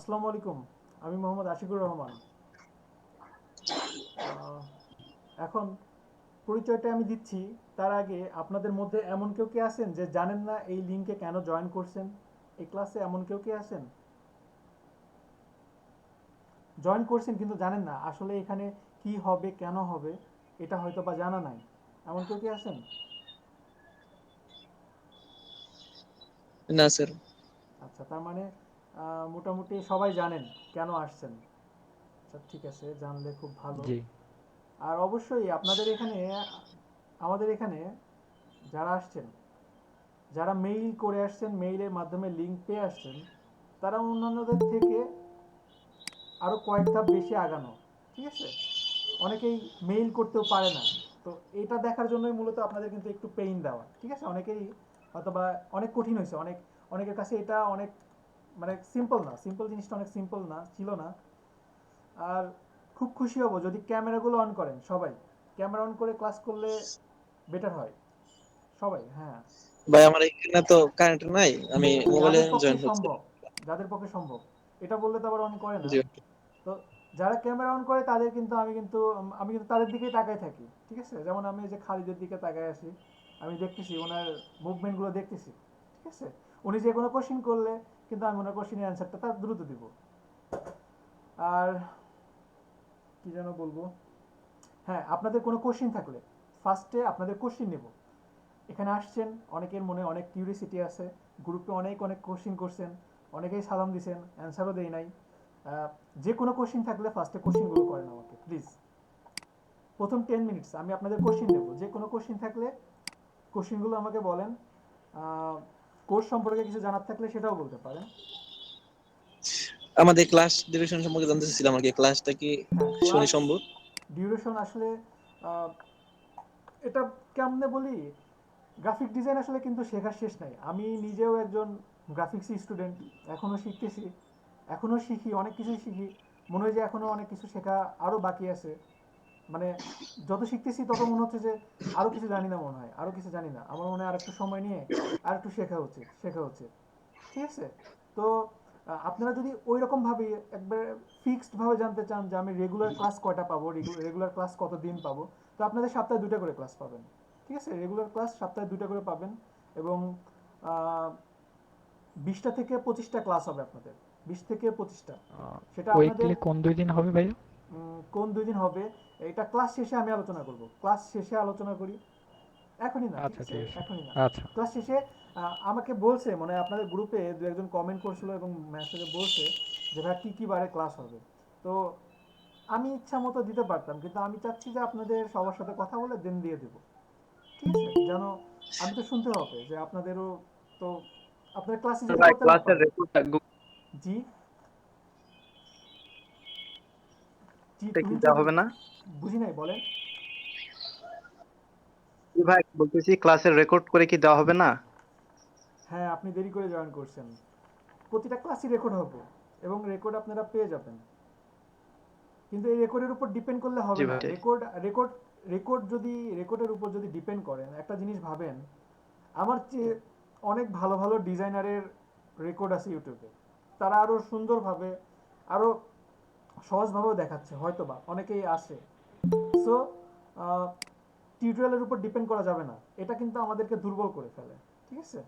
আসসালামু আলাইকুম। আমি মোহাম্মদ আশিকুর রহমান। আহ, এখন পরিচয়টা আমি দিচ্ছি। তার আগে আপনাদের মধ্যে এমন কেউ কি আছেন যে জানেন না এই লিঙ্কে কেন জয়েন করছেন? এই ক্লাসে এমন কেউ কি আছেন? জয়েন করছেন কিন্তু জানেন না আসলে এখানে কি হবে, কেন হবে, এটা হয়তো বা জানা নাই। এমন কেউ কি আছেন? না স্যার। আচ্ছা, তার মানে মোটামুটি সবাই জানেন কেন আসছেন। আচ্ছা, ঠিক আছে, জানলে খুব ভালো। জি। আর অবশ্যই আপনাদের এখানে, আমাদের এখানে যারা আসছেন, যারা মেইল করে আসছেন, মেইলের মাধ্যমে লিঙ্ক পেয়ে আসছেন, তারা অন্যান্যদের থেকে আরও কয়েক ধাপ বেশি আগানো। ঠিক আছে? অনেকেই মেইল করতেও পারে না। তো এটা দেখার জন্যই মূলত আপনাদের কিন্তু একটু পেইন দেওয়া। ঠিক আছে? অনেকেই হয়তোবা অনেক কঠিন হয়েছে, অনেকের কাছে এটা অনেক মানে সিম্পল না, সিম্পল জিনিসটা অনেক সিম্পল না, ছিল না। আর খুব খুশি হব যদি ক্যামেরাগুলো অন করেন সবাই। ক্যামেরা অন করে ক্লাস করলে বেটার হয়। সবাই, হ্যাঁ। ভাই আমার এখানে তো কারেন্ট নাই, আমি মোবাইলে যাদের পক্ষে জয়েন হচ্ছে। সম্ভব, যাদের পক্ষে সম্ভব, এটা বললে তো আবার অন করে না। জি। তো যারা ক্যামেরা অন করে তাদের কিন্তু আমি কিন্তু তাদের দিকেই তাকাই থাকি। ঠিক আছে? যেমন আমি এই যে খালিদের দিকে তাকাই আছি, আমি দেখতেছি ওনার মুভমেন্টগুলো দেখতেছি। ঠিক আছে? উনি যে কোনো কোশ্চিন করলে কিন্তু আমি ওনার কোশ্চিনের অ্যান্সারটা তার দ্রুত দিব। আর কি যেন বলবো, হ্যাঁ, আপনাদের কোনো কোশ্চিন থাকলে ফার্স্টে আপনাদের কোশ্চিন নেব। এখানে আসছেন, অনেকের মনে অনেক কিউরিসিটি আছে, গ্রুপে অনেক অনেক কোশ্চিন করছেন, অনেকেই সালাম দিছেন, অ্যান্সারও দেই নাই। যে কোনো কোশ্চিন থাকলে ফার্স্টে কোশ্চিনগুলো করেন আমাকে প্লিজ। প্রথম 10 মিনিটস আমি আপনাদের কোশ্চিন নেব, যে কোনো কোশ্চিন থাকলে কোশ্চিনগুলো আমাকে বলেন। কোর্স সম্পর্কে কিছু জানার থাকলে সেটাও বলতে পারেন। আমাদের ক্লাস ডিউরেশন সম্পর্কে জানতে চাচ্ছিলাম আর কি, ক্লাসটা কি হ্যাঁ, শনি ক্লাস সম্ভব? ডিউরেশন আসলে আহ, এটা কেমনে বলি, গ্রাফিক ডিজাইন আসলে কিন্তু শেখার শেষ নাই। আমি নিজেও একজন গ্রাফিক্স স্টুডেন্ট, এখনও শিখতেছি, এখনও শিখি, অনেক কিছুই শিখি। মনে হয় যে এখনও অনেক কিছু শেখা আরও বাকি আছে। মানে যত শিখতেছি তত মনে হচ্ছে যে আরও কিছু জানি না, মনে হয় আরও কিছু জানি না। আমার মনে হয় আর একটু সময় নিয়ে আর একটু শেখা উচিত। ঠিক আছে? তো আপনারা যদি ওই রকমভাবে একবার ফিক্সডভাবে জানতে চান যে আমি রেগুলার ক্লাস কয়টা পাবো, রেগুলার ক্লাস কত দিন পাবো, তো আপনাদের সপ্তাহে দুটা করে ক্লাস পাবেন। ঠিক আছে? রেগুলার ক্লাস সপ্তাহে দুটা করে পাবেন। এবং 20টা থেকে 25টা ক্লাস হবে আপনাদের, 20 থেকে 25টা। সেটা আপনাদের উইকলি কোন 2 দিন হবে ভাইয়া? কোন 2 দিন হবে এটা ক্লাস শেষে আমি আলোচনা করব। ক্লাস শেষে আলোচনা করি, এখনই না। ঠিক আচ্ছা, আছে? ঠিক আছে। এখনই না। আচ্ছা। ক্লাস শেষে আমাকে বলছে, মানে আপনাদের গ্রুপে দু একজন কমেন্ট করছিল এবং মেসেজে বলছে যে ভাই কী কী বারে ক্লাস হবে। তো আমি ইচ্ছা মতো দিতে পারতাম, কিন্তু আমি চাচ্ছি যে আপনাদের সবার সাথে কথা বলে দেন দিয়ে দেবো। ঠিক আছে? যেন আমি তো শুনতে হবে যে আপনাদেরও তো আপনাদের ক্লাসে যদি ভাই করতে না ক্লাসের পারেন। রেকর্ডটা জি, জি, কি তুহিন দেওয়া চৌধুরী। হবে না? বুঝি নাই, বলেন। জি ভাই বলতেছি ক্লাসের রেকর্ড করে কি দেওয়া হবে না? হ্যাঁ, আপনি দেরি করে জয়েন করছেন। প্রতিটা ক্লাসই রেকর্ড হবে এবং রেকর্ড আপনারা পেয়ে যাবেন। কিন্তু এই রেকর্ডের উপর ডিপেন্ড করলে জি হবে না। ভাই। রেকর্ড যদি রেকর্ডের উপর যদি ডিপেন্ড করেন, একটা জিনিস ভাবেন, আমার চেয়ে অনেক ভালো ভালো ডিজাইনারের রেকর্ড আছে ইউটিউবে। তারা আরও সুন্দরভাবে, আরও সহজভাবেও দেখাচ্ছে, হয়তো বা অনেকেই আসে। সো টিউটোরিয়ালের উপর ডিপেন্ড করা যাবে না, এটা কিন্তু আমাদেরকে দুর্বল করে ফেলে। ঠিক আছে?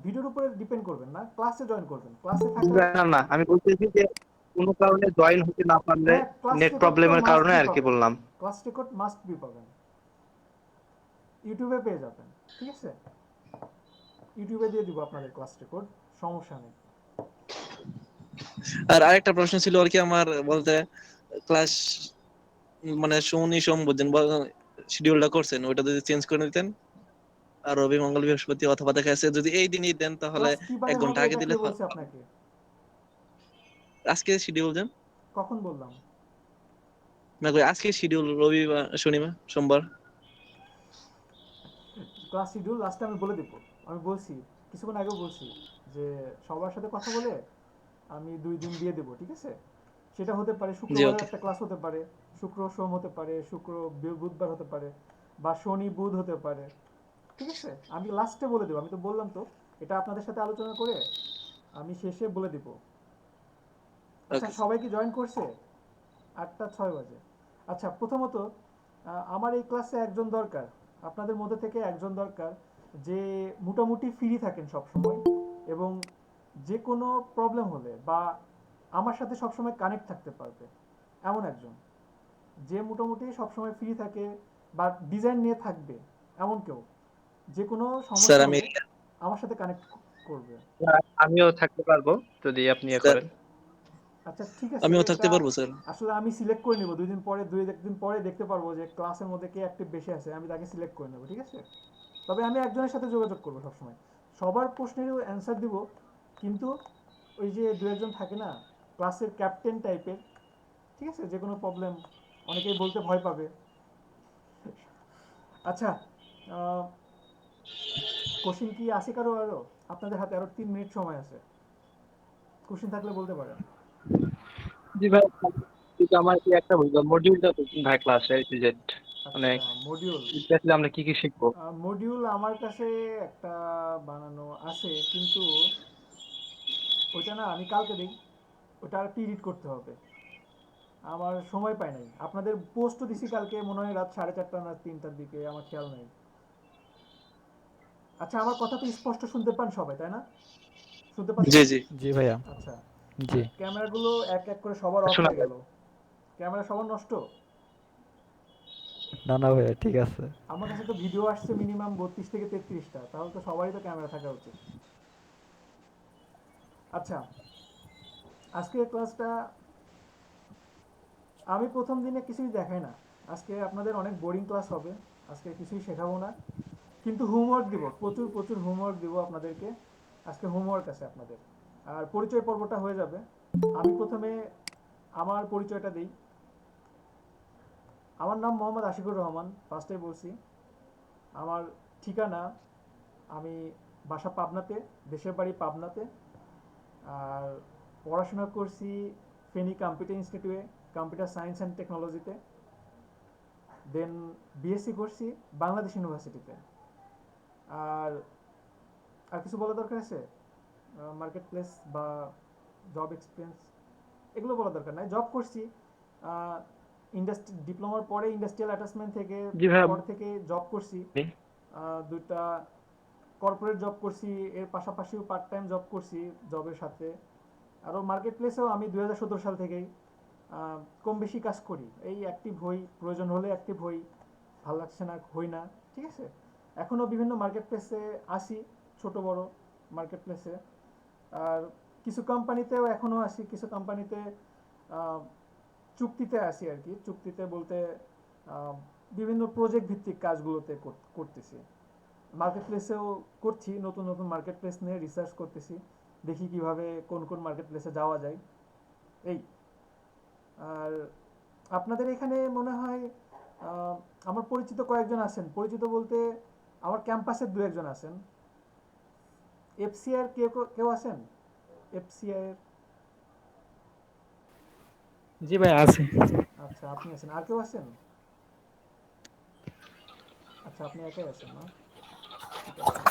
ভিডিওর উপরে ডিপেন্ড করবেন না, ক্লাসে জয়েন করবেন, ক্লাসে জি থাকলে। ভাই, না না, আমি বলতেছি যে কোনো কারণে জয়েন হতে না পারলে, হ্যাঁ, ক্লাস নেট রেকর্ড তো প্রবলেমের কারণে মাস্টই আর কি পাবেন। বললাম। ক্লাস রেকর্ড মাস্ট বি পাবেন, ইউটিউবে পেয়ে যাবেন। ঠিক আছে? ইউটিউবে দিয়ে দিব আপনাদের ক্লাস রেকর্ড, সমস্যা নেই। আর আরেকটা প্রশ্ন ছিল আর কি আমার, বলতে ক্লাস মানে শনি সোম বুধদিন শিডিউলটা করছেন, ওইটা যদি চেঞ্জ করে দিতেন, আর রবি মঙ্গল বৃহস্পতি অথবা দেখা যাচ্ছে যদি এই দিনই দেন তাহলে ক্লাস কি এক বারে ঘন্টা হবে আগে এটা কে দিলে বলছে আপনাকে? আজকে শিডিউল দেন কখন বললাম? না, কই আজকে শিডিউল রবিবার শনিবার সোমবার। ক্লাস শিডিউল লাস্টে আমি বলে দেবো। আমি বলছি, কিছুক্ষণ আগেও বলছি যে সবার সাথে কথা বলে আমি 2 দিন দিয়ে দেবো। ঠিক আছে? সেটা হতে পারে জি শুক্রবারেও ওকে। একটা ক্লাস হতে পারে, শুক্র সোম হতে পারে, বুধবার হতে পারে, বা শনি বুধ হতে পারে। ঠিক আছে? আমি লাস্টে বলে দেবো, আমি তো বললাম তো, এটা আপনাদের সাথে আলোচনা করে আমি শেষে বলে দিব। আচ্ছা, ওকে সবাই কি জয়েন করছে? 8টা 6 বাজে। আচ্ছা, প্রথমত আমার এই ক্লাসে একজন দরকার, আপনাদের মধ্যে থেকে একজন দরকার, যে মোটামুটি ফ্রি থাকেন সব সময়, এবং যে কোনো প্রবলেম হলে বা আমার সাথে সবসময় কানেক্ট থাকতে পারবে, এমন একজন, যে মোটামুটি সবসময় ফ্রি থাকে বা ডিজাইন নিয়ে থাকবে, এমন কেউ, যে কোনো স্যার। সমস্যা আমি হলে আমার সাথে কানেক্ট করবে। আমিও থাকতে পারবো যদি আপনি ইয়ে স্যার করেন। আচ্ছা, ঠিক আছে, আমিও থাকতে এটা পারবো স্যার। আসলে আমি সিলেক্ট করে নেব 2 দিন পরে, 2 একদিন পরে দেখতে পারবো যে ক্লাসের মধ্যে কে অ্যাক্টিভ বেশি আছে, আমি তাকে সিলেক্ট করে নেব, ঠিক আছে? তবে আমি একজনের সাথে যোগাযোগ করবো সবসময়, সবার প্রশ্নেরও অ্যান্সার দিব, কিন্তু ওই যে 2 একজন থাকে না, ক্লাসের ক্যাপ্টেন টাইপের, ঠিক আছে, যে কোনো প্রবলেম অনেকেই বলতে ভয় পাবে। আচ্ছা, কোশ্চিন কি আছে কারো? আরো আপনাদের হাতে আরো 3 মিনিট সময় আছে, কোশ্চিন থাকলে বলতে পারেন। জি ভাই, কিন্তু আমার কি একটা মডিউলটা তো ভাই ক্লাসে জেড, মানে আচ্ছা, মডিউল। এক্স্যাক্টলি আমরা কি কি শিখবো? মডিউল আমার কাছে একটা বানানো আছে, কিন্তু ওইটা না আমি কালকে দিই, ওটা আর এডিট করতে হবে, আমার সময় পাই নাই। আপনাদের পোস্টও দিছি কালকে মনে হয় রাত 4:30 না 3টার দিকে, আমার খেয়াল নাই। আচ্ছা, আমার কথা তো স্পষ্ট শুনতে পান সবাই, তাই না? শুনতে জি পাচ্ছেন? জি। জি ভাইয়া। আচ্ছা, জি। ক্যামেরাগুলো এক এক করে সবার অফ শোনা হয়ে যায়? গেল, ক্যামেরা সবার নষ্ট। না না ভাইয়া, ঠিক আছে। আমার কাছে তো ভিডিও আসছে মিনিমাম 32 থেকে 33টা, তাহলে তো সবারই তো ক্যামেরা থাকা উচিত। আচ্ছা, আজকের ক্লাসটা আমি প্রথম দিনে কিছুই দেখাই না, আজকে আপনাদের অনেক বোরিং ক্লাস হবে, আজকে কিছুই শেখাবো না, কিন্তু হোমওয়ার্ক দিব, প্রচুর প্রচুর হোমওয়ার্ক দিব আপনাদেরকে, আজকে হোমওয়ার্ক আছে আপনাদের। আর পরিচয় পর্বটা হয়ে যাবে। আমি প্রথমে আমার পরিচয়টা দিই। আমার নাম মোহাম্মদ আশিকুর রহমান, ফার্স্টে বলছি। আমার ঠিকানা, আমি বাসা পাবনাতে, দেশের বাড়ি পাবনাতে, আর পড়াশোনা করছি ফেনী কম্পিউটার ইনস্টিটিউটে, কম্পিউটার সায়েন্স অ্যান্ড টেকনোলজিতে। দেন বিএসসি করছি বাংলাদেশ ইউনিভার্সিটিতে। আর আর কিছু বলা দরকার আছে? মার্কেট প্লেস বা জব এক্সপিরিয়েন্স এগুলো বলা দরকার নাই। জব করছি ইন্ডাস্ট্রি ডিপ্লোমার পরে ইন্ডাস্ট্রিয়াল অ্যাটাচমেন্ট থেকে, জি ভাই, পর থেকে জব করছি, দুইটা কর্পোরেট জব করছি, এর পাশাপাশিও পার্ট টাইম জব করছি জবের সাথে। আরও মার্কেট প্লেসেও আমি 2017 সাল থেকেই কম বেশি কাজ করি, এই অ্যাক্টিভ হই, প্রয়োজন হলে অ্যাক্টিভ হই, ভালো লাগছে না হই না, ঠিক আছে? এখনও বিভিন্ন মার্কেট প্লেসে আসি, ছোট বড় মার্কেট প্লেসে। আর কিছু কোম্পানিতেও এখনও আসি, কিছু কোম্পানিতে চুক্তিতে আসি আর কি, চুক্তিতে বলতে আহ, বিভিন্ন প্রজেক্ট ভিত্তিক কাজগুলোতে করতেছি। মার্কেট প্লেসেও করছি, নতুন নতুন মার্কেট প্লেস নিয়ে রিসার্চ করতেছি, দেখি কিভাবে কোন কোন মার্কেট প্লেসে যাওয়া যায়, এই। আর আপনাদের এখানে মনে হয় আহ, আমার পরিচিত কয়েকজন আছেন, পরিচিত বলতে আমার ক্যাম্পাসের 2 একজন আছেন। এফসিআই এর কেউ কেউ আছেন? এফসিআই এর? জি ভাই, আছে। আচ্ছা, আপনি আছেন, আর কেউ আছেন? আচ্ছা, আপনি একাই আছেন না, ঠিক আছে।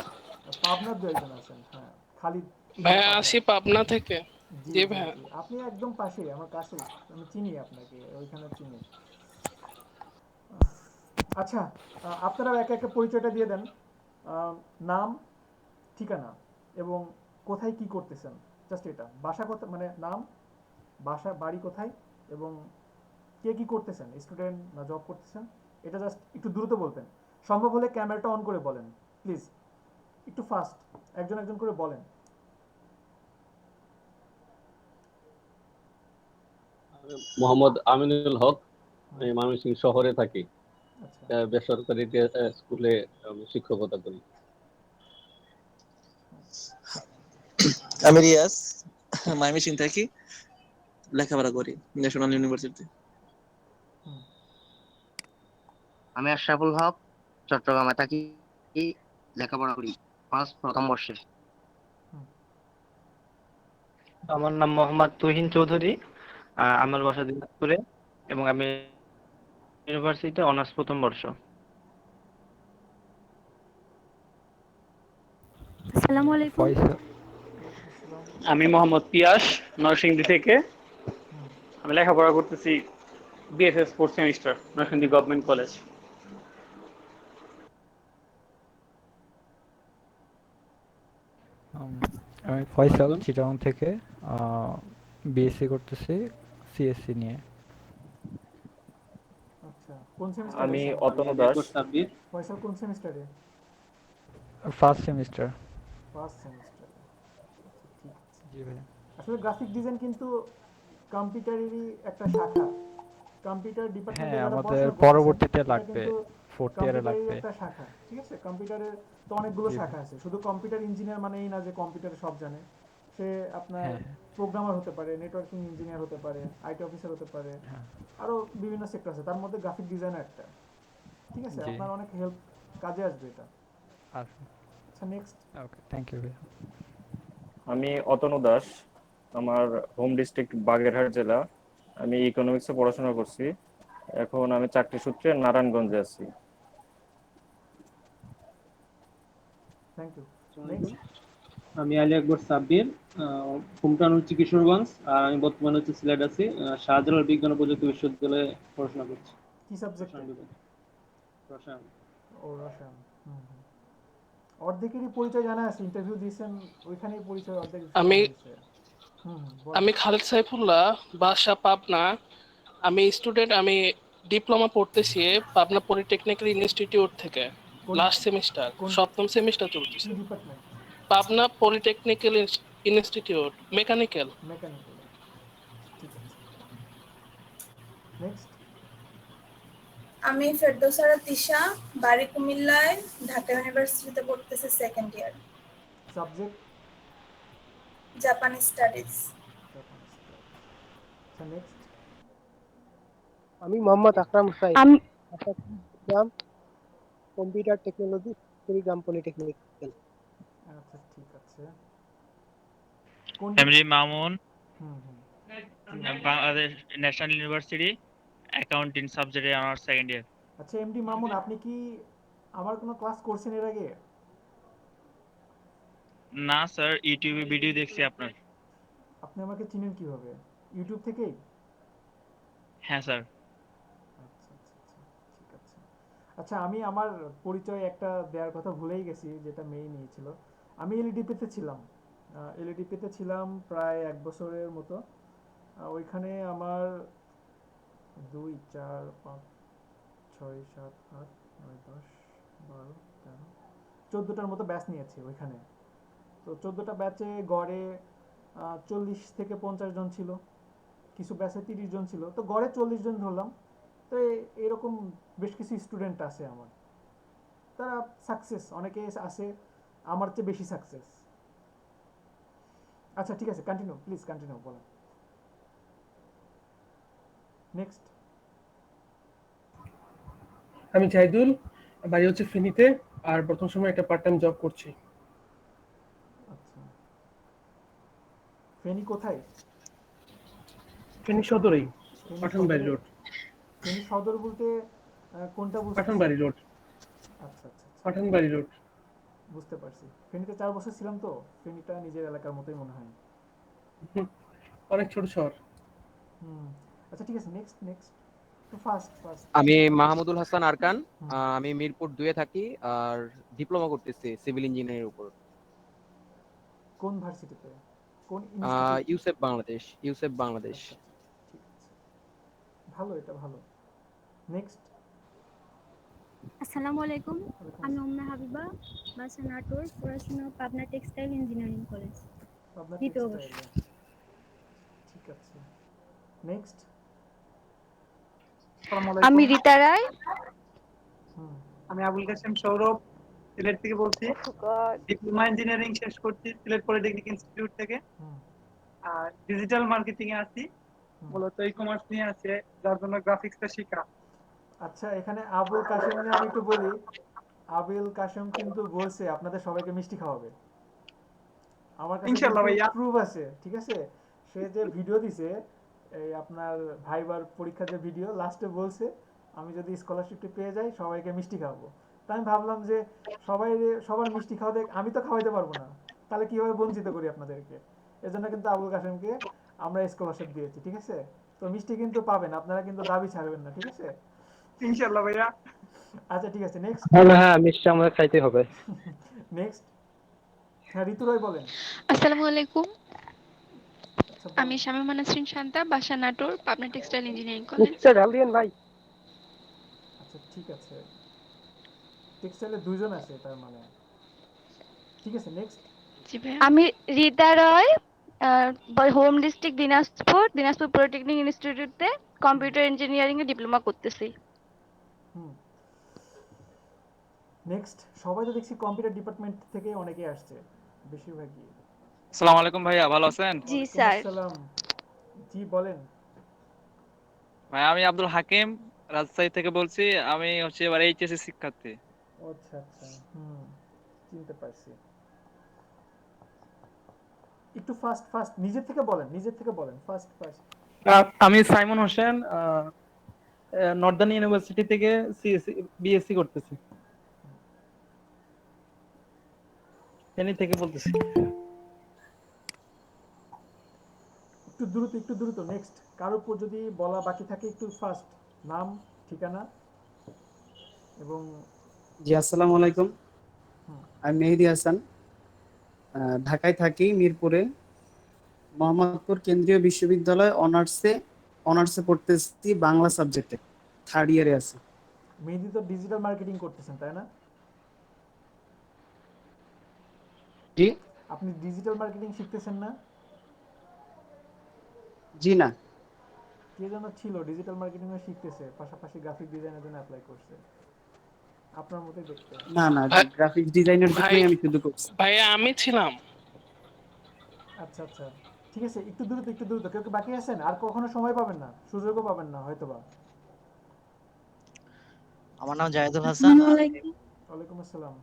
আর পাবনার 2 একজন আছেন, হ্যাঁ, খালিদ, ভাইয়া পাবনা। আসি পাবনা থেকে। জি জি জি ভাইয়া। জি, আপনি একদম পাশেই, আমার কাছেই, আমি চিনি আপনাকে, ওইখানে চিনি। আচ্ছা, আপনারাও একে একে পরিচয়টা দিয়ে দেন, আহ, নাম, ঠিকানা, এবং কোথায় কি করতেছেন, জাস্ট এটা, বাসা কোথায়, মানে নাম, বাসা, বাড়ি কোথায়, এবং কে কি করতেছেন, স্টুডেন্ট না জব করতেছেন, এটা জাস্ট একটু দ্রুত বলবেন। সম্ভব হলে ক্যামেরাটা অন করে বলেন, প্লিজ, একটু ফাস্ট, একজন একজন করে বলেন। মোহাম্মদ আমিনুল হক। হুম, আমি ময়মনসিংহ শহরে থাকি। আচ্ছা। বেসরকারি স্কুলে আমি শিক্ষকতা করি। আমি রিয়াজ, ময়মনসিং থাকি, লেখাপড়া করি ন্যাশনাল ইউনিভার্সিটি। হুম, আমি আশরাফুল হক, চট্টগ্রামে থাকি, লেখাপড়া করি প্রথম বর্ষে। হুম। আমার নাম মোহাম্মদ তুহিন চৌধুরী, আমার বাসা দিনাজপুরে, এবং আমি ইউনিভার্সিটিতে অনার্স প্রথম বর্ষ। আসসালামু আলাইকুম। ফয়সা। ওয়ালাইকুম আসসালাম। আমি মোহাম্মদ পিয়াস, নরসিংদী থেকে। আমি লেখাপড়া করতেছি BSS fourth semester Narsingdi government college. উম, আমি ফয়সাল আরেকজন? চিটাগং থেকে বিএসসি করতেছি সিএসসি নিয়ে। আচ্ছা, কোন সেমিস্টারে আমি আছেন? আমি অতনু আলী দাস। আকবর সাব্বির। ফয়সাল কোন সেমিস্টারে? First semester. ফার্স্ট সেমিস্টারে। আচ্ছা, ঠিক আছে। জি ভাই। আসলে গ্রাফিক ডিজাইন কিন্তু কম্পিউটারেরই একটা শাখা। কম্পিউটার ডিপার্টমেন্টে হ্যাঁ, যারা আমাদের পড়াশোনা করতেছেন, পরবর্তীতে এটা লাগবে, কিন্তু ফোর্থ ইয়ারে কম্পিউটারের লাগবে। একটা শাখা, ঠিক আছে? কম্পিউটারের তো অনেকগুলো জি ভাই। শাখা আছে। শুধু কম্পিউটার ইঞ্জিনিয়ার মানেই না যে কম্পিউটারে সব জানে। সে আপনার হ্যাঁ প্রোগ্রামার হতে পারে, নেটওয়ার্কিং ইঞ্জিনিয়ার হতে পারে, আইটি অফিসার হতে পারে, হ্যাঁ। আরো বিভিন্ন সেক্টর আছে, তার মধ্যে গ্রাফিক ডিজাইনার একটা। ঠিক আছে, জি। আপনার অনেক হেল্প কাজে আসবে এটা। আচ্ছা। আচ্ছা, নেক্সট। ওকে, থ্যাংক ইউ ভাই। আমি অতনু দাস। আমার হোম ডিস্ট্রিক্ট বাগেরহাট জেলা। আমি ইকোনমিক্সে পড়াশোনা করছি। এখন আমি চাকরি সূত্রে নারায়ণগঞ্জে আছি। Thank you. আসসালামু আলাইকুম। নেক্সট। আমি আলী আকবর সাব্বির। হোমটাউন হচ্ছে কিশোরগঞ্জ, আর আমি বর্তমানে হচ্ছে সিলেট আছি। শাহজালাল বিজ্ঞান ও প্রযুক্তি বিশ্ববিদ্যালয়ে পড়াশোনা করছি, কি সাবজেক্টে? রসায়ন বিভাগ। রসায়ন। ও, রসায়ন। অর্ধেকেরই পরিচয় জানা আছে, ইন্টারভিউ দিয়েছেন, ওইখানেই পরিচয় অর্ধেক আমি শোনা হয়েছে। বলেন। আমি খালেদ সাইফুল্লাহ, বাসা পাবনা। আমি স্টুডেন্ট, আমি ডিপ্লোমা পড়তেছি পাবনা পলিটেকনিক্যাল ইনস্টিটিউট থেকে। কোন লাস্ট সেমিস্টার, কোন সপ্তম সেমিস্টার কি চলতেছে। Department? Pabna polytechnical institute, mechanical. Mechanical. ঠিক আছে, নেক্সট। আমি ফেরদৌসারা তিশা, বাড়ি কুমিল্লায়, ঢাকা ইউনিভার্সিটিতে পড়তেছি সেকেন্ড ইয়ার, সাবজেক্ট? জাপানি স্টাডিজ। জাপানিজ। আচ্ছা, নেক্সট। আমি মোহাম্মদ আকরাম হুসাইন, আমি গ্রাম কম্পিউটার টেকনোলজি, কুড়িগ্রাম পলিটেকনিক। আচ্ছা, ঠিক আছে। কোন এমডি মামুন, হুম হুম জি, বাংলাদেশ ন্যাশনাল ইউনিভার্সিটি, অ্যাকাউন্টিং সাবজেক্টে অনার্স সেকেন্ড ইয়ার। আচ্ছা, এমডি মামুন, আপনি কি আমার কোনো ক্লাস করছেন এর আগে? না স্যার, ইউটিউবে ভিডিও দেখছি আপনার। আপনি আমাকে চিনেন কিভাবে? ইউটিউব থেকেই? হ্যাঁ স্যার। আচ্ছা আচ্ছা আচ্ছা, ঠিক আছে। আচ্ছা, আমি আমার পরিচয় একটা দেওয়ার কথা ভুলেই গেছি, যেটা মেইন ছিল। আমি এলইডিপিতে ছিলাম। এলইডিপিতে ছিলাম প্রায় 1 বছরের মতো। ওইখানে আমার 2, 4, 5, 6, 7, 8, 9, 10, 12, 14টার মতো ব্যাচ নিয়েছি ওইখানে। তো 14টা ব্যাচে গড়ে 40 থেকে 50 জন ছিল, কিছু ব্যাচে 30 জন ছিল, তো গড়ে 40 জন ধরলাম। তো এরকম বেশ কিছু স্টুডেন্ট আছে আমার, তারা সাকসেস, অনেকে আছে আমার চেয়ে বেশি সাকসেস। আচ্ছা, ঠিক আছে, কন্টিনিউ, প্লিজ কন্টিনিউ, বলেন। নেক্সট। আমি জাহিদুল, বাড়ি হচ্ছে ফেনীতে, আর বর্তমান সময় একটা পার্ট টাইম জব করছি। আচ্ছা, ফেনী কোথায়? ফেনী সদরেই, ফেনী পাঠানবাড়ি সদরে? রোড। ফেনী সদর বলতে কোনটা বুঝতেছেন? পাঠানবাড়ি রোড। আচ্ছা আচ্ছা আচ্ছা, পাঠানবাড়ি রোড। বুঝতে পারছি। ফেনীতে 4 বছর ছিলাম, তো ফেনীটা নিজের এলাকার মতোই মনে হয়। অনেক ছোট শহর। আচ্ছা, ঠিক আছে, নেক্সট নেক্সট। তো ফার্স্ট ফার্স্ট আমি মাহমুদুল হাসান আরকান। হুম। আমি মিরপুর 2-এ থাকি, আর ডিপ্লোমা করতেছি সিভিল ইঞ্জিনিয়ারিং উপর। কোন ভার্সিটিতে? কোন ইনস্টিটিউট? ইউসেফ বাংলাদেশ, ইউসেফ বাংলাদেশ। আচ্ছা, ঠিক আছে, ভালো, এটা ভালো। নেক্সট। আসসালামু আলাইকুম। আমি উম্মে হাবিবা, বাসা নাটোর, পড়াশোনা পাবনা টেক্সটাইল ইঞ্জিনিয়ারিং কলেজ, আপনার দ্বিতীয় বর্ষ। টেক্সটাইলে। ঠিক আছে, নেক্সট। আমি রীতা রায়। আমি আবুল কাসেম সৌরভ, সিলেট থেকে বলছি। ডিপ্লোমা ইঞ্জিনিয়ারিং শেষ করছি সিলেট পলিটেকনিক ইনস্টিটিউট থেকে। আর ডিজিটাল মার্কেটিং এ আছি, মূলত ই কমার্স নিয়ে আছে, যার জন্য গ্রাফিক্সটা শেখা। আচ্ছা, এখানে আবুল কাশেম নিয়ে আমি একটু বলি। আবুল কাশেম কিন্তু বলছে আপনাদের সবাইকে মিষ্টি খাওয়াবে। আমার কাছে ইনশাআল্লাহ ভাইয়া। প্রুফ আছে, ঠিক আছে? সে যে ভিডিও দিছে, এই আপনার ভাইবার পরীক্ষা যে ভিডিও, লাস্টে বলছে আমি যদি স্কলারশিপটি পেয়ে যাই সবাইকে মিষ্টি খাওয়াবো। তাই আমি ভাবলাম যে সবার মিষ্টি খাওয়াতে আমি তো খাওয়াইতে পারবো না, তাহলে কিভাবে বঞ্চিত করি আপনাদেরকে। এজন্য কিন্তু আবুল কাশেমকে আমরা স্কলারশিপ দিয়েছি, ঠিক আছে? তো মিষ্টি কিন্তু পাবেন, আপনারা কিন্তু দাবি ছাড়বেন না, ঠিক আছে? ইনশাআল্লাহ ভাইয়া। আচ্ছা ঠিক আছে, নেক্সট। হ্যাঁ মিষ্টি আমাদের খাইতে হবে। নেক্সট। হ্যাঁ ঋতু রয় বলেন। আসসালামু আলাইকুম। আচ্ছা আমি বলেন। শামীমা নাসরিন শান্তা, বাসা Natore, Pabna textile engineering college. মিষ্টিটা ঢাল দিয়েন ভাই। আচ্ছা ঠিক আছে, টেক্সটাইলে দুইজন আছে তার মানে, ঠিক আছে নেক্সট। জি ভাইয়া। আমি রীতা রয়, হোম ডিস্ট্রিক্ট দিনাজপুর পলিটেকনিক ইনস্টিটিউটে কম্পিউটার ইঞ্জিনিয়ারিং এ ডিপ্লোমা করতেছি। হুম, নেক্সট। সবাই তো দেখছি কম্পিউটার ডিপার্টমেন্ট থেকে অনেকে আসছে, বেশিরভাগই। আসসালামু আলাইকুম ভাইয়া, ভালো আছেন? জি ওয়ালাইকুম স্যার। আসসালাম। জি বলেন। ভাই আমি আব্দুল হাকিম, রাজশাহী থেকে বলছি। আমি হচ্ছে এবার এইচএসসি শিক্ষার্থী। আচ্ছা আচ্ছা, চিনতে পারছি। একটু ফাস্ট ফাস্ট নিজের থেকে বলেন, ফাস্ট ফাস্ট। আমি সাইমন হোসেন, নর্দার্ন ইউনিভার্সিটি থেকে বিএসসি করতেছি। ফেনী থেকে বলতেছি। একটু দ্রুত নেক্সট। কারোর উপর যদি বলা বাকি থাকে একটু ফাস্ট, নাম, ঠিকানা এবং। জি আসসালামু আলাইকুম, আমি মেহেদি হাসান, ঢাকায় থাকি, মিরপুরে, মোহাম্মদপুর কেন্দ্রীয় বিশ্ববিদ্যালয় অনার্সে পড়তেছি, বাংলা সাবজেক্টে, 3rd ইয়ারে আছি। মেহেদি তো ডিজিটাল মার্কেটিং করতেছেন তাই না? জি আপনি ডিজিটাল মার্কেটিং শিখতেছেন না? জি না, কে যেন ছিল ডিজিটাল মার্কেটিং এ শিখতেছে, পাশাপাশি গ্রাফিক ডিজাইনের জন্য অ্যাপ্লাই করছে, আপনার মতোই দেখতে। না না, গ্রাফিক্স ডিজাইনের জন্যই আমি শুধু করছি। ভাইয়া আমি ছিলাম। আচ্ছা আচ্ছা ঠিক আছে, একটু দ্রুত। কেউ কি বাকি আছেন? আর কখনো সময় পাবেন না, সুযোগও পাবেন না হয়তোবা। আমার নাম জাহিদুল হাসান। ওয়ালাইকুম আসসালাম।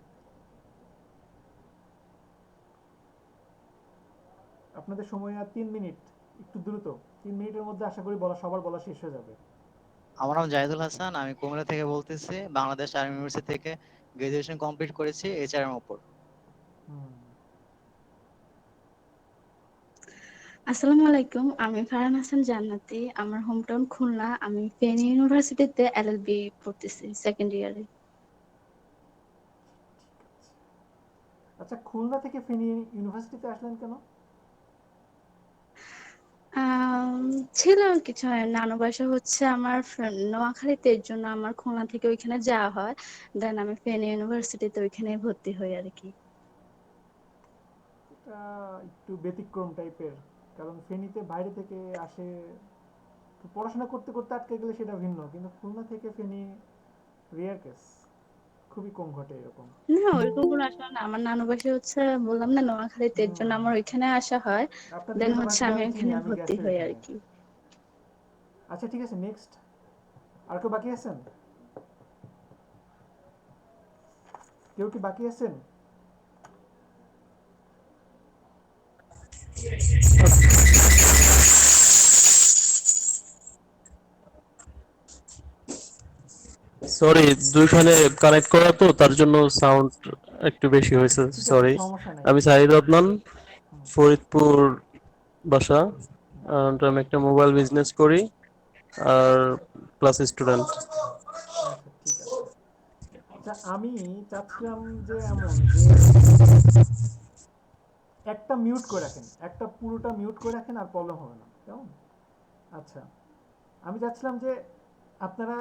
আপনাদের সময় আর 3 মিনিট, একটু দ্রুত। 3 মিনিটের মধ্যে আশা করি সবার বলা শেষ হয়ে যাবে। আমার নাম জাহিদুল হাসান, আমি কুমিল্লা থেকে বলতেছি। বাংলাদেশ আর্মি ইউনিভার্সিটি থেকে গ্রাজুয়েশন কমপ্লিট করেছি এইচআর এর উপর। আসসালামু আলাইকুম, আমি ফারহান হাসান জান্নাতি, আমার হোম টাউন খুলনা, আমি ফেনী ইউনিভার্সিটিতে এলএলবি পড়তেছি 2nd ইয়ারে। আচ্ছা, খুলনা থেকে ফেনী ইউনিভার্সিটিতে আসলেন কেন? ছিল কিছু, নানু বাসা হচ্ছে আমার নোয়াখালীতে, এর জন্য আমার খুলনা থেকে ওইখানে যাওয়া হয়, দেন আমি ফেনী ইউনিভার্সিটিতে ওইখানে ভর্তি হই আর কি। এটা একটু ব্যতিক্রম টাইপের, কারণ ফেনীতে বাইরে থেকে আসে, তো পড়াশোনা করতে করতে আটকে গেলে সেটা ভিন্ন, কিন্তু খুলনা থেকে ফেনী রেয়ার কেস, খুবই কম ঘটে এরকম। না ওইরকম কোনো আসলে না, আমার নানু বাসা হচ্ছে বললাম না নোয়াখালীতে, এর জন্য আমার ওইখানে আসা হয়, আপনাদের দেন হচ্ছে ইউনিভার্সিটি আমি আমি চিনি, ওইখানে আমি ভর্তি গেছি হই আর ওইখানে। কি। আচ্ছা ঠিক আছে, নেক্সট। আর কেউ বাকি আছেন? কেউ কি বাকি আছেন? সরি, দুইখানে কানেক্ট করা তো, তার জন্য সাউন্ড একটু বেশি হয়েছে, সরি। আমি সাহিদ আদনান, ফরিদপুর বাসা, আর আমি একটা মোবাইল বিজনেস করি আর ক্লাস স্টুডেন্ট। আচ্ছা ঠিক আছে। আচ্ছা আমি চাচ্ছিলাম যে এমন যে একটা মিউট করে রাখেন, একটা পুরোটা মিউট করে রাখেন, আর প্রবলেম হবে না, কেমন? আচ্ছা আমি চাচ্ছিলাম যে আপনারা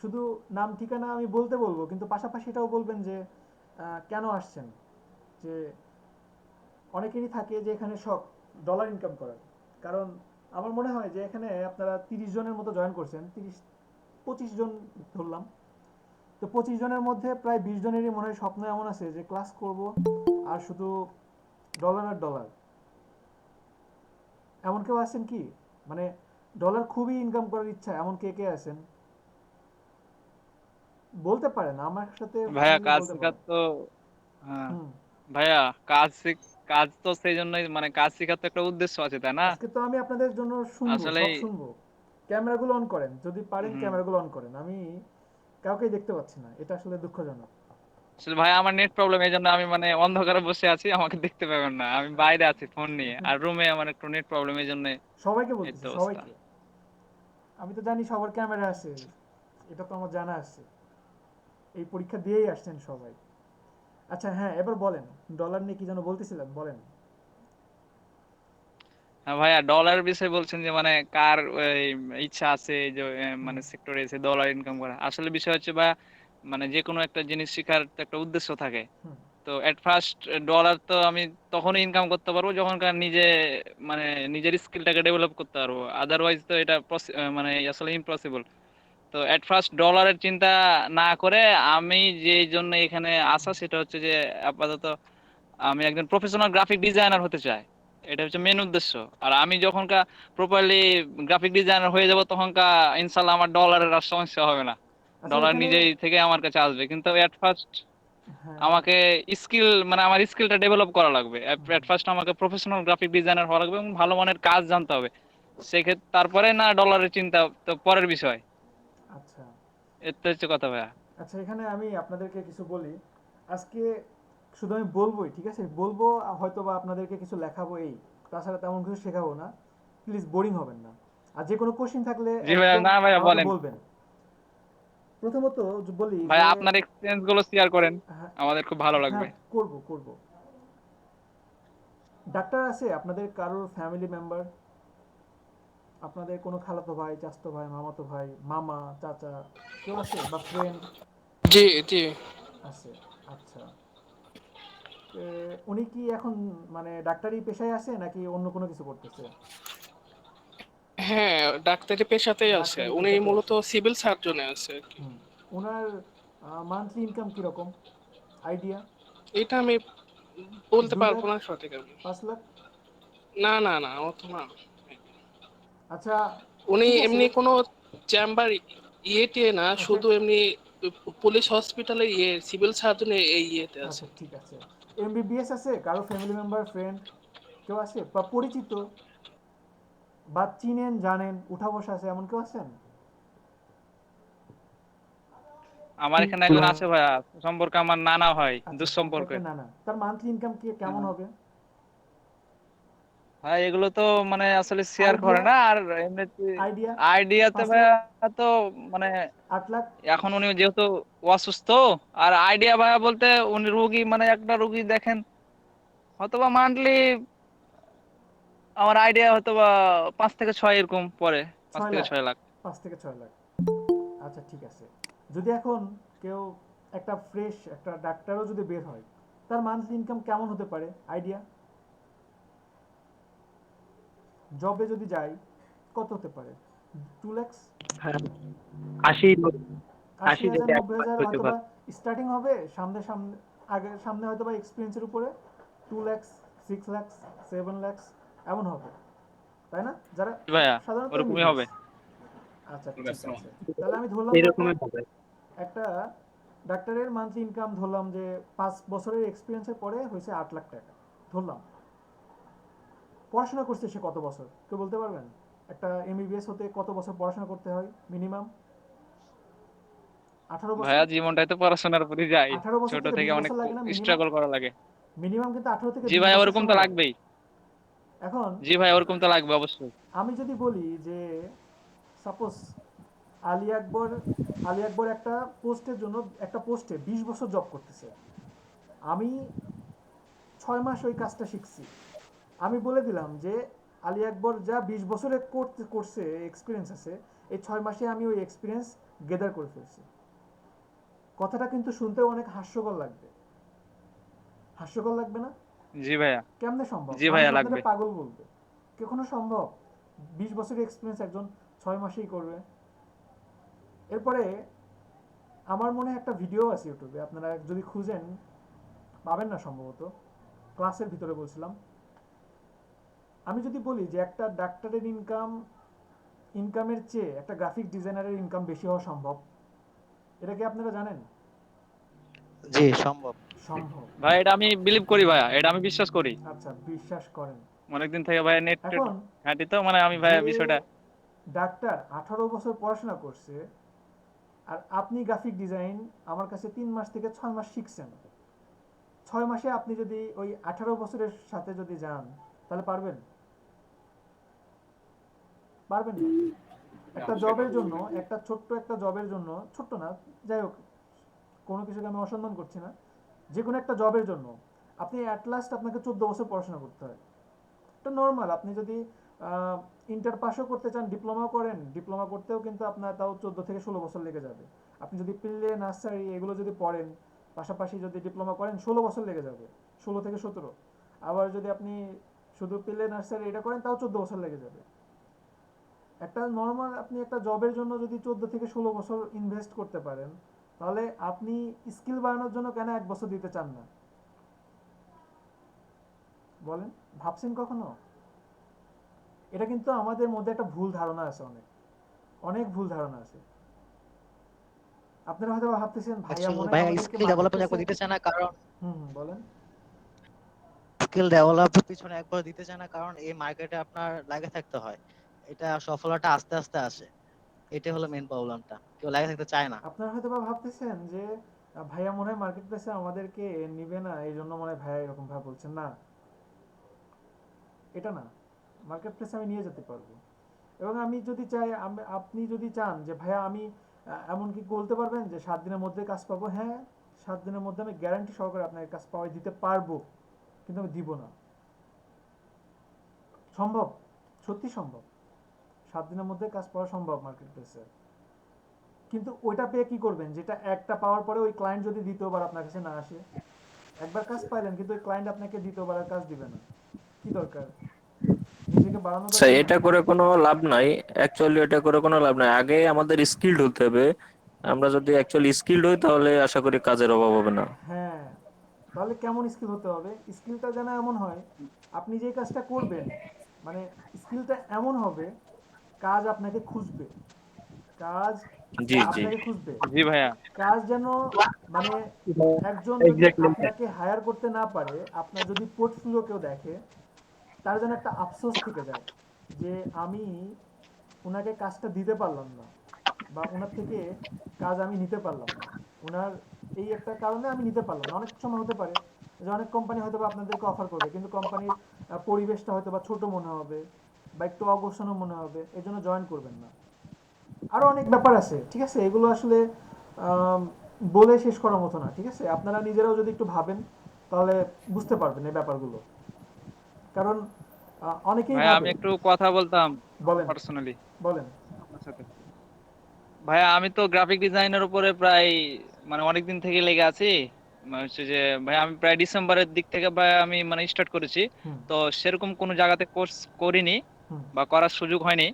শুধু নাম ঠিকানা আমি বলবো, কিন্তু পাশাপাশি এটাও বলবেন যে কেন আসছেন। যে অনেকেরই থাকে যে এখানে শখ ডলার ইনকাম করার, কারণ আমার মনে হয় যে এখানে আপনারা 30 জনের মতো জয়েন করছেন, 25 জন ধরলাম, তো 25 জনের মধ্যে প্রায় 20 জনেরই মনে হয় স্বপ্ন এমন আছে যে ক্লাস করব আর শুধু ডলার আর ডলার। এমন কেউ আছেন কি, মানে ডলার খুবই ইনকাম করার ইচ্ছা, এমন কে কে আছেন? বলতে পারেন আমার সাথে। ভাইয়া কাজ শেখার তো, হ্যাঁ ভাইয়া কাজ তো সেই জন্যই, মানে কাজ শেখার তো একটা উদ্দেশ্য আছে, তাই না? আজকে তো আমি আপনাদের জন্য শুনবো, আসলে সব শুনবো। ক্যামেরাগুলো অন করেন, যদি পারেন ক্যামেরাগুলো অন করেন। আমি কাউকেই দেখতে পাচ্ছি না, এটা আসলে দুঃখজনক। আসলে ভাই আমার নেট প্রবলেম, এই জন্য আমি মানে অন্ধকারে বসে আছি, আমাকে দেখতে পাবেন না, আমি বাইরে আছি ফোন নিয়ে, আর রুমে আমার একটু নেট প্রবলেম, এই জন্য সবাইকে এই তো বলতেছি, অবস্থা। সবাইকে। আমি তো জানি সবার ক্যামেরা আছে, এটা তো আমার জানা আছে, এই পরীক্ষা দিয়েই আসছেন সবাই। আচ্ছা হ্যাঁ, এবার বলেন ডলার নিয়ে কি যেন বলতেছিলেন, বলেন। হ্যাঁ ভাইয়া, ডলারের বিষয়ে বলছেন যে মানে কার এই ইচ্ছা আছে যে মানে সেক্টরে এসে ডলার ইনকাম করা। আসলে বিষয় হচ্ছে ভাইয়া, মানে যে কোনো একটা জিনিস শেখার তো একটা উদ্দেশ্য থাকে। তো এট ফার্স্ট ডলার তো আমি তখনই ইনকাম করতে পারবো যখন নিজে মানে নিজের স্কিলটাকে ডেভেলপ করতে পারবো, আদারওয়াইজ তো এটা মানে আসলে ইম্পসিবল। তো এট ফার্স্ট ডলারের চিন্তা না করে আমি যে জন্য এখানে আসা সেটা হচ্ছে যে আপাতত আমি একজন প্রফেশনাল গ্রাফিক ডিজাইনার হতে চাই, এটা হচ্ছে মেন উদ্দেশ্য। আর আমি যখনকা প্রপারলি গ্রাফিক ডিজাইনার হয়ে যাব তখনকা ইনশাল্লাহ আমার ডলারের আর সমস্যা হবে না, আচ্ছা ডলার এখানে নিজেই থেকে আমার কাছে আসবে। কিন্তু এট ফার্স্ট হ্যাঁ আমাকে স্কিল মানে আমার স্কিলটা ডেভেলপ করা লাগবে। এট ফার্স্ট আমাকে প্রফেশনাল গ্রাফিক ডিজাইনার হওয়া লাগবে এবং ভালো মানের কাজ জানতে হবে। সেক্ষেত্রে তারপরে না ডলারের চিন্তা, তো পরের বিষয়। আচ্ছা এতে হচ্ছে কথা ভাইয়া। আচ্ছা, এখানে আমি আপনাদেরকে কিছু বলি। আজকে শুধু আমি বলবোই, ঠিক আছে, বলবো, হয়তো বা আপনাদেরকে কিছু লেখাবো, এই তাছাড়া তেমন কিছু শেখাবো না। প্লিজ বোরিং হবেন না। আর যে কোনো কোশ্চেন থাকলে জি ভাইয়া, একদম না ভাইয়া আমাকে বলেন বলবেন। প্রথমত বলি যে ভাইয়া, আপনার এক্সপিরিয়েন্স গুলো শেয়ার করেন, হ্যাঁ, আমাদের খুব ভালো হ্যাঁ লাগবে। করব করব। ডাক্তার আছে আপনাদের কারোর ফ্যামিলি মেম্বার? আপনাদের কোনো খালাতো ভাই, চাচাতো ভাই, মামাতো ভাই, মামা, চাচা কেউ আছে, বা ফ্রেন্ড জি জি। আছে? আচ্ছা, উনি কি এখন মানে ডাক্তারি পেশায় আছে নাকি অন্য কোনো কিছু করতেছে? হ্যাঁ, ডাক্তারি পেশাতেই আছে, ডাক্তারি উনি পেশাতে মূলত আছে। সিভিল সার্জনে আছে আর কি। ওনার মান্থলি ইনকাম কিরকম, আইডিয়া? এটা আমি বলতে 2 পারবো লাখ, না সঠিক আমি। 5 লাখ? না না না, অত না। আচ্ছা উনি ঠিক আছে। এমনি কোনো চেম্বার ইয়েতে না, আচ্ছা শুধু এমনি পুলিশ হসপিটালে ইয়ে সিভিল সার্জনে এই ইয়েতে আছে। আচ্ছা ঠিক আছে। এমবিবিএস আছে কারো ফ্যামিলি মেম্বার, ফ্রেন্ড কেউ আছে, বা পরিচিত, বা চিনেন জানেন, উঠা বসা আছে, এমন কেউ আছেন? আমার এখানে একজন আছে ভাইয়া, সম্পর্কে আমার নানা হয়, আচ্ছা, দুঃসম্পর্কে। কন্ট্রাক্টর নানা, তার মান্থলি ইনকাম কি কেমন হবে? ভাই এগুলো তো মানে আসলে শেয়ার আইডিয়া, করে না, আর এমনিতে আইডিয়া আইডিয়াতে 5 লাখ, ভাইয়া তো মানে 8 লাখ? এখন উনি যেহেতু অসুস্থ, আর আইডিয়া ভাইয়া বলতে উনি রুগী মানে একটা রুগী দেখেন হয়তোবা মান্থলি আমার আইডিয়া হয়তোবা 5 থেকে 6 এরকম পরে, 5 6 থেকে লাখ, 6 লাখ। 5 থেকে 6 লাখ। আচ্ছা ঠিক আছে। যদি এখন কেউ একটা ফ্রেশ একটা ডাক্তারও যদি বের হয়, তার মান্থলি ইনকাম কেমন হতে পারে, আইডিয়া? জবে যদি যাই কত হতে পারে? 2 লাখ, হ্যাঁ, 80 80,000, থেকে 1 লাখ 90,000 হতে হয়তো বা পারে। স্টার্টিং হবে। সামনে সামনে আগে সামনে হয়তো বা এক্সপিরিয়েন্সের উপরে 2 লাখ, 6 লাখ, 7 লাখ এমন হবে, তাই না? যারা ভাইয়া সাধারণত ওরকমই এমবিবিএস। হবে। আচ্ছা ঠিক আছে। তাহলে আমি ধরলাম যে এরকমই হবে। একটা ডাক্তারের মান্থলি ইনকাম ধরলাম যে 5 বছরের এক্সপিরিয়েন্সের পরে হয়েছে 8 লাখ টাকা ধরলাম। পড়াশোনা করছে সে কত বছর, কেউ বলতে পারবেন? একটা এমবিবিএস হতে কত বছর পড়াশোনা করতে হয় মিনিমাম? 18 বছর? ভাইয়া জীবনটাই তো পড়াশোনার উপরই যায়, 18 বছর ছোট থেকে থেকে 20 অনেক বছর লাগে না মিনিমাম? স্ট্রাগল করা লাগে। মিনিমাম কিন্তু 18 থেকে জি 20 ভাইয়া বছর ওরকম তো সময় লাগে। লাগবেই। এখন জি ভাই ওরকম তো লাগবে অবশ্যই। আমি যদি বলি যে সাপোজ আলী আকবর, আলী আকবর একটা পোস্টের জন্য, একটা পোস্টে 20 বছর জব করতেছে, আমি 6 মাস ওই কাজটা শিখছি। আমি বলে দিলাম যে আলী আকবর যা 20 বছরে করছে এক্সপিরিয়েন্স আছে, এই 6 মাসে আমি ওই এক্সপিরিয়েন্স গেদার করে ফেলছি। কথাটা কিন্তু শুনতে অনেক হাস্যকর লাগবে, হাস্যকর লাগবে না? জি ভাইয়া। কেমনে সম্ভব? জি মানুষ ভাইয়া আপনারা লাগবে। পাগল বলবে। কখনো সম্ভব 20 বছরের এক্সপিরিয়েন্স একজন 6 মাসেই করবে? এরপরে আমার মনে হয় একটা ভিডিও আছে ইউটিউবে, আপনারা যদি খুঁজেন পাবেন না সম্ভবত, ক্লাসের ভিতরে বলছিলাম। আমি যদি বলি যে একটা ডাক্তারের ইনকামের চেয়ে একটা গ্রাফিক ডিজাইনারের ইনকাম বেশি হওয়া সম্ভব, এটা কি আপনারা জানেন? জি সম্ভব। সম্ভব। ভাই এটা আমি বিলিভ করি ভাইয়া, এটা আমি বিশ্বাস করি। আচ্ছা বিশ্বাস করেন। অনেকদিন থেকে ভাইয়া নেট এখন ঘাঁটি তো, মানে আমি যে ভাইয়া বিষয়টা। ডাক্তার 18 বছর পড়াশোনা করছে আর আপনি গ্রাফিক ডিজাইন আমার কাছে 3 মাস থেকে 6 মাস শিখছেন, 6 মাসে আপনি যদি ওই 18 বছরের সাথে যদি যান তাহলে পারবেন? পারবেন না। একটা জবের জন্য, একটা ছোট্ট একটা জবের জন্য, ছোট্ট না যাই হোক, কোনো কিছুকে আমি অসম্মান করছি না, যে কোনো একটা জবের জন্য আপনি অ্যাট লাস্ট আপনাকে 14 বছর পড়াশোনা করতে হয়। এটা নর্মাল। আপনি যদি ইন্টার পাসও করতে চান, ডিপ্লোমা করেন, ডিপ্লোমা করতেও কিন্তু আপনার তাও 14 থেকে 16 বছর লেগে যাবে। আপনি যদি প্লে নার্সারি এগুলো যদি পড়েন, পাশাপাশি যদি ডিপ্লোমা করেন 16 বছর লেগে যাবে, 16 থেকে 17। আবার যদি আপনি শুধু প্লে নার্সারি এটা করেন তাও 14 বছর লেগে যাবে। একটা নর্মাল আপনি একটা জবের জন্য যদি 14 থেকে 16 বছর ইনভেস্ট করতে পারেন, তাহলে আপনি স্কিল বাড়ানোর জন্য কেন 1 বছর দিতে চান না বলেন? ভাবছেন কখনো? এটা কিন্তু আমাদের মধ্যে একটা ভুল ধারণা আছে, অনেক অনেক ভুল ধারণা আছে। আপনারা হয়তো ভাবতেছেন ভাইয়া মনে হয় আমাদেরকে স্কিল ডেভেলপমেন্ট একবার দিতে চায় না, কারণ বলেন। স্কিল ডেভেলপের পিছনে একবার দিতে চায় না, কারণ এই মার্কেটে আপনার লাগে থাকতে হয়। এটা সফলতা আস্তে আস্তে আসে, এটা হলো মেইন প্রবলেমটা, কেউ লাগে থাকতে চায় না। আপনারা হয়তো ভাবতেছেন যে ভাইয়া মনে হয় মার্কেট প্লেসে আমাদেরকে নিবে না, এই জন্য মনে হয় ভাইয়া এরকম ভাবে বলছেন। না, এটা না। মার্কেট প্লেসে আমি নিয়ে যেতে পারবো, এবং আমি যদি চাই, আপনি যদি চান যে ভাইয়া আমি এমন কি বলতে পারবেন যে 7 দিনের মধ্যে কাজ পাবো? হ্যাঁ, 7 দিনের মধ্যে আমি গ্যারান্টি সহকারে আপনাকে কাজ পাওয়াই দিতে পারবো, কিন্তু আমি দিব না। সম্ভব, সত্যি সম্ভব, 7 দিনের মধ্যে কাজ পাওয়া সম্ভব মার্কেট প্লেসে। কিন্তু ওইটা পেয়ে কি করবেন? যেটা একটা পাওয়ার পরে ওই ক্লায়েন্ট যদি দ্বিতীয়বার আপনার কাছে না আসে, একবার কাজ পাইলেন কিন্তু ওই ক্লায়েন্ট আপনাকে দ্বিতীয়বার আর কাজ দিবে না, কি দরকার? নিজেকে বাড়ানো আচ্ছা, দরকার না? এটা করে কোনো লাভ নাই। অ্যাকচুয়ালি এটা করে কোনো লাভ নাই, আগে আমাদের স্কিলড হতে হবে। আমরা যদি অ্যাকচুয়ালি স্কিলড হই তাহলে আশা করি কাজের অভাব হবে না। হ্যাঁ, তাহলে কেমন স্কিল হতে হবে? স্কিলটা যেন এমন হয়, আপনি যে কাজটা করবেন, মানে স্কিলটা এমন হবে কাজ আপনাকে খুঁজবে, কাজ জি জি আপনাকে খুঁজবে। জি ভাইয়া। কাজ যেন, মানে একজন যদি এক্স্যাক্টলি। আপনাকে হায়ার করতে না পারে, আপনার যদি পোর্টফোলিও কেউ দেখে, তার যেন একটা আফসোস থেকে যায় যে আমি ওনাকে কাজটা দিতে পারলাম না, বা ওনার থেকে কাজ আমি নিতে পারলাম না, ওনার এই একটা কারণে আমি নিতে পারলাম না। অনেক সময় হতে পারে যে অনেক কোম্পানি হয়তো বা আপনাদেরকে অফার করবে, কিন্তু কোম্পানির পরিবেশটা হয়তো বা ছোট মনে হবে বা একটু অগোছানো মনে হবে, এই জন্য জয়েন করবেন না। আরো অনেক ব্যাপার আছে, ঠিক আছে? এগুলো আসলে বলে শেষ করার মতো না, ঠিক আছে? আপনারা নিজেরাও যদি একটু ভাবেন তাহলে বুঝতে পারবেন এই ব্যাপারগুলো। কারণ অনেকেই ভাইয়া আমি ভাবে। একটু কথা বলতাম বলেন, পার্সোনালি বলেন। আপনার সাথে। ভাইয়া আমি তো গ্রাফিক ডিজাইনের উপরে প্রায় মানে অনেকদিন থেকে লেগে আছি। হচ্ছে যে ভাই আমি প্রায় ডিসেম্বরের দিক থেকে ভাই আমি মানে স্টার্ট করেছি। হুম, তো সেরকম কোনো জায়গাতে কোর্স করিনি হুম, বা করার সুযোগ হয়নি।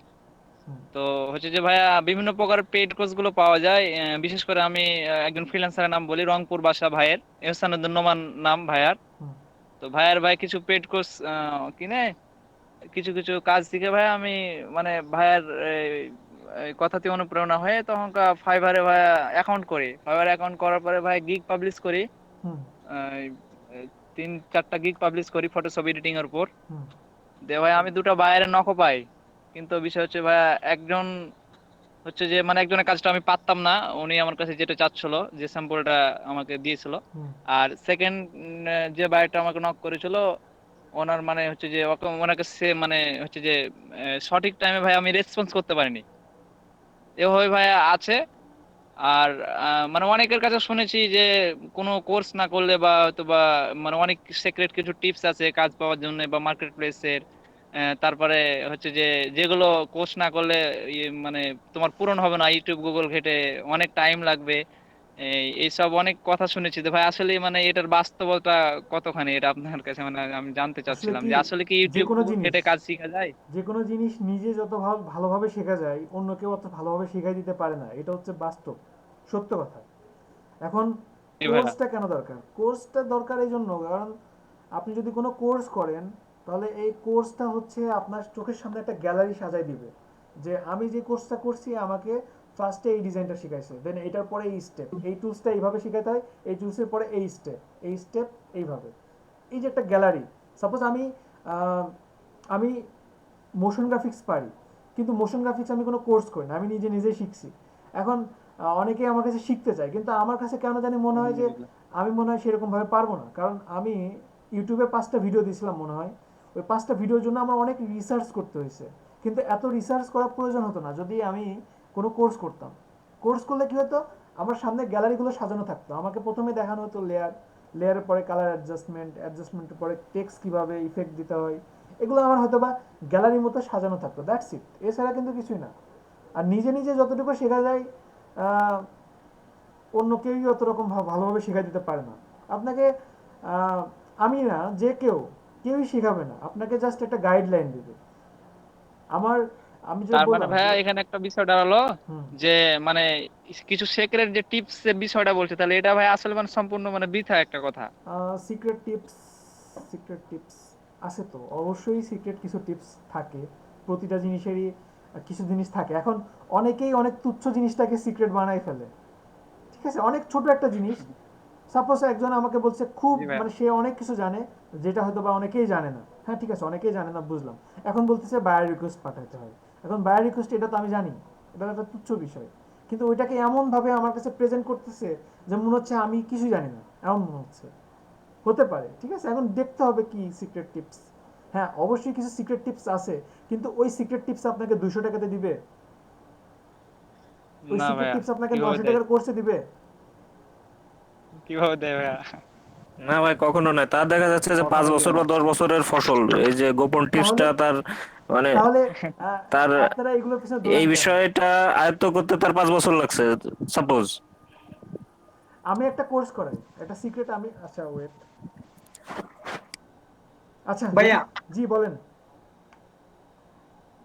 হুম, তো হচ্ছে যে ভাইয়া বিভিন্ন প্রকার পেইড কোর্স গুলো পাওয়া যায়। বিশেষ করে আমি একজন ফ্রিল্যান্সারের নাম বলি, রংপুর বাসা ভাইয়ের, এহসানুদ্দিন নোমান নাম ভাইয়ার। হুম, তো ভাইয়ার ভাই কিছু পেইড কোর্স কিনে কিছু কিছু কাজ শিখে ভাই আমি মানে ভাইয়ার এই এই কথাতে অনুপ্রেরণা হয়ে তখনকার ফাইবারে ভাইয়া অ্যাকাউন্ট করি। ফাইবার অ্যাকাউন্ট করার পরে ভাই গিগ পাবলিশ করি। হুম, এই, 3-4টা গিগ পাবলিশ করি ফটোশপ এডিটিং এর উপর। হুম, দিয়ে ভাই আমি 2টা বায়ারের নকও পাই। কিন্তু বিষয় হচ্ছে ভাইয়া একজন হচ্ছে যে মানে একজনের কাজটা আমি পারতাম না, উনি আমার কাছে যেটা চাচ্ছিল, যে স্যাম্পলটা আমাকে দিয়েছিল। হুম, আর সেকেন্ড যে বায়ারটা আমাকে নক করেছিল, ওনার মানে হচ্ছে যে ওনার কাছে মানে হচ্ছে যে সঠিক টাইমে ভাই আমি রেসপন্স করতে পারিনি, এভাবে ভাই আছে। আর মানে অনেকের কাছে শুনেছি যে কোনো কোর্স না করলে বা হয়তো বা মানে অনেক সিক্রেট কিছু টিপস আছে কাজ পাওয়ার জন্য বা মার্কেট প্লেসের, তারপরে হচ্ছে যে যেগুলো কোর্স না করলে মানে তোমার পূরণ হবে না, ইউটিউব গুগল ঘেটে অনেক টাইম লাগবে। এইসব অনেক কথা শুনেছি। তো ভাই আসলে মানে এটার বাস্তবতা কতখানি, এটা আপনার কাছে মানে আমি জানতে আসলে চাচ্ছিলাম কি, যে আসলে কি যে ইউটিউব কোনো গুগল জিনিস, ঘেটে কাজ শেখা যায়? যে কোনো জিনিস নিজে যত ভালোভাবে শেখা যায় অন্য কেউ অত ভালোভাবে শেখাই দিতে পারে না, এটা হচ্ছে বাস্তব সত্য কথা। এখন জি ভাইয়া। কোর্সটা কেন দরকার? কোর্সটা দরকার এই জন্য, কারণ আপনি যদি কোনো কোর্স করেন তাহলে এই কোর্সটা হচ্ছে আপনার চোখের সামনে একটা গ্যালারি সাজাই দিবে, যে আমি যে কোর্সটা করছি আমাকে ফার্স্টে এই ডিজাইনটা শিখাইছে, দেন এটার পরে এই স্টেপ, এই টুলসটা এইভাবে শিখাইতে হয়, এই টুলসের পরে এই স্টেপ, এই স্টেপ এইভাবে। এই যে একটা গ্যালারি, সাপোজ আমি মোশন গ্রাফিক্স পারি, কিন্তু মোশন গ্রাফিক্স আমি কোনো কোর্স করি না, আমি নিজেই শিখছি। এখন অনেকেই আমার কাছে শিখতে চায়, কিন্তু আমার কাছে কেন জানি মনে হয় যে আমি মনে হয় সেরকম ভাবে পারবো না, কারণ আমি ইউটিউবে 5টা ভিডিও দিয়েছিলাম মনে হয়, ওই 5টা ভিডিওর জন্য আমার অনেক রিসার্চ করতে হয়েছে, কিন্তু এত রিসার্চ করার প্রয়োজন হতো না যদি আমি কোনো কোর্স করতাম। কোর্স করলে কি হতো, আমার সামনে গ্যালারিগুলো সাজানো থাকতো, আমাকে প্রথমে দেখানো হতো লেয়ারের পরে কালার অ্যাডজাস্টমেন্টের পরে টেক্সট কীভাবে ইফেক্ট দিতে হয়, এগুলো আমার হয়তো বা গ্যালারির মতো সাজানো থাকতো, দ্যাটস ইট, এছাড়া কিন্তু কিছুই না। আর নিজে নিজে যতটুকু শেখা যায় অন্য কেউই অত রকম ভালোভাবে শেখাই দিতে পারে না আপনাকে। আমি না, যে কেউই শেখাবে না আপনাকে, জাস্ট একটা গাইডলাইন দেবে। আমি যে তার মানে বললাম ভাইয়া যে এখানে একটা বিষয় দাঁড়ালো যে মানে কিছু সেক্রেট যে টিপস এর বিষয়টা বলছে, তাহলে এটা ভাই আসলে মানে সম্পূর্ণ মানে বৃথা একটা কথা। সিক্রেট টিপস আছে তো, অবশ্যই সিক্রেট কিছু টিপস থাকে, প্রতিটা জিনিসেরই কিছু জিনিস থাকে। এখন অনেকেই অনেক তুচ্ছ জিনিসটাকে সিক্রেট বানাই ফেলে, ঠিক আছে, অনেক ছোট একটা জিনিস। সাপোজ একজন আমাকে বলছে খুব মানে সে অনেক কিছু জানে যেটা হয়তো বা অনেকেই জানে না, হ্যাঁ ঠিক আছে অনেকেই জানে না বুঝলাম, এখন বলতেছে বায়ার রিকোয়েস্ট পাঠাতে হয়। এখন বায়ার রিকোয়েস্ট এটা তো আমি জানি, এটা একটা তুচ্ছ বিষয়, কিন্তু ওইটাকে এমনভাবে আমার কাছে প্রেজেন্ট করতেছে যে মনে হচ্ছে আমি কিছু জানি না, এমন মনে হচ্ছে, হতে পারে, ঠিক আছে। এখন দেখতে হবে কি সিক্রেট টিপস। হ্যাঁ অবশ্যই কিছু সিক্রেট টিপস আছে, কিন্তু ওই সিক্রেট টিপস আপনাকে 200 টাকাতে দিবে? ওই না সিক্রেট ভাইয়া, টিপস আপনাকে কিভাবে 900 দেয়? টাকার কোর্সে দিবে? কিভাবে দেয় ভাইয়া? না ভাই, কখনো নয়। তার দেখা যাচ্ছে যে 5 বছর বা 10 বছরের ফসল, এই যে গোপন টিপসটা তার মানে তাহলে তার আপনারা এগুলোর পিছনে এই দৌড়ান কেন? বিষয়টা আয়ত্ত করতে তার 5 বছর লাগছে সাপোজ। আমি একটা কোর্স করাই, একটা সিক্রেট আমি, আচ্ছা ওয়েট, আচ্ছা ভাইয়া জি বলেন।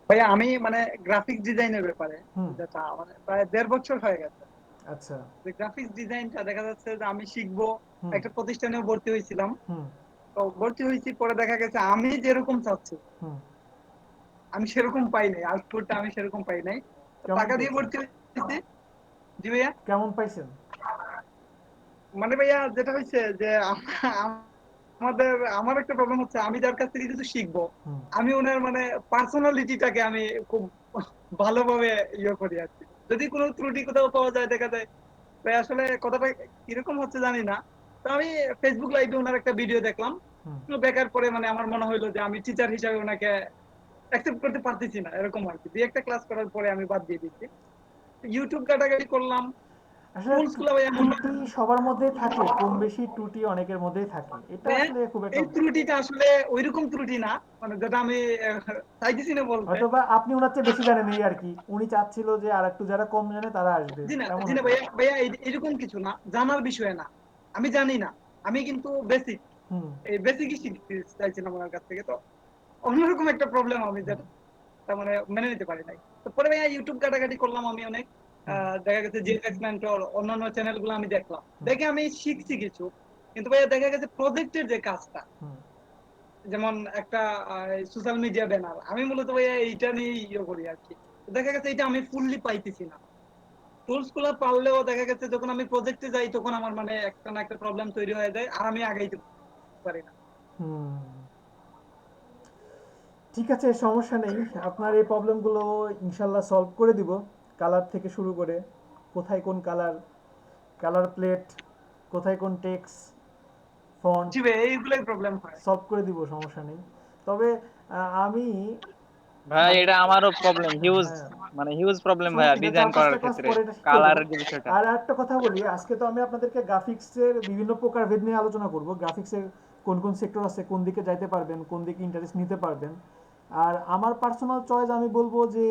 ভাইয়া আমি মানে গ্রাফিক্স ডিজাইনের ব্যাপারে যেটা মানে প্রায় 1.5 বছর হয়ে গেছে। আচ্ছা, যে গ্রাফিক্স ডিজাইনটা দেখা যাচ্ছে যে আমি শিখবো, একটা প্রতিষ্ঠানেও ভর্তি হয়েছিলাম। তো ভর্তি হয়েছি, পরে দেখা গেছে আমি যেরকম চাচ্ছি আমি সেরকম পাই নাই, আউটপুটটা আমি সেরকম পাই নাই। টাকা দিয়ে ভর্তি হয়েছি। জি ভাইয়া, কেমন পাইছেন? মানে ভাইয়া যেটা হয়েছে যে আমার একটা প্রবলেম হচ্ছে, আমি যার কাছ থেকে কিছু শিখবো আমি ওনার মানে পার্সোনালিটিটাকে আমি খুব ভালোভাবে করি আর কি। যদি কোনো ত্রুটি কোথাও পাওয়া যায়, দেখা যায় ভাই আসলে কথাটা কিরকম হচ্ছে জানি না, তো আমি ফেসবুক লাইভে ওনার একটা ভিডিও দেখলাম, দেখার পরে মানে আমার মনে হইলো যে আমি টিচার হিসাবে ওনাকে অ্যাকসেপ্ট করতে পারতেছি না, এরকম আর কি। দুই একটা ক্লাস করার পরে আমি বাদ দিয়ে দিচ্ছি, ইউটিউব ঘাটাঘাটি করলাম। আসলে ত্রুটি সবার মধ্যেই থাকে, কম বেশি ত্রুটি অনেকের মধ্যেই থাকে, এটা আসলে খুব একটা এই ত্রুটিটা আসলে ওইরকম ত্রুটি না, মানে যেটা আমি চাইতেছি না বলতে। হয়তো বা আপনি ওনার চেয়ে বেশি জানেন এই আর কি, উনি চাচ্ছিল যে আর একটু যারা কম জানে তারা আসবে, এমন জি না ভাইয়া, ভাইয়া এরকম কিছু না, জানার বিষয় না, আমি জানি না, আমি কিন্তু বেসিক এই বেসিকই শিখতে চাইছিলাম ওনার কাছ থেকে। তো অন্যরকম একটা প্রবলেম আমি যেটা তার মানে মেনে নিতে পারি নাই। তো পরে ভাইয়া ইউটিউব ঘাটাঘাটি করলাম আমি অনেক, দেখা গেছে জিএফএক্স মেন্টর অন্যান্য চ্যানেল গুলো আমি দেখলাম, দেখে আমি শিখছি কিছু। কিন্তু ভাইয়া দেখা গেছে প্রজেক্টের যে কাজটা, যেমন একটা সোশ্যাল মিডিয়া ব্যানার, আমি মূলত ভাইয়া এইটা নিয়ে করি আর কি। দেখা গেছে এটা আমি ফুললি পাইতেছি না, টুলস গুলো পারলেও দেখা গেছে যখন আমি প্রজেক্টে যাই তখন আমার মানে একটা না একটা প্রবলেম তৈরি হয়ে যায়, আর আমি আগাইতে পারি না। ঠিক আছে, সমস্যা নেই, আপনার এই প্রবলেমগুলো ইনশাল্লাহ সলভ করে দিব। কালার থেকে শুরু করে কোথায় কোন কালার প্লেট, কোথায় কোন টেক্সট ফন্ট, জি ভাই এইগুলাই প্রবলেম হয়, সলভ করে দিব, সমস্যা নেই। তবে আমি ভাই এটা আমারও প্রবলেম, হিউজ মানে হিউজ প্রবলেম ভাইয়া ডিজাইন করার 4-5টা ক্লাস ক্ষেত্রে, পরে এটা ঠিক করে দেব। কালারের যে বিষয়টা। আর একটা কথা বলি, আজকে তো আমি আপনাদেরকে গ্রাফিক্সের বিভিন্ন প্রকারভেদ নিয়ে আলোচনা করব, গ্রাফিক্সের কোন কোন সেক্টর আছে, কোন দিকে যাইতে পারবেন, কোন দিকে ইন্টারেস্ট নিতে পারবেন। আর আমার পার্সোনাল চয়েস আমি বলবো যে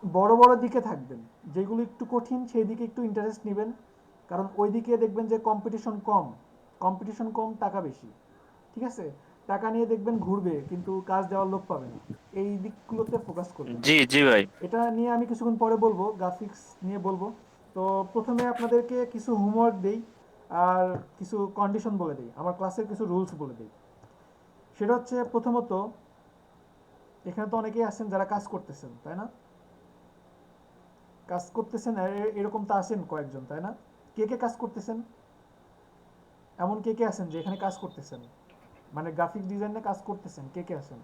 বড় বড় দিকে থাকবেন, যেগুলো একটু কঠিন সেই দিকে একটু ইন্টারেস্ট নেবেন, কারণ ওই দিকে দেখবেন যে কম্পিটিশন কম, টাকা বেশি, ঠিক আছে। টাকা নিয়ে দেখবেন ঘুরবে কিন্তু কাজ দেওয়ার লোক পাবে না, এই দিকগুলোতে ফোকাস করবেন। জি জি ভাই, এটা নিয়ে আমি কিছুক্ষণ পরে বলবো, গ্রাফিক্স নিয়ে বলবো। তো প্রথমে আপনাদেরকে কিছু হোমওয়ার্ক দেই আর কিছু কন্ডিশন বলে দিই, আমার ক্লাসের কিছু রুলস বলে দিই। সেটা হচ্ছে প্রথমত, এখানে তো অনেকেই আছেন যারা কাজ করতেছেন, তাই না? কাজ করতেছেন এরকম তো আছেন কয়েকজন, তাই না? কে কে কাজ করতেছেন? এমন কে কে আছেন যে এখানে কাজ করতেছেন, মানে গ্রাফিক্স ডিজাইনে কাজ করতেছেন, কে কে আছেন?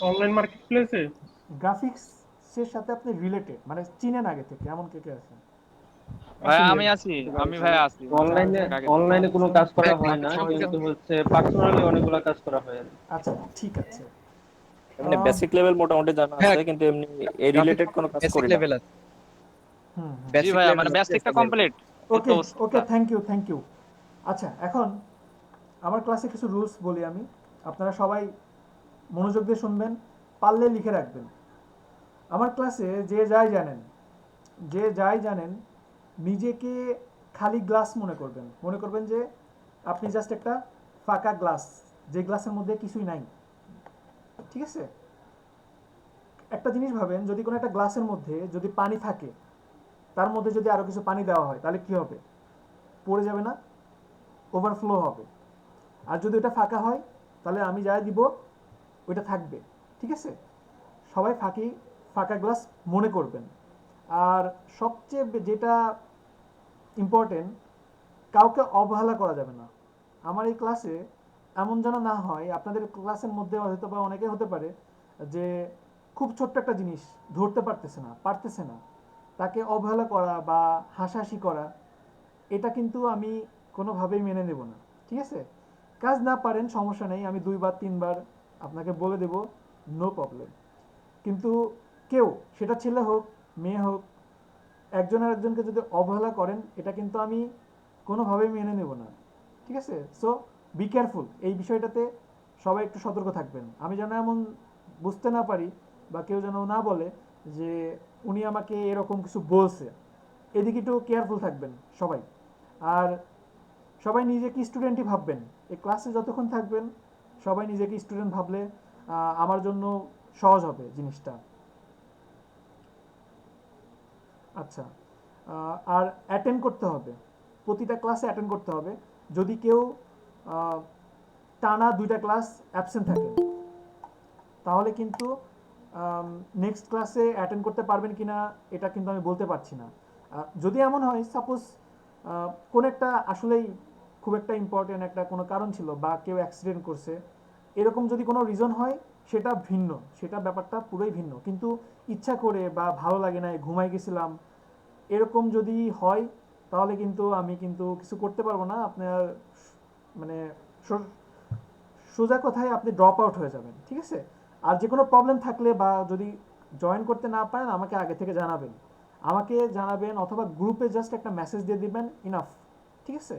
অনলাইন মার্কেটপ্লেসে গ্রাফিক্স ক্লাসের সাথে আপনি রিলেটেড, মানে চিনেন আগে থেকে, এমন কে কে আছে? ভাই আমি আছি, আমি ভাই আছি অনলাইনে অনলাইনে কোনো কাজ করা হয় না, কিন্তু হচ্ছে পার্সোনালি অনেকগুলো কাজ করা হয় আর কি। আচ্ছা ঠিক আছে। এমনি বেসিক লেভেল মোটামুটি জানা আছে, কিন্তু এমনি এই রিলেটেড কোনো কাজ করি না। জি ভাই মানে বেসিকটা complete. Okay okay, thank you. আচ্ছা, এখন আমার ক্লাসে কিছু রুলস বলি আমি, আপনারা সবাই মনোযোগ দিয়ে শুনবেন, পারলে লিখে রাখবেন। আমার ক্লাসে যে যাই জানেন নিজেকে খালি গ্লাস মনে করবেন যে আপনি জাস্ট একটা ফাঁকা গ্লাস, যে গ্লাসের মধ্যে কিছুই নাই, ঠিক আছে? একটা জিনিস ভাবেন, যদি কোনো একটা গ্লাসের মধ্যে যদি পানি থাকে, তার মধ্যে যদি আরো কিছু পানি দেওয়া হয়, তাহলে কি হবে? পড়ে যাবে না? ওভারফ্লো হবে। আর যদি ওটা ফাঁকা হয়, তাহলে আমি যা দিব ওইটা থাকবে, ঠিক আছে? সবাই ফাঁকা গ্লাস মনে করবেন। আর সবচেয়ে যেটা ইম্পর্টেন্ট, কাউকে অবহেলা করা যাবে না। আমার এই ক্লাসে এমন যেন না হয়, আপনাদের ক্লাসের মধ্যে হয়তো বা অনেকে হতে পারে যে খুব ছোট্ট একটা জিনিস ধরতে পারতেছে না, তাকে অবহেলা করা বা হাসাহাসি করা, এটা কিন্তু আমি কোনোভাবেই মেনে নেব না, ঠিক আছে? কাজ না পারেন সমস্যা নেই, আমি 2 বার 3 বার আপনাকে বলে দেব, নো প্রবলেম। কিন্তু কেউ, সেটা ছেলে হোক মেয়ে হোক, একজন আর একজনকে যদি অবহেলা করেন, এটা কিন্তু আমি কোনোভাবেই মেনে নেব না, ঠিক আছে? সো বি কেয়ারফুল, এই বিষয়টাতে সবাই একটু সতর্ক থাকবেন। আমি যেন এমন বুঝতে না পারি বা কেউ যেন না বলে যে উনি আমাকে এরকম কিছু বলছে, এদিকে একটু কেয়ারফুল থাকবেন সবাই। আর সবাই নিজেকে স্টুডেন্টই ভাববেন, এই ক্লাসে যতক্ষণ থাকবেন সবাই নিজেকে স্টুডেন্ট ভাবলে আমার জন্য সহজ হবে জিনিসটা। আচ্ছা, আর অ্যাটেন্ড করতে হবে, প্রতিটা ক্লাসে অ্যাটেন্ড করতে হবে। যদি কেউ টানা 2টা ক্লাস অ্যাবসেন্ট থাকে, তাহলে কিন্তু নেক্সট ক্লাসে অ্যাটেন্ড করতে পারবেন কিনা এটা কিন্তু আমি বলতে পারছি না। যদি এমন হয়, সাপোজ কোন একটা আসলেই খুব একটা ইম্পর্টেন্ট একটা কোনো কারণ ছিল, বা কেউ অ্যাক্সিডেন্ট করছে, এরকম যদি কোনো রিজন হয়, সেটা ভিন্ন, সেটা ব্যাপারটা পুরোই ভিন্ন। কিন্তু ইচ্ছা করে বা ভালো লাগে না, ঘুমাই গেছিলাম, এরকম যদি হয়, তাহলে কিন্তু আমি কিন্তু কিছু করতে পারবো না। আপনার মানে সোজা কথায় আপনি ড্রপ আউট হয়ে যাবেন, ঠিক আছে? আর যে কোনো প্রবলেম থাকলে বা যদি জয়েন করতে না পারেন, আমাকে আগে থেকে জানাবেন, অথবা গ্রুপে জাস্ট একটা মেসেজ দিয়ে দিবেন, ইনাফ, ঠিক আছে?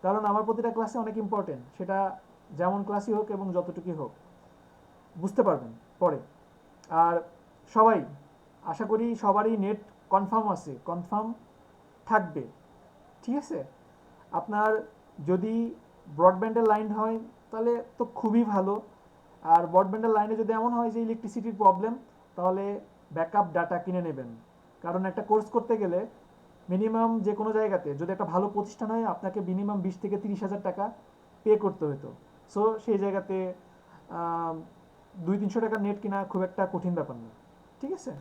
কারণ আমার প্রতিটা ক্লাসে অনেক ইম্পর্টেন্ট, সেটা যেমন ক্লাসই হোক এবং যতটুকুই হোক, বুঝতে পারবেন পরে। আর সবাই, আশা করি সবারই নেট কনফার্ম থাকবে, ঠিক আছে? আপনার যদি ব্রডব্যান্ডের লাইন হয় তাহলে তো খুবই ভালো। আর ব্রডব্যান্ডের লাইনে যদি এমন হয় যে ইলেকট্রিসিটির প্রবলেম, তাহলে ব্যাকআপ ডাটা কিনে নেবেন। কারণ একটা কোর্স করতে গেলে মিনিমাম যে কোনো জায়গাতে যদি একটা ভালো প্রতিষ্ঠান হয়, আপনাকে মিনিমাম 20 থেকে 30,000 টাকা পে করতে হতো। সো সেই জায়গাতে 200-300 টাকার নেট কিনা খুব একটা কঠিন ব্যাপার না, ঠিক আছে?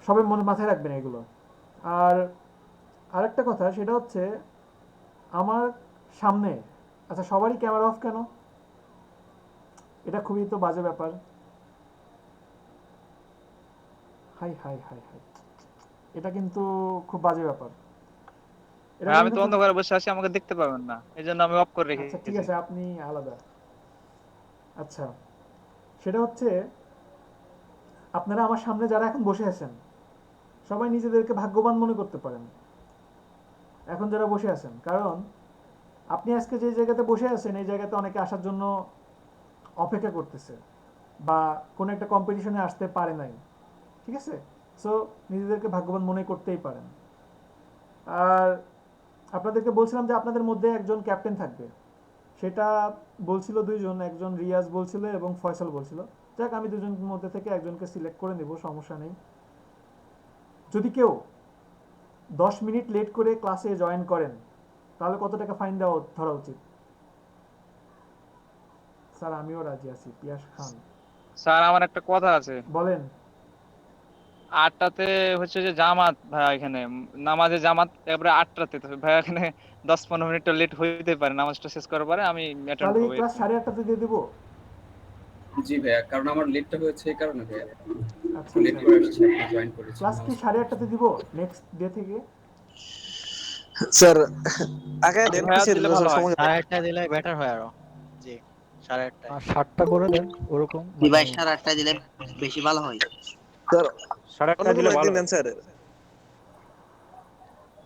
সবাই মাথায় রাখবেন এগুলো। আর আরেকটা কথা, সেটা হচ্ছে আমার সামনে, আচ্ছা সবারই ক্যামেরা অফ কেন? এটা খুবই তো বাজে ব্যাপার। হাই, এটা কিন্তু খুব বাজে ব্যাপার। আমি তো অন্ধকারে বসে আছি, আমাকে দেখতে পাবেন না, এজন্য আমি অফ করে রেখেছি। আচ্ছা ঠিক আছে, আপনি আলাদা। আচ্ছা, সেটা হচ্ছে আপনারা আমার সামনে যারা এখন বসে আছেন, সবাই নিজেদেরকে ভাগ্যবান মনে করতে পারেন এখন যারা বসে আছেন। কারণ আপনি আজকে যে জায়গাতে বসে আছেন, এই জায়গাতে অনেকে আসার জন্য অপেক্ষা করতেছে, বা কোনো একটা কম্পিটিশনে আসতে পারে নাই, ঠিক আছে? সো নিজেদেরকে ভাগ্যবান মনে করতেই পারেন। আর আপনাদেরকে বলছিলাম যে আপনাদের মধ্যে একজন ক্যাপ্টেন থাকবে, সেটা বলছিল 2 জন, একজন রিয়াজ বলছিল এবং ফয়সাল বলছিল। যাক, আমি 2 জনের মধ্যে থেকে একজনকে সিলেক্ট করে নেব, সমস্যা নেই। যদি কেউ 10 মিনিট লেট করে ক্লাসে জয়েন করেন, তাহলে কত টাকা ফাইন ধরা উচিত? স্যার আমিও রাজি আছি। পিয়াস খান স্যার আমার একটা কথা আছে। বলেন। 8টাতে হচ্ছে যে জামাত ভাই, এখানে নামাজে জামাত, তারপরে 8টাতে, তো ভাই এখানে 10-15 মিনিট লেট হইতে পারে, নামাজটা শেষ করার পরে আমি অ্যাটেন্ড তাহলে করব। ক্লাস 8:30তে দিয়ে দেব। জি ভাইয়া, কারণ আমার লেটটা হয়েছে এই কারণে ভাইয়া। আচ্ছা লেট আচ্ছা করে আসছি, এখন জয়েন করেছি। ক্লাস কি 8:30তে দিব নেক্সট ডে থেকে? স্যার আগে দেন ভাইয়া পিছিয়ে দিলে দিলে ভালো হয়। সমস্যা সাড়ে আটটায় দিলে বেটার হয় আরো। জি 8:30টায়। 7টা করে দেন ওরকম জি মানে ভাই 8:30টায় দিলে বেশি ভালো হয়। স্যার 8:30 অন্য দিলে কোনো ভালো একদিন দেন স্যার।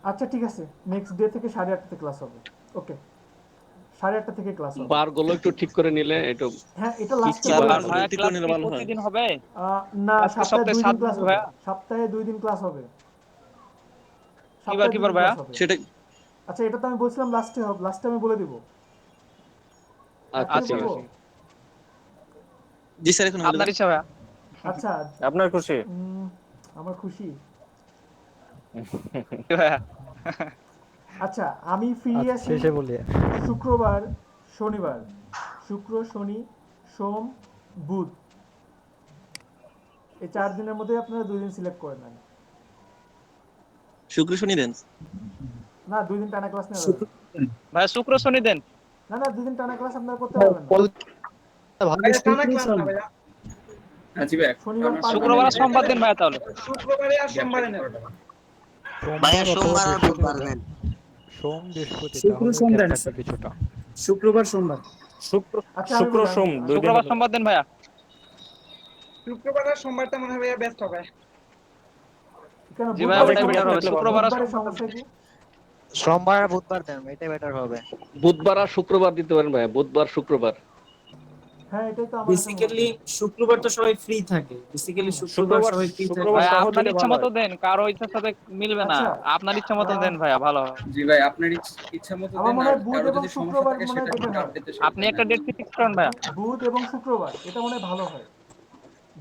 আচ্ছা ঠিক আছে, নেক্সট ডে থেকে 8:30তে ক্লাস হবে। ওকে, 8:30 থেকে ক্লাস হবে। বারগুলো একটু ঠিক করে নিলে একটু হ্যাঁ, এটা কি লাস্টে কি স্যার বলে বার আর দেবো। হবে ভাইয়া ঠিক ক্লাস করে নিলে কি ভালো হয়। প্রতিদিন হবে? না, আজকে সপ্তাহে 2 দিন 7 দিন ক্লাস হবে হবে। ভাইয়া। সপ্তাহে 2 দিন ক্লাস হবে। কিবার সপ্তাহে 2 কিবার দিন ভাইয়া? ক্লাস হবে। সেটা আচ্ছা, এটা তো আমি বলছিলাম লাস্টে হবে, লাস্টে আমি বলে দিব। এখনই আচ্ছা বলবো? ঠিক আছে। জি স্যার এখন বলে আপনার দেন। ইচ্ছা ভাইয়া। আচ্ছা, আপনার খুশি? আমার খুশি। ভাইয়া আচ্ছা, আমি ফ্রি আচ্ছা আছি শেষে বলি। শুক্রবার, শনিবার। শুক্র, শনি, সোম, বুধ। এই 4 দিনের মধ্যে আপনারা 2 দিন সিলেক্ট করে নেন। শুক্র শনি দেন। না, 2 দিন টানা ক্লাস নেওয়া যাবে না। ভাইয়া শুক্র শনি দেন। না, 2 দিন টানা ক্লাস আপনারা করতে পারবেন না। ভাইয়া টানা ক্লাস না ভাইয়া। হ্যাঁ জি ভাইয়া, শনিবার টানা পারবেন শুক্রবার না? আর সোমবার দিন ভাইয়া তাহলে। শুক্রবারে আর সোমবারে নেন। ভাইয়া সোমবার অথবা সোমবার আর বুধবার বৃহস্পতিবার নেন। দেন। সোম বৃহস্পতি শুক্র তাহলে সোম গ্যাপ দেন থাকবে স্যার। কিছুটা। শুক্রবার সোমবার। আচ্ছা, আমি শুক্র বলি, সোম 2 দিন শুক্রবার হলো। সোমবার দিন ভাইয়া। শুক্রবার আর সোমবারটা মনে হয় ভাইয়া বেস্ট হবে। কেন জি ভাইয়া বুধবারে ওটাই বেটার সমস্যা হবে। কি? শুক্রবার আর বুধবারে সোমবার সমস্যা কি? সোমবার আর বুধবার দেন, এটাই বেটার হবে। বুধবার আর শুক্রবার দিতে পারেন ভাইয়া, বুধবার শুক্রবার। হ্যাঁ, এটাই তো আমার কাছে মনে বেসিক্যালি হয়। শুক্রবার তো সবাই ফ্রি থাকে। বেসিক্যালি শুক্রবার শুক্রবার সবাই ফ্রি থাকে। শুক্রবার ভাইয়া সহ আপনার দিলে ইচ্ছা ভালো মতো হয়। দেন, কারো ইচ্ছার সাথে মিলবে না। আচ্ছা, আপনার ইচ্ছা মতো দেন ভাইয়া, ভালো হয়। জি ভাই, আপনার ইচ্ছা মতো আমার দেন, মনে আর হয় বুধ কারো এবং যদি সমস্যা শুক্রবার থাকে মনে হয় সেটা বেটার কার হয়। ডেতে আপনি সেটা একটা নেন। ডেট ফিক্স করেন ভাইয়া। বুধ এবং শুক্রবার এটা মনে হয় ভালো হয়।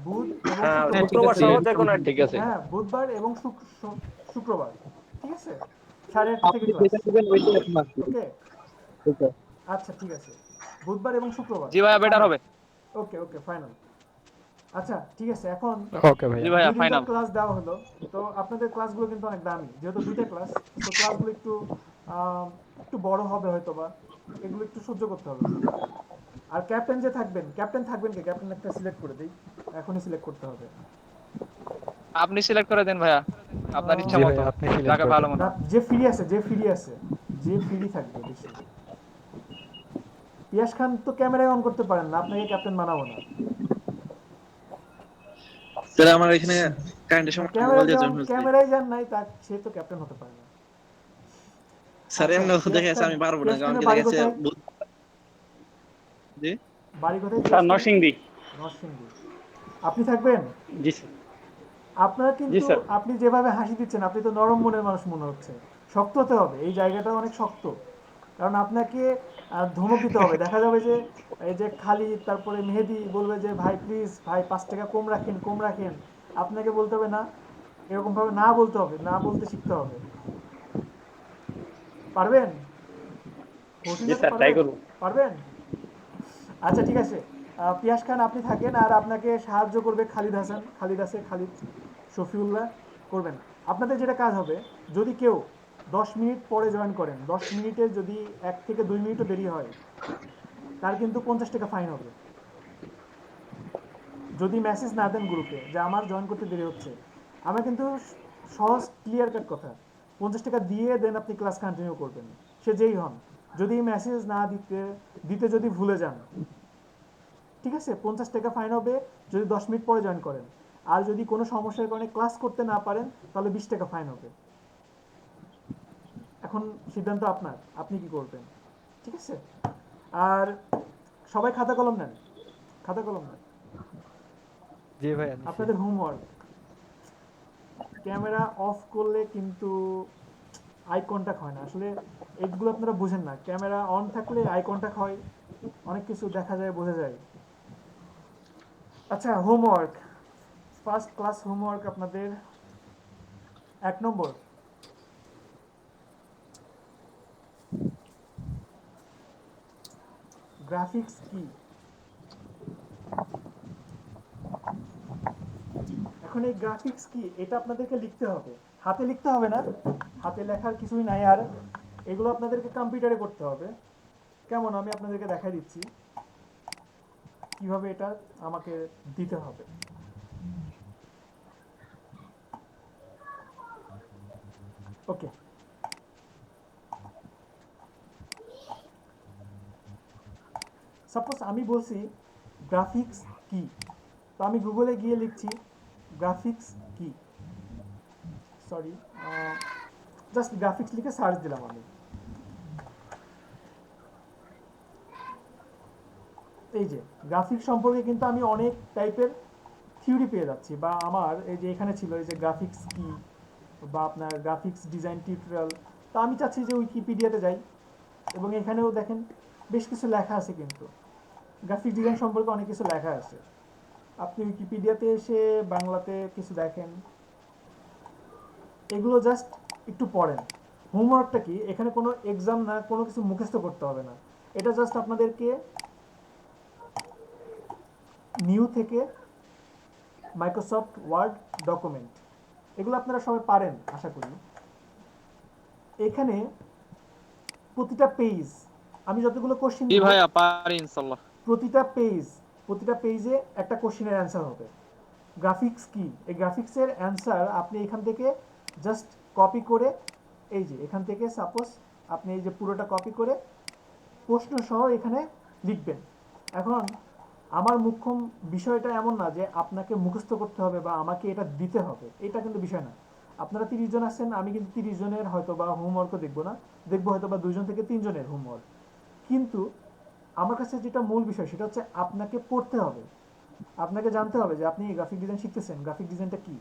বুধ এবং হ্যাঁ, হ্যাঁ শুক্রবার। ঠিক শুক্রবার আছে, সহ এটা যে কোনো ভালো। একদিন। ঠিক আছে। হ্যাঁ, বুধবার এবং শুক্রবার। ঠিক আছে, 8:30 থেকে ক্লাস। ওকে, আচ্ছা ঠিক আছে, বুধবার এবং শুক্রবার জি ভাইয়া বেটার ফাইনাল। হবে। ওকে ওকে, ফাইনাল। আচ্ছা ঠিক আছে, এখন ওকে জি ভাইয়া। ভাইয়া 2 দিন তো ফাইনাল। ক্লাস দেওয়া হলো। তো আপনাদের ক্লাসগুলো কিন্তু অনেক দামি, যেহেতু 2টা ক্লাস, তো ক্লাসগুলো একটু বড় হবে হয়তো, বা এগুলো একটু সহ্য করতে হবে আপনাদের। আর ক্যাপ্টেন যে থাকবেন, ক্যাপ্টেন থাকবেন কে? ক্যাপ্টেন একটা সিলেক্ট করে দেই, এখনই সিলেক্ট করতে হবে। আপনি সিলেক্ট করে দেন ভাইয়া, আপনার ইচ্ছা জি মতো, ভাইয়া আপনি সিলেক্ট যাকে করে ভালো দেন। মনে না, হয়। যে ফ্রি আছে, যে ফ্রি থাকবে বেশি। পিয়াস খান তো ক্যামেরায় অন করতে পারেন না, আপনাকে ক্যাপ্টেন বানাবো না। স্যার আমার এখানে কারেন্টের সমস্যা, মোবাইল দিয়ে জয়েন হয়েছে। ক্যামেরায় যান নাই, তার সে তো ক্যাপ্টেন হতে পারে না। স্যার আচ্ছা, এমনি দেখে আছে আমি পারবো না, পিয়াস কারণ খানের কি বাড়ি দেখে আছে কোথায়? জি বাড়ি কোথায় স্যার পিয়াস খানের? নরসিংদী। নরসিংদী। আপনি থাকবেন? জি স্যার। আপনার জি কিন্তু, স্যার। আপনি যেভাবে হাসি দিচ্ছেন, আপনি তো নরম মনের মানুষ মনে হচ্ছে। শক্ত হতে হবে, এই জায়গাটা অনেক শক্ত। কারণ আপনাকে ধমক দিতে হবে। দেখা যাবে যে এই যে খালিদ, তারপরে মেহেদি বলবে যে ভাই প্লিজ ভাই 5 টাকা কম রাখেন, কম রাখেন। আপনাকে বলতে হবে না, এরকম ভাবে না বলতে হবে, না বলতে শিখতে হবে। পারবেন? জি কঠিনতা স্যার, ট্রাই পারবেন? করব। পারবেন? আচ্ছা ঠিক আছে, পিয়াস খান আপনি থাকেন, আর আপনাকে সাহায্য করবে খালিদ হাসান। খালিদ আছে, খালিদ, শফিউল্লাহ করবেন। আপনাদের যেটা কাজ হবে, যদি কেউ 10 মিনিট পরে জয়েন করেন, 10 মিনিটের যদি 1 থেকে 2 মিনিটও দেরি হয়, তার কিন্তু 50 টাকা ফাইন হবে। যদি মেসেজ না দেন গ্রুপে যে আমার জয়েন করতে দেরি হচ্ছে, আমরা কিন্তু সহজ ক্লিয়ার কাট কথা, 50 টাকা দিয়ে দেন আপনি ক্লাস কন্টিনিউ করবেন, সে যেই হন। যদি মেসেজ না দিতে যদি ভুলে যান, ঠিক আছে, 50 টাকা ফাইন হবে যদি 10 মিনিট পরে জয়েন করেন। আর যদি কোনো সমস্যার কারণে ক্লাস করতে না পারেন, তাহলে 20 টাকা ফাইন হবে। এখন সিদ্ধান্ত আপনার, আপনি কি করবেন, ঠিক আছে? আর সবাই খাতা কলম নেন, খাতা কলম নেন। জি ভাইয়া নিশ্চয়ই। আপনাদের হোমওয়ার্ক, ক্যামেরা অফ করলে কিন্তু আই কন্টাক্ট হয় না। আসলে এগুলো আপনারা বুঝেন না, ক্যামেরা অন থাকলে আই কন্টাক্ট হয়, অনেক কিছু দেখা যায়, বোঝা যায়। আচ্ছা, হোমওয়ার্ক, ফার্স্ট ক্লাস হোমওয়ার্ক আপনাদের 1 নম্বর, গ্রাফিক্স কি? এখন এই গ্রাফিক্স কি, এটা আপনাদেরকে লিখতে হবে। হাতে লিখতে হবে না, হাতে লেখার কিছুই নাই। আর এগুলো আপনাদেরকে কম্পিউটারে করতে হবে। কেমন, আমি আপনাদেরকে দেখাই দিচ্ছি। কিভাবে এটা আমাকে দিতে হবে। ওকে, সাপোজ আমি বলছি গ্রাফিক্স কি, তো আমি গুগলে গিয়ে লিখছি গ্রাফিক্স কি, সরি জাস্ট গ্রাফিক্স লিখে সার্চ দিলাম আমি। এই যে গ্রাফিক্স সম্পর্কে কিন্তু আমি অনেক টাইপের থিওরি পেয়ে যাচ্ছি, বা আমার এই যে এখানে ছিল এই যে গ্রাফিক্স কি বা আপনার গ্রাফিক্স ডিজাইন টিউটোরিয়াল। তো আমি চাচ্ছি যে উইকিপিডিয়াতে যাই, এবং এখানেও দেখেন বেশ কিছু লেখা আছে, কিন্তু গ্রাফিক ডিজাইন সম্পর্কে অনেক কিছু লেখা আছে। আপনি উইকিপিডিয়াতে এসে বাংলাতে কিছু দেখেন, এগুলো জাস্ট একটু পড়েন। হোমওয়ার্কটা কি, এখানে কোনো এক্সাম না, কোনো কিছু মুখস্থ করতে হবে না, এটা জাস্ট আপনাদেরকে নিউ থেকে মাইক্রোসফট ওয়ার্ড ডকুমেন্ট, এগুলো আপনারা সবাই পারেন আশা করি। এখানে প্রতিটা পেজ আমি যতগুলো কোশ্চেন জি ভাইয়া পারি ইনশাআল্লাহ। প্রতিটা পেজে একটা কোশ্চেনের অ্যান্সার হবে। গ্রাফিক্স কি, এই গ্রাফিক্সের অ্যান্সার আপনি এখান থেকে জাস্ট কপি করে, এই যে এখান থেকে সাপোজ আপনি এই যে পুরোটা কপি করে প্রশ্ন সহ এখানে লিখবেন। এখন আমার মুখ্য বিষয়টা এমন না যে আপনাকে মুখস্থ করতে হবে বা আমাকে এটা দিতে হবে, এটা কিন্তু বিষয় না। আপনারা 30 জন আছেন, আমি কিন্তু 30 জনের হয়তো বা হোমওয়ার্কও দেখবো না, দেখবো হয়তো বা 2 জন থেকে 3 জনের হোমওয়ার্ক। কিন্তু আমার কাছে যেটা মূল বিষয় সেটা হচ্ছে আপনাকে পড়তে হবে, আপনাকে জানতে হবে যে আপনি গ্রাফিক ডিজাইন শিখতেছেন, গ্রাফিক ডিজাইনটা কি।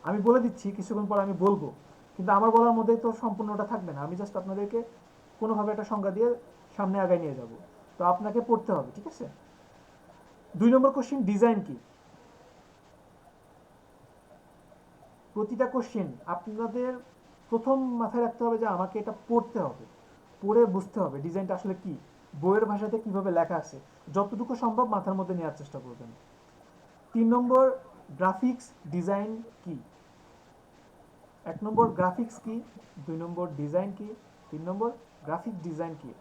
আমি বলে দিচ্ছি, কিছুক্ষণ পর আমি বলবো, কিন্তু আমার বলার মধ্যে তো সম্পূর্ণটা থাকবে না, আমি জাস্ট আপনাদেরকে কোনোভাবে একটা সংজ্ঞা দিয়ে সামনে আগায় নিয়ে যাব। তো আপনাকে পড়তে হবে, ঠিক আছে। 2 নম্বর কোশ্চেন, ডিজাইন কি। প্রতিটা কোশ্চেন আপনাদের প্রথম মাথায় রাখতে হবে যে আমাকে এটা পড়তে হবে, পড়ে বুঝতে হবে ডিজাইনটা আসলে কি, বইয়ের ভাষাতে কিভাবে লেখা আছে যতটুকু সম্ভব মাথার মধ্যে নেওয়ার চেষ্টা করবেন। 3 নম্বর, গ্রাফিক্স ডিজাইন কি। 1 নম্বর গ্রাফিক্স কি, 2 নম্বর ডিজাইন কি, 3 নম্বর গ্রাফিক ডিজাইন কি।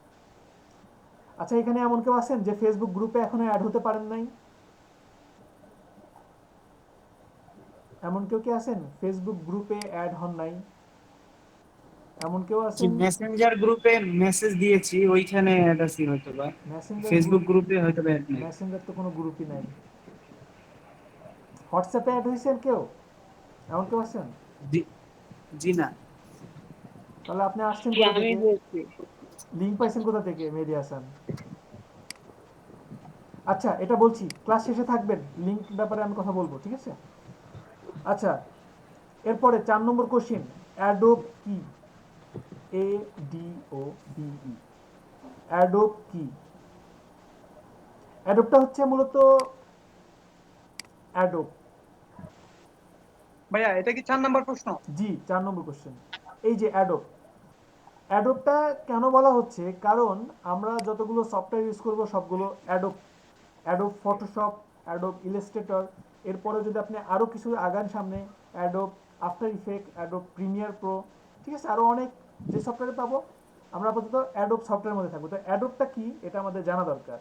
আচ্ছা, এখানে এমন কেউ আছেন যে ফেসবুক গ্রুপে এখনো অ্যাড হতে পারেন নাই? এমন কেউ কি আছেন ফেসবুক গ্রুপে অ্যাড হন নাই? এমন কেউ আছেন? মেসেঞ্জার গ্রুপে মেসেজ দিয়েছি, ওইখানে অ্যাড আছি হয়তো বা। ফেসবুক গ্রুপে হয়তো অ্যাড নেই। মেসেঞ্জার তো কোনো গ্রুপই নাই। হোয়াটসঅ্যাপে অ্যাড হয়েছেন কেউ? এমন কেউ আছেন? জি না। তাহলে আপনি আসছেন কোথা থেকে? লিংক পাইছেন কোথা থেকে মেহেদী হাসান? আচ্ছা, এটা বলছি, ক্লাস শেষে থাকবেন, লিংক ব্যাপারে আমি কথা বলবো, ঠিক আছে। আচ্ছা, এরপরে 4 নম্বর কোশ্চেন, অ্যাডোব কি। ADOBE, অ্যাডোব কি। অ্যাডোবটা হচ্ছে মূলত অ্যাডোব। ভাইয়া এটা কি 4 নাম্বার প্রশ্ন? জি, 4 নম্বর কোশ্চেন। এই যে অ্যাডোব, অ্যাডোবটা কেন বলা হচ্ছে, কারণ আমরা যতগুলো সফটওয়্যার ইউজ করব সবগুলো Adobe, Adobe Photoshop, Adobe Illustrator, এরপরে যদি আপনি আরও কিছু আগান সামনে, Adobe after effect, Adobe Premiere Pro, ঠিক আছে, আরও অনেক যে সফটওয়্যার পাবো, আমরা আপাতত অ্যাডোব সফটওয়্যারের মধ্যে থাকবো। তো অ্যাডোবটা কি এটা আমাদের জানা দরকার।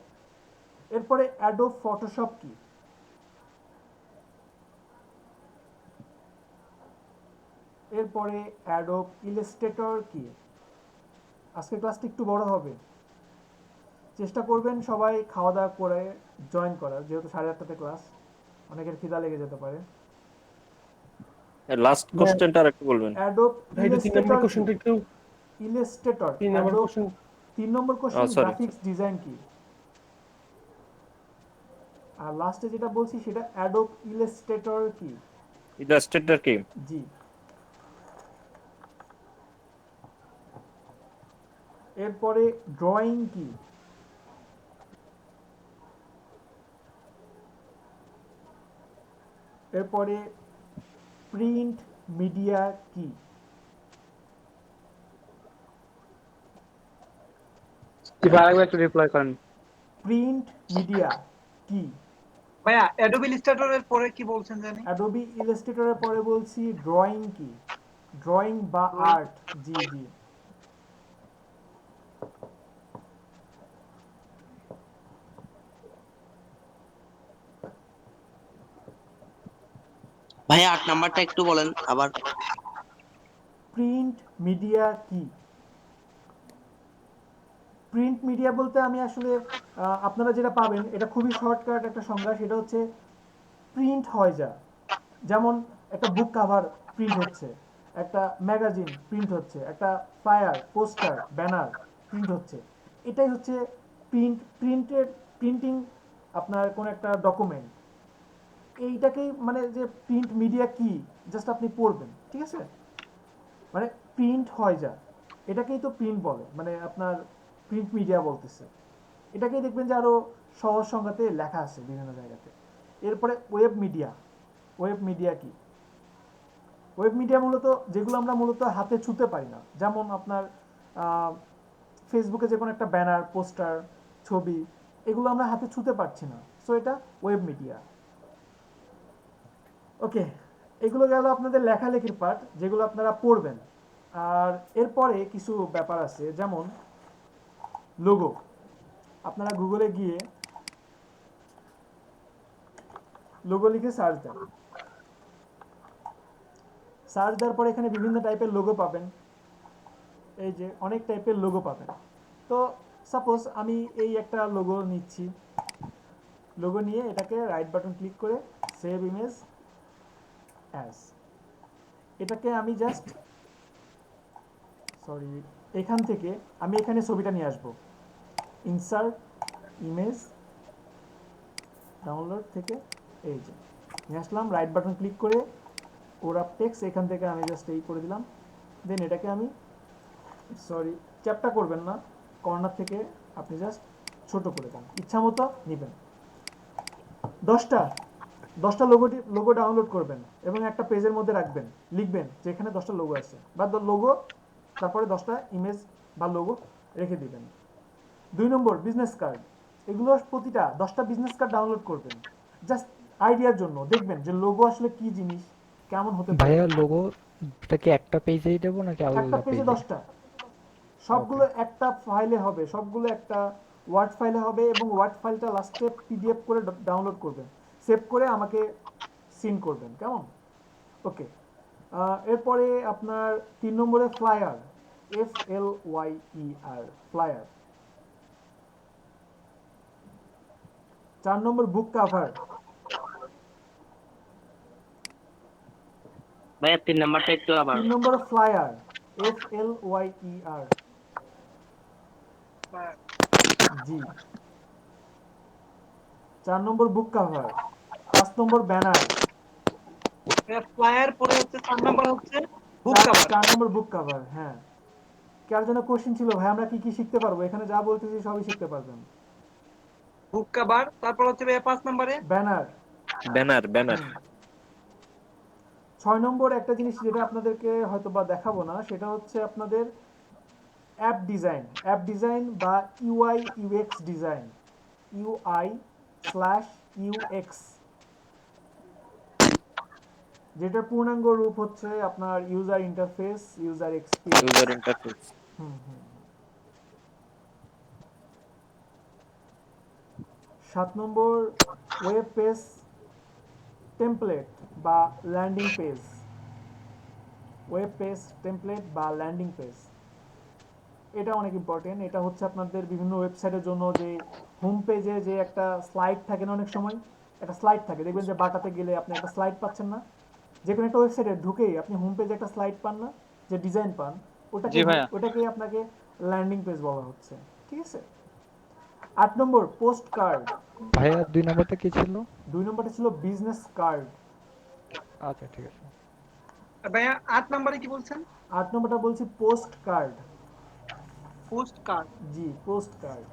এরপরে অ্যাডোব ফটোশপ কি, এরপরে অ্যাডোব ইলাস্ট্রেটর কি। আজকে ক্লাসটা একটু বড় হবে, চেষ্টা করবেন সবাই খাওয়া দাওয়া করে জয়েন করার, যেহেতু 8:30টাতে ক্লাস, অনেকের খিদা লেগে যেতে পারে। লাস্ট কোশ্চেনটা আরেকটু বলবেন। অ্যাডোব ইলাস্ট্রেটর, একটু ইলাস্ট্রেটর, 3 নম্বর কোশ্চেন, গ্রাফিক্স ডিজাইন কি। আর লাস্টে যেটা বলছি সেটা অ্যাডোব ইলাস্ট্রেটর কি। ইলাস্ট্রেটর কি? জি। এরপরে ড্রয়িং কি। এরপরে প্রিন্ট মিডিয়া কি। আরেকবার একটু রিপ্লাই করেন। প্রিন্ট মিডিয়া কি। ভাইয়া অ্যাডোবি ইলাস্ট্রেটরের পরে কি বলছেন জানি? অ্যাডোবি ইলাস্ট্রেটরের পরে বলছি ড্রয়িং কি, ড্রয়িং বা আর্ট। জি জি। ভাইয়া 8 নাম্বারটা একটু বলেন আবার। প্রিন্ট মিডিয়া কি? প্রিন্ট মিডিয়া বলতে আমি আসলে আপনারা যেটা পাবেন এটা খুবই শর্টকাট একটা সংজ্ঞা, সেটা হচ্ছে প্রিন্ট হয় যা, যেমন একটা বুক কাভার প্রিন্ট হচ্ছে, একটা ম্যাগাজিন প্রিন্ট হচ্ছে, একটা ফ্লায়ার, পোস্টার, ব্যানার প্রিন্ট হচ্ছে, এটাই হচ্ছে প্রিন্টিং আপনার কোন একটা ডকুমেন্ট। এইটাকেই মানে যে প্রিন্ট মিডিয়া কি জাস্ট আপনি পড়বেন, ঠিক আছে? মানে প্রিন্ট হয় যা, এটাকেই তো প্রিন্ট বলে, মানে আপনার প্রিন্ট মিডিয়া বলতেছে। এটাকেই দেখবেন যে আরো সহজ সংজ্ঞাতে লেখা আছে বিভিন্ন জায়গাতে। এরপরে ওয়েব মিডিয়া। ওয়েব মিডিয়া কি? ওয়েব মিডিয়া মূলত যেগুলো আমরা মূলত হাতে ছুঁতে পারি না, যেমন আপনার ফেসবুকে যে কোনো একটা ব্যানার, পোস্টার, ছবি, এগুলো আমরা হাতে ছুঁতে পারছি না, সো এটা ওয়েব মিডিয়া। ওকে, এগুলো গেল আপনাদের লেখালেখির পার্ট, যেগুলো আপনারা পড়বেন। আর এরপরে কিছু ব্যাপার আছে, যেমন লোগো। আপনারা গুগলে গিয়ে লোগো লিখে সার্চ দেন। সার্চ দেওয়ার পরে এখানে বিভিন্ন টাইপের লোগো পাবেন, এই যে অনেক টাইপের লোগো পাবেন। তো সাপোজ আমি এই একটা লোগো নিচ্ছি, লোগো নিয়ে এটাকে রাইট বাটন ক্লিক করে সেভ ইমেজ অ্যাজ, এটাকে আমি জাস্ট এখান থেকে আমি এখানে ছবিটা নিয়ে আসবো, ইনসার্ট ইমেজ, ডাউনলোড থেকে এই যে নিয়ে আসলাম, রাইট বাটন ক্লিক করে ওরা টেক্সট এখান থেকে আমি জাস্ট এই করে দিলাম। দেন এটাকে আমি চ্যাপটা করবেন না, কর্নার থেকে আপনি জাস্ট ছোট করে দেন, ইচ্ছা মতো নেবেন। 10টা লোগো ডাউনলোড করবেন এবং একটা পেজের মধ্যে রাখবেন, লিখবেন যে এখানে 10টা লোগো আছে, বা লোগো তারপরে 10টা ইমেজ বা লোগো রেখে দিবেন। 2 নম্বর বিজনেস কার্ড। এগুলো প্রতিটা 10টা বিজনেস কার্ড ডাউনলোড করবেন জাস্ট আইডিয়ার জন্য, দেখবেন যে লোগো আসলে কি জিনিস, কেমন হতে পারে। ভাইয়া লোগোটা কি একটা পেজেই দেব নাকি একটা আলাদা পেজে পেজে? 10টা, সবগুলো একটা ফাইলে হবে, সবগুলো একটা ওয়ার্ড ফাইলে হবে, এবং ওয়ার্ড ফাইলটা লাস্টে পিডিএফ করে ডাউনলোড করবেন, সেভ করে আমাকে সিন করবেন, কেমন? ওকে, এরপরে আপনার 3 নম্বরে ফ্লায়ার, FLYER, ফ্লায়ার। 4 নম্বর বুক কাভার। ভাইয়া 3 নাম্বারটা একটু আবার। 3 নম্বর ফ্লায়ার, FLYER, জি। 4 নম্বর বুক কাভার। 5 নম্বর ব্যানার। ফ্লায়ার পরে হচ্ছে 4 নাম্বার হচ্ছে বুক কভার। 4 নম্বর বুক কভার, হ্যাঁ। কার জন্য কোশ্চেন ছিল ভাই, আমরা কি কি শিখতে পারবো? এখানে যা বলতেছি সবই শিখতে পারবেন। বুক কভার, তারপর হচ্ছে 5 নম্বরে ব্যানার। ব্যানার 6 নম্বর একটা জিনিস যেটা আপনাদেরকে হয়তো বা দেখাবো না, সেটা হচ্ছে আপনাদের অ্যাপ ডিজাইন বা UI UX ডিজাইন, UI/UX, যেটার পূর্ণাঙ্গ রূপ হচ্ছে আপনার ইউজার ইন্টারফেস, ইউজার এক্সপিরিয়েন্স। 7 নম্বর ওয়েব পেজ টেমপ্লেট বা landing page, web page template বা ল্যান্ডিং পেজ, এটা অনেক ইম্পর্টেন্ট। এটা হচ্ছে আপনাদের বিভিন্ন ওয়েবসাইটের জন্য যে হোম পেজে যে একটা স্লাইড থাকে না, অনেক সময় একটা স্লাইড থাকে, দেখবেন যে বাটাতে গেলে আপনি একটা স্লাইড পাচ্ছেন না, যে কোনো একটা ওয়েবসাইটে ঢুকেই আপনি হোম পেজে একটা স্লাইড পান না, যে ডিজাইন পান, ওটাকে আপনাকে ল্যান্ডিং পেজ বলা হচ্ছে, ঠিক আছে? 8 নম্বর পোস্ট কার্ড। ভাইয়া 2 নম্বরটা কি ছিল? 2 নম্বরটা ছিল বিজনেস কার্ড। আচ্ছা ঠিক আছে ভাইয়া 8 নম্বরে কি বলছেন? 8 নম্বরটা বলছি পোস্ট কার্ড। পোস্ট কার্ড, জি, পোস্ট কার্ড।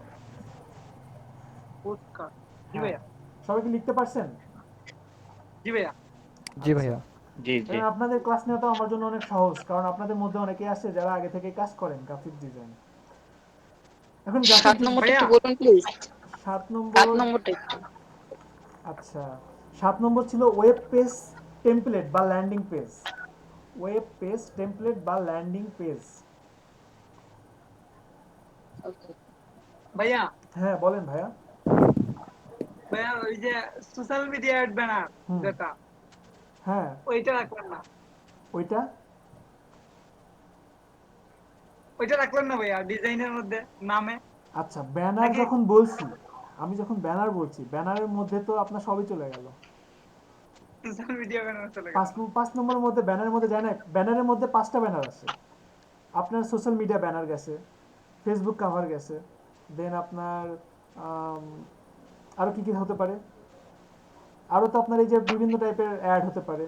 জি ভাইয়া। সবাই কি লিখতে পারছেন? জি ভাইয়া। জি ভাইয়া। জি। আপনাদের ক্লাস নেওয়াটা আমার জন্য অনেক সহজ, কারণ আপনাদের মধ্যে অনেকে আছে যারা আগে থেকে কাজ করেন গ্রাফিক ডিজাইন। এখন 7 নম্বরটা একটু বলুন প্লিজ। 7 7 নম্বরটা একটু। আচ্ছা, 7 নম্বর ছিল ওয়েব পেজ টেমপ্লেট বা landing page. Web page template বা ল্যান্ডিং পেজ। ভাইয়া। হ্যাঁ বলেন ভাইয়া। ভাইয়া ওই যে সোশ্যাল মিডিয়া অ্যাড ব্যানার যেটা, হ্যাঁ ওইটা রাখলেন না, ওইটা ওইটা রাখলেন না ভাইয়া ডিজাইনের মধ্যে নামে আচ্ছা ব্যানার নাকি? যখন বলছি, আমি যখন ব্যানার বলছি ব্যানারের মধ্যে তো আপনার সবই চলে গেল। সোশ্যাল মিডিয়া ব্যানার চলে গেল। 5 নম্বরের মধ্যে ব্যানারের মধ্যে যায় না, ব্যানারের মধ্যে 5টা ব্যানার আছে। আপনার সোশ্যাল মিডিয়া ব্যানার গেছে, ফেসবুক কাভার গেছে, দেন আপনার আরো কি কি হতে পারে, আরো তো আপনার এই যে বিভিন্ন টাইপের অ্যাড হতে পারে,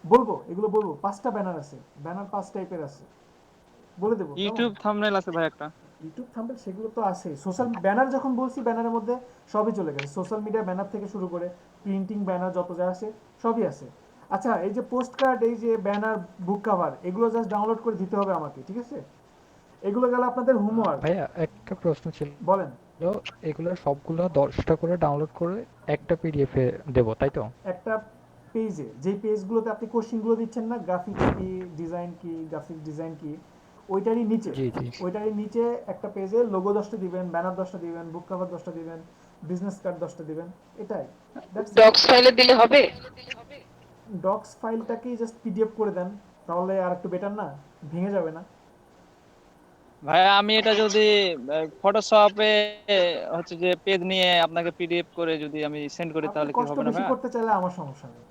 বলবো এগুলো বলবো। 5টা ব্যানার আছে, ব্যানার 5 টাইপের আছে, বলে দেবো। ইউটিউব থাম্বনেল আছে ভাই একটা। ইউটিউব থাম্বনেল সেগুলো তো আছে। সোশ্যাল ব্যানার যখন বলছি ব্যানারের মধ্যে সবই চলে গেছে, সোশ্যাল মিডিয়া ব্যানার থেকে শুরু করে প্রিন্টিং ব্যানার যত যা আছে সবই আছে। আচ্ছা এই যে পোস্ট কার্ড, এই যে ব্যানার, বুক কভার, এগুলো জাস্ট ডাউনলোড করে দিতে হবে আমাকে, ঠিক আছে? এগুলো গেল আপনাদের হোমওয়ার্ক। ভাইয়া একটা প্রশ্ন ছিল, বলেন। এগুলো সবগুলো 10টা করে ডাউনলোড করে একটা পিডিএফ এ দেবো তাই তো? একটা পেজে, যে পেজগুলোতে আপনি কোশ্চেনগুলো দিচ্ছেন না, গ্রাফিক্স কি, ডিজাইন কি, গ্রাফিক ডিজাইন কি, ওইটারই নিচে, ওইটারই নিচে একটা পেজে লোগো 10টা দিবেন, ব্যানার 10টা দিবেন, বুক কভার 10টা দিবেন, বিজনেস কার্ড 10টা দিবেন, এটাই। ডক্স ফাইলে দিলে হবে? ডক্স ফাইলটাকেই জাস্ট পিডিএফ করে দেন, তাহলে আর একটু বেটার না, ভেঙে যাবে না? ভাই আমি এটা যদি ফটোশপে হচ্ছে যে পেজ নিয়ে আপনাকে পিডিএফ করে যদি আমি সেন্ড করি তাহলে কি কষ্ট হবে না বেশি ভাই? করতে চাইলে আমার সমস্যা নেই,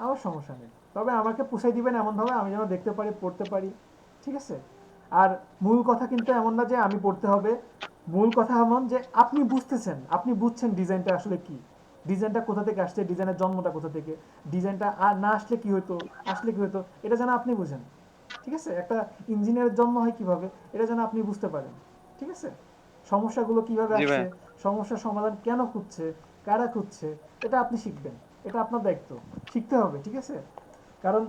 আমার সমস্যা নেই, তবে আমাকে পুষাই দিবেন এমন ভাবে আমি যেন দেখতে পারি, পড়তে পারি, ঠিক আছে? আর মূল কথা কিন্তু এমন না যে আমি পড়তে হবে, মূল কথা এমন যে আপনি বুঝতেছেন, আপনি বুঝছেন ডিজাইনটা আসলে কি, ডিজাইনটা কোথা থেকে আসছে, ডিজাইনের জন্মটা কোথা থেকে, ডিজাইনটা আর না আসলে কি হতো, আসলে কি হতো, এটা যেন আপনি বুঝেন, ঠিক আছে? একটা ইঞ্জিনিয়ারের জন্ম হয় কিভাবে, এটা যেন আপনি বুঝতে পারেন, ঠিক আছে? সমস্যাগুলো কিভাবে জি ভাই। আসছে, সমস্যার সমাধান কেন খুঁজছে, কারা খুঁজছে, এটা আপনি শিখবেন, এটা আপনার দায়িত্ব, শিখতে হবে, ঠিক আছে? কারণ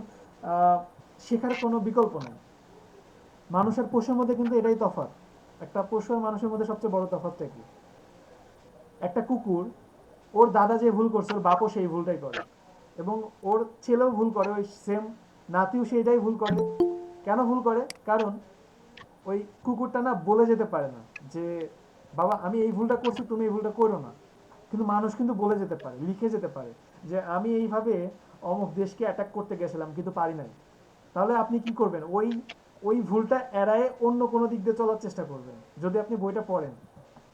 শেখার কোনো বিকল্প নেই। মানুষের পশুর মধ্যে কিন্তু এটাই তফাৎ। একটা পশু আর মানুষের মধ্যে সবচেয়ে বড় তফাৎটা কি? একটা কুকুর, ওর দাদা যে ভুল করছে ওর বাপও সেই ভুলটাই করে, এবং ওর ছেলেও ভুল করে, ওই সেম নাতিও সেইটাই ভুল করে। কেন ভুল করে? কারণ ওই কুকুরটা না বলে যেতে পারে না যে বাবা আমি এই ভুলটা করছি, তুমি এই ভুলটা করো না। কিন্তু মানুষ কিন্তু বলে যেতে পারে, লিখে যেতে পারে যে আমি এইভাবে অমুক দেশকে অ্যাটাক করতে গেছিলাম কিন্তু পারি নাই। তাহলে আপনি কি করবেন? ওই ওই ভুলটা এড়ায়ে অন্য কোনো দিক দিয়ে চলার চেষ্টা করবেন যদি আপনি বইটা পড়েন,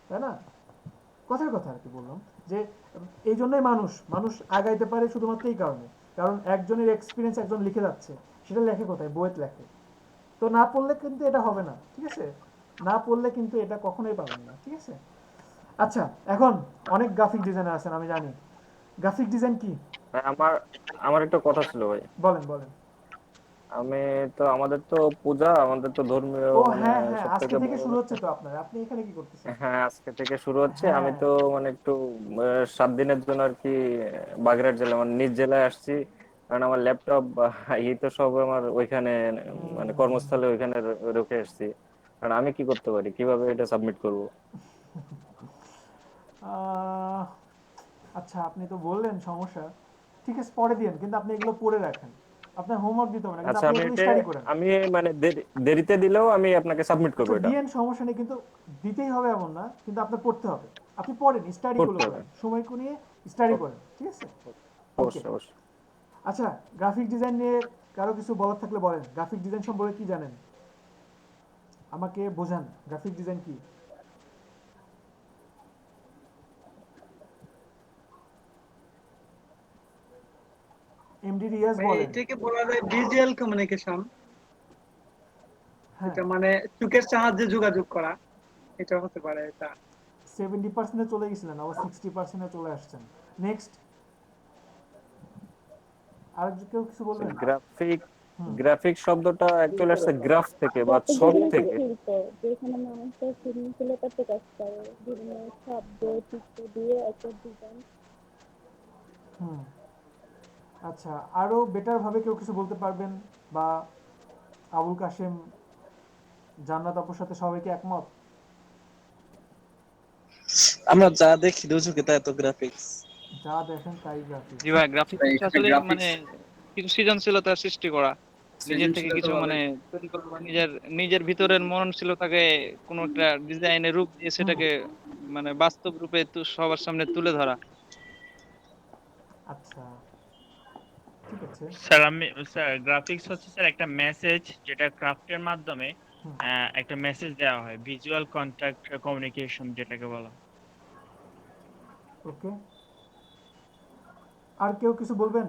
তাই না? কথার কথা আর কি বললাম যে এই জন্যই মানুষ মানুষ আগাইতে পারে শুধুমাত্র এই কারণে, কারণ একজনের এক্সপিরিয়েন্স একজন লিখে যাচ্ছে, সেটা লেখে কোথায়? বইতে লেখে। তো না পড়লে কিন্তু এটা হবে না, ঠিক আছে? না পড়লে কিন্তু এটা কখনোই পাবেন না, ঠিক আছে? আচ্ছা এখন অনেক গ্রাফিক ডিজাইনার আছেন আমি জানি, গ্রাফিক ডিজাইন কি? আমার আমার একটা কথা ছিল ভাই। বলেন বলেন। আমি তো আমাদের তো পূজা, আমাদের তো ধর্মীয় ও মানে হ্যাঁ হ্যাঁ, আজকে সবথেকে থেকে বড় শুরু হচ্ছে তো আপনার, আপনি এখানে কি করতেছেন? হ্যাঁ আজকে থেকে শুরু হচ্ছে। আমি হ্যাঁ তো মানে একটু 7 দিনের জন্য আর কি বাগেরহাট জেলা মানে নিজ জেলায় আসছি, কারণ আমার ল্যাপটপ এই তো সব আমার ওইখানে মানে কর্মস্থলে ওইখানে রেখে আসছি। কারণ আমি কি করতে পারি, কিভাবে এটা সাবমিট করব? আহ, আচ্ছা আপনি তো বললেন সমস্যা, ঠিক আছে পরে দিন, কিন্তু আপনি এগুলো পড়ে রাখেন, আপনার হোমওয়ার্ক দিতে হবে না, কিন্তু আচ্ছা আপনি আমি এগুলো এটা স্টাডি করেন। আমি মানে দেরিতে দিলেও আমি আপনাকে সাবমিট করবো আচ্ছা এটা? দিয়েন, সমস্যা নেই, কিন্তু দিতেই হবে এমন না, কিন্তু আপনার পড়তে হবে, আপনি পড়েন, স্টাডি গুলো পড়তে হবে। করেন, সময় নিয়ে স্টাডি করেন, ঠিক আছে? ওকে। অবশ্যই অবশ্যই। আচ্ছা গ্রাফিক ডিজাইন নিয়ে কারো কিছু বলার থাকলে বলেন, গ্রাফিক ডিজাইন সম্পর্কে কি জানেন আমাকে বোঝান, গ্রাফিক ডিজাইন কি? এমডি রিয়াজ ভাই, বলেন। এটাকে বলা যায় ভিজুয়াল কমিউনিকেশন। হ্যাঁ এটা মানে চোখের সাহায্যে যোগাযোগ করা, এটা হতে পারে। এটা 70% চলে গেছিলেন, আবার 60% চলে আসছেন। নেক্সট আর কেউ কিছু বলবেন? গ্রাফিক শব্দটা অ্যাকচুয়ালি আসছে গ্রাফ থেকে বা ছক থেকে। যেখানে মানুষের সৃজনশীলতা প্রকাশ করে বিভিন্ন শব্দ চিত্র দিয়ে একটা ডিজাইন। আচ্ছা আরো বেটার ভাবে কেউ কিছু বলতে পারবেন? বা আবুল কাশেম, জান্নাত আপুর সাথে সবাই কি একমত? আমরা যা দেখি দুচোখে তাই তো গ্রাফিক্স। যা দেখেন তাই গ্রাফিক্স। জি ভাই, গ্রাফিক্স আসলে মানে কিছু সৃজনশীলতা সৃষ্টি করা, নিজের থেকে কিছু মানে তৈরি করা, বা নিজের নিজের ভিতরের মননশীলতাকে কোনো একটা ডিজাইনের রূপ দিয়ে সেটাকে মানে বাস্তব রূপে সবার সামনে তুলে ধরা। আচ্ছা, ঠিক আছে। স্যার স্যার গ্রাফিক্স হচ্ছে স্যার একটা মেসেজ যেটা ক্রাফটের মাধ্যমে একটা মেসেজ দেওয়া হয়, ভিজুয়াল কন্টাক্ট কমিউনিকেশন যেটাকে বলা হয়। ওকে, আর কেউ কিছু বলবেন?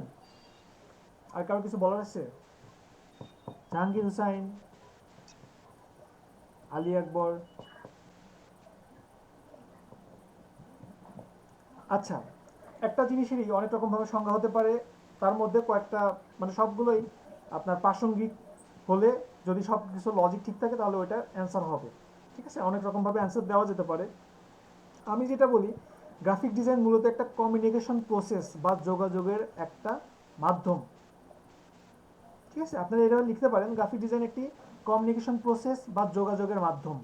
আর কারো কিছু বলার আছে? জাহাঙ্গীর হুসাইন, আলী আকবর। আচ্ছা, একটা জিনিসেরই অনেক রকম ভাবে সংজ্ঞা হতে পারে, তার মধ্যে কয়েকটা মানে সবগুলোই আপনার প্রাসঙ্গিক হলে, যদি সব কিছু লজিক ঠিক থাকে তাহলে ওইটার অ্যান্সার হবে। ঠিক আছে, অনেক রকম ভাবে অ্যান্সার দেওয়া যেতে পারে। আমি যেটা বলি, গ্রাফিক ডিজাইন মূলত একটা কমিউনিকেশন প্রসেস বা যোগাযোগের একটা মাধ্যম। ঠিক আছে, আপনারা এটা লিখতে পারেন, গ্রাফিক ডিজাইন একটি কমিউনিকেশন প্রসেস বা যোগাযোগের মাধ্যম।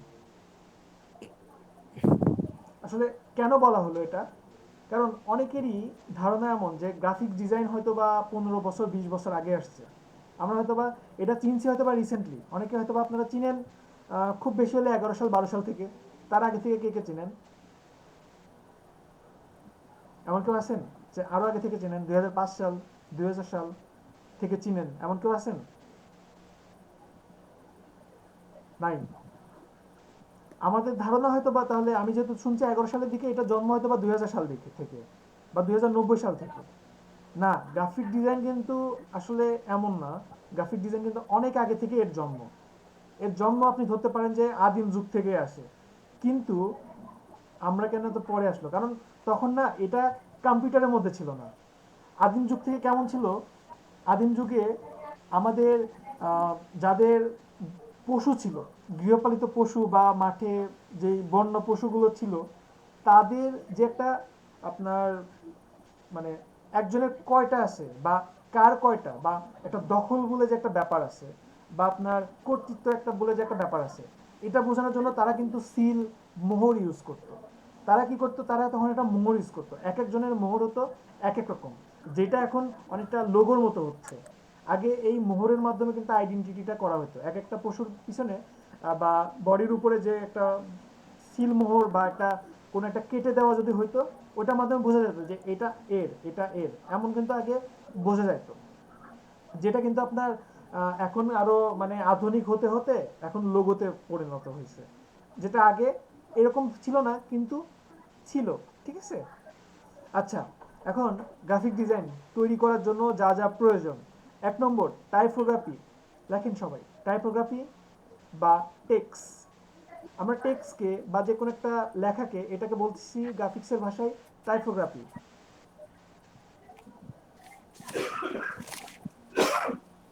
আসলে কেন বলা হলো এটা? কারণ অনেকেরই ধারণা এমন যে গ্রাফিক ডিজাইন হয়তো বা 15 বছর 20 বছর আগে আসছে, আমরা হয়তো বা এটা চিনছি হয়তো বা রিসেন্টলি। অনেকে হয়তো বা আপনারা চিনেন খুব বেশি হলে 11 সাল 12 সাল থেকে। তার আগে থেকে কে কে চিনেন? এমন কেউ আছেন যে আরো আগে থেকে চিনেন? 2005 সাল 2000 সাল থেকে চিনেন এমন কেউ আছেন? নাই। আমাদের ধারণা হয়তো বা, তাহলে আমি যেহেতু শুনছি 11 সালের দিকে, এটা জন্ম হয়তো বা 2000 সাল দিকে থেকে বা 2090 সাল থেকে। না, গ্রাফিক ডিজাইন কিন্তু আসলে এমন না। গ্রাফিক ডিজাইন কিন্তু অনেক আগে থেকে এর জন্ম। এর জন্ম আপনি ধরতে পারেন যে আদিম যুগ থেকে আসে, কিন্তু আমরা কেন তো পরে আসলো? কারণ তখন না এটা কম্পিউটারের মধ্যে ছিল না। আদিম যুগ থেকে কেমন ছিল? আদিম যুগে আমাদের যাদের পশু ছিল, গৃহপালিত পশু বা মাঠে যেই বন্য পশুগুলো ছিল, তাদের যে একটা আপনার মানে একজনের কয়টা আছে বা কার কয়টা, বা একটা দখল বলে যে একটা ব্যাপার আছে, বা আপনার কর্তৃত্ব একটা বলে যে একটা ব্যাপার আছে, এটা বোঝানোর জন্য তারা কিন্তু সিল, মোহর ইউজ করত। তারা কি করতো? তারা তখন একটা মোহর ইউজ করতো। এক একজনের মোহর হতো এক এক রকম, যেটা এখন অনেকটা লোগোর মতো হচ্ছে। আগে এই মোহরের মাধ্যমে কিন্তু আইডেন্টিটিটা করা হতো। এক একটা পশুর পিছনে বা বডির উপরে যে একটা সিল মোহর বা একটা কোনো একটা কেটে দেওয়া যদি হইতো, ওটার মাধ্যমে বোঝা যেত যে এটা এর, এটা এর, এমন কিন্তু আগে বোঝা যেত। যেটা কিন্তু আপনার এখন আরো মানে আধুনিক হতে হতে এখন লোগোতে পরিণত হয়েছে, যেটা আগে এরকম ছিল না কিন্তু ছিল। ঠিক আছে, আচ্ছা, এখন গ্রাফিক ডিজাইন তৈরি করার জন্য যা যা প্রয়োজন। 1 নম্বর, টাইপোগ্রাফি। লেখেন সবাই, টাইপোগ্রাফি বা টেক্স। আমরা টেক্সটকে বা যে কোনো একটা লেখাকে, এটাকে বলছি গ্রাফিক্সের ভাষায় টাইপোগ্রাফি।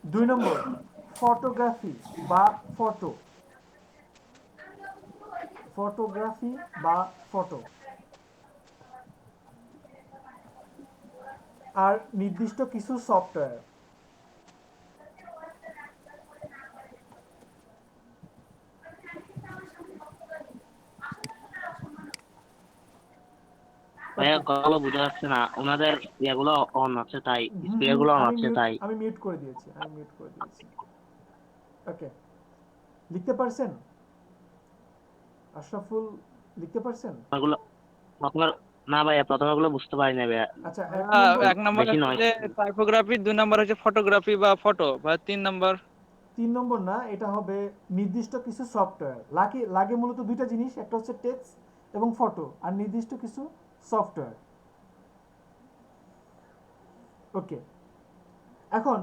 2 নম্বর, ফটোগ্রাফি বা ফটো। ফটোগ্রাফি বা ফটো। আর নির্দিষ্ট কিছু সফটওয়্যার। ভাইয়া কথাগুলো বোঝা যাচ্ছে না, ওনাদের ইয়েগুলো অন আছে তাই, স্পিকার গুলো অন আছে তাই। আমি মিউট করে দিয়েছি, ওকে, লিখতে পারছেন? আশরাফুল, লিখতে পারছেন? ওগুলো প্রথমে না ভাইয়া, প্রথমেগুলো বুঝতে পারি না ভাইয়া। আচ্ছা, 1 নম্বর বেশি হচ্ছে নয়। যে টাইপোগ্রাফি, 2 নম্বর হচ্ছে ফটোগ্রাফি বা ফটো, বা 3 নম্বর 3 নম্বর না, এটা হবে নির্দিষ্ট কিছু সফটওয়্যার। লাগে মূলত দুইটা জিনিস, একটা হচ্ছে টেক্সট এবং ফটো, আর নির্দিষ্ট কিছু সফটওয়্যার। ওকে, এখন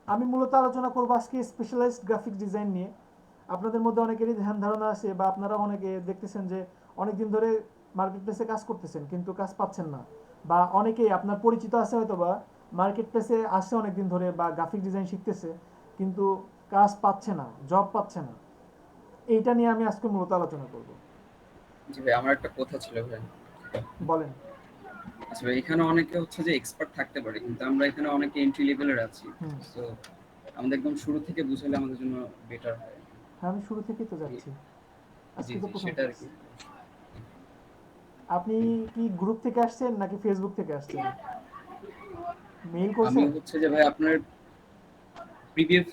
আমি মূলত আলোচনা করবো আজকে স্পেশালাইজড গ্রাফিক ডিজাইন নিয়ে। আপনাদের মধ্যে অনেকেরই ধ্যান ধারণা আছে, বা আপনারা অনেকে দেখতেছেন যে অনেকদিন ধরে মার্কেট প্লেসে কাজ করতেছেন কিন্তু কাজ পাচ্ছেন না, বা অনেকেই আপনার পরিচিত আছে হয়তো বা মার্কেট প্লেসে আসছে অনেকদিন ধরে বা গ্রাফিক ডিজাইন শিখতেছে কিন্তু কাজ পাচ্ছে না, জব পাচ্ছে না। এইটা নিয়ে আমি আজকে মূলত আলোচনা করব। জি ভাই, আমার একটা কথা ছিল ভাই। বলেন। আচ্ছা ভাই, এখানে অনেকে হচ্ছে যে এক্সপার্ট থাকতে পারে, কিন্তু আমরা এখানে অনেকে এন্ট্রি লেভেলের আছি। সো আমাদের একদম শুরু থেকে বুঝাইলে আমাদের জন্য বেটার হয়। হ্যাঁ, আমি শুরু থেকেই তো যাচ্ছি, আজকে তো প্রথম সেটা আর ক্লাস। কি। আপনি কি গ্রুপ থেকে আসছেন নাকি ফেসবুক থেকে আসছেন? মেইল আমি করছেন? হচ্ছে যে ভাই আপনার প্রিভিয়াস,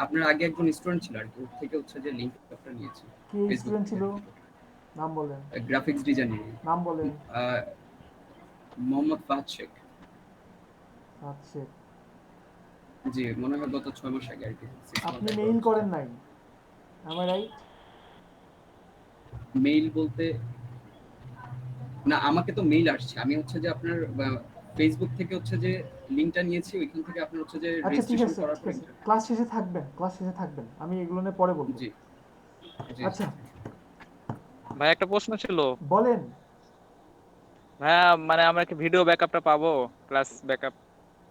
আপনার আগে একজন স্টুডেন্ট ছিল আর কি, ওর থেকে হচ্ছে যে লিংকটা নিয়েছি কে ফেসবুক স্টুডেন্ট থেকে। ছিল? নাম বলেন। Graphics designing. নাম বলেন। মোহাম্মদ ফাহাদ শেখ। আচ্ছা, জি, মনে হয় গত 6 মাস আগে আর কি। 6 আপনি month আগে মেইল হচ্ছে। করেন নাই, am I right? মেইল বলতে না, আমাকে তো মেইল আসছে। আমি হচ্ছে যে আপনার ফেসবুক থেকে হচ্ছে যে লিংকটা নিয়েছি, ওইখান থেকে আপনার হচ্ছে যে আচ্ছা ঠিক রেজিস্ট্রেশন আছে করার ঠিক পর আছে, ইন্টারভিউ ক্লাস দিয়েছি। শেষে থাকবেন, ক্লাস শেষে থাকবেন, আমি এগুলো নিয়ে পরে বলবো। জি জি আচ্ছা ভাই একটা প্রশ্ন ছিল বলেন। ভাইয়া, মানে আমরা কি ভিডিও ব্যাকআপটা পাবো, ক্লাস ব্যাকআপ?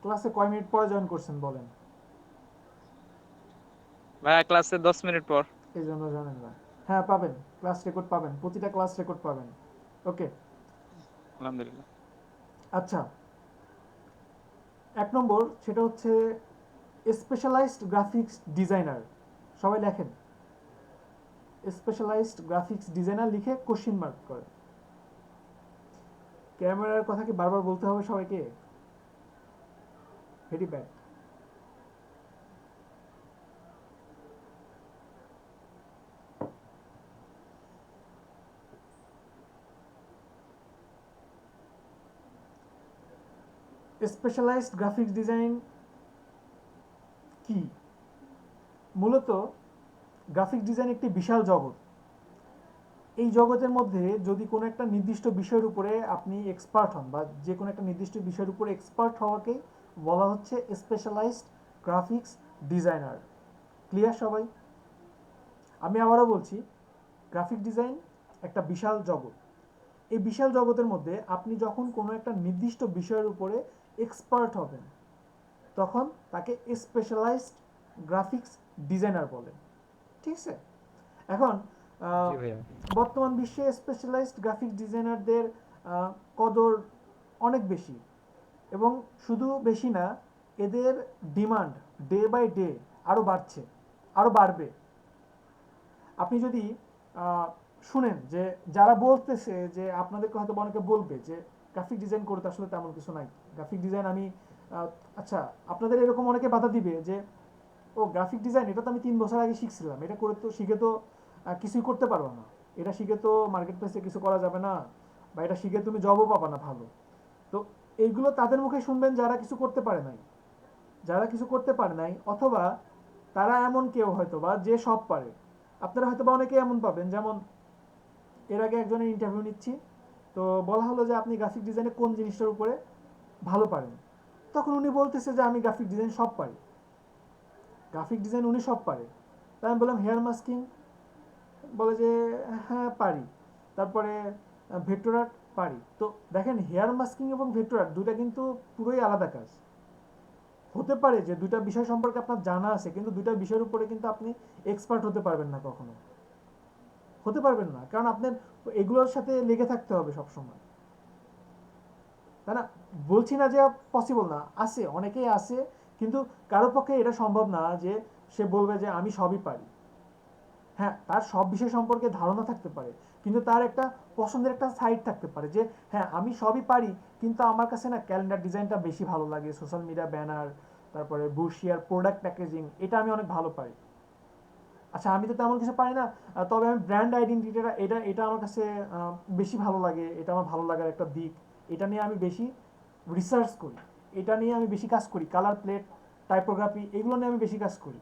ক্লাসে কয় মিনিট পরে জয়েন করছেন বলেন? ভাইয়া ক্লাসে 10 মিনিট পর। এই জন্য জানেন না। হ্যাঁ পাবেন, ক্লাস রেকর্ড পাবেন, প্রতিটা ক্লাস রেকর্ড পাবেন। ওকে আলহামদুলিল্লাহ। আচ্ছা, 1 নম্বর সেটা হচ্ছে স্পেশালাইজড গ্রাফিক্স ডিজাইনার। সবাই লেখেন স্পেশালাইজড গ্রাফিক্স ডিজাইনার, লিখে কোশ্চেন মার্ক করে। ক্যামেরার কথা কি বারবার বলতে হবে সবাইকে? Very bad. Specialised graphics design কি? মূলত গ্রাফিক্স ডিজাইন একটি বিশাল জগৎ। এই জগতের মধ্যে যদি কোনো একটা নির্দিষ্ট বিষয়ের উপরে আপনি এক্সপার্ট হন, বা যে কোনো একটা নির্দিষ্ট বিষয়ের উপরে এক্সপার্ট হওয়াকেই বলা হচ্ছে স্পেশালাইজড গ্রাফিক্স ডিজাইনার। ক্লিয়ার সবাই? আমি আবারও বলছি, গ্রাফিক ডিজাইন একটা বিশাল জগৎ। এই বিশাল জগতের মধ্যে আপনি যখন কোনো একটা নির্দিষ্ট বিষয়ের উপরে এক্সপার্ট হবেন, তখন তাকে স্পেশালাইজড গ্রাফিক্স ডিজাইনার বলে। ঠিক আছে? এখন জি ভাইয়া। বর্তমান বিশ্বে স্পেশালাইজড গ্রাফিক্স ডিজাইনারদের কদর অনেক বেশি, এবং শুধু বেশি না, এদের ডিমান্ড ডে বাই ডে আরও বাড়ছে, আরও বাড়বে। আপনি যদি শুনেন যে যারা বলতেছে যে, আপনাদেরকে হয়তো অনেকে বলবে যে গ্রাফিক ডিজাইন করতে আসলে তেমন কিছু নাই, গ্রাফিক ডিজাইন আমি আচ্ছা, আপনাদের এরকম অনেকে বাধা দিবে যে ও গ্রাফিক ডিজাইন এটা তো আমি 3 বছর আগে শিখছিলাম, এটা করে তো শিখে তো কিছুই করতে পারবো না, এটা শিখে তো মার্কেট প্লেসে কিছু করা যাবে না, বা এটা শিখে তুমি জবও পাবা না ভালো। তো এইগুলো তাদের মুখে শুনবেন যারা কিছু করতে পারে নাই, যারা কিছু করতে পারে নাই, অথবা তারা এমন কেউ হয়তো বা যে সব পারে। আপনারা হয়তো বা অনেকে এমন পাবেন, যেমন এর আগে একজনের ইন্টারভিউ নিচ্ছি, তো বলা হলো যে আপনি গ্রাফিক ডিজাইনে কোন জিনিসটার উপরে ভালো পারেন, তখন উনি বলতেছে যে আমি গ্রাফিক ডিজাইন সব পারি, গ্রাফিক ডিজাইন উনি সব পারে। তাই আমি বললাম হেয়ার মাস্কিং, বলে যে হ্যাঁ পারি, তারপরে ভেক্টর আর্ট পারি। তো দেখেন, হেয়ার মাস্কিং এবং ভেক্টর আর্ট দুটা কিন্তু পুরোই আলাদা কাজ। হতে পারে যে দুটা বিষয় সম্পর্কে আপনার জানা আছে, কিন্তু দুটা বিষয়ের উপরে কিন্তু আপনি এক্সপার্ট হতে পারবেন না, কখনো হতে পারবেন না, কারণ আপনার এগুলোর সাথে লেগে থাকতে হবে সবসময়, তাই না? বলছি না যে পসিবল না, আছে, অনেকেই আছে, কিন্তু কারোর পক্ষে এটা সম্ভব না যে সে বলবে যে আমি সবই পারি। হ্যাঁ, তার সব বিষয় সম্পর্কে ধারণা থাকতে পারে, কিন্তু তার একটা পছন্দের একটা সাইড থাকতে পারে যে হ্যাঁ আমি সবই পারি, কিন্তু আমার কাছে না ক্যালেন্ডার ডিজাইনটা বেশি ভালো লাগে, সোশ্যাল মিডিয়া ব্যানার, তারপরে বুশিয়ার প্রোডাক্ট প্যাকেজিং, এটা আমি অনেক ভালো পারি। আচ্ছা, আমি তো তেমন কিছু পারি না, তবে আমি ব্র্যান্ড আইডেন্টিটিটা এটা এটা আমার কাছে বেশি ভালো লাগে, এটা আমার ভালো লাগার একটা দিক, এটা নিয়ে আমি বেশি রিসার্চ করি, এটা নিয়ে আমি বেশি কাজ করি, কালার প্লেট, টাইপোগ্রাফি, এগুলো নিয়ে আমি বেশি কাজ করি।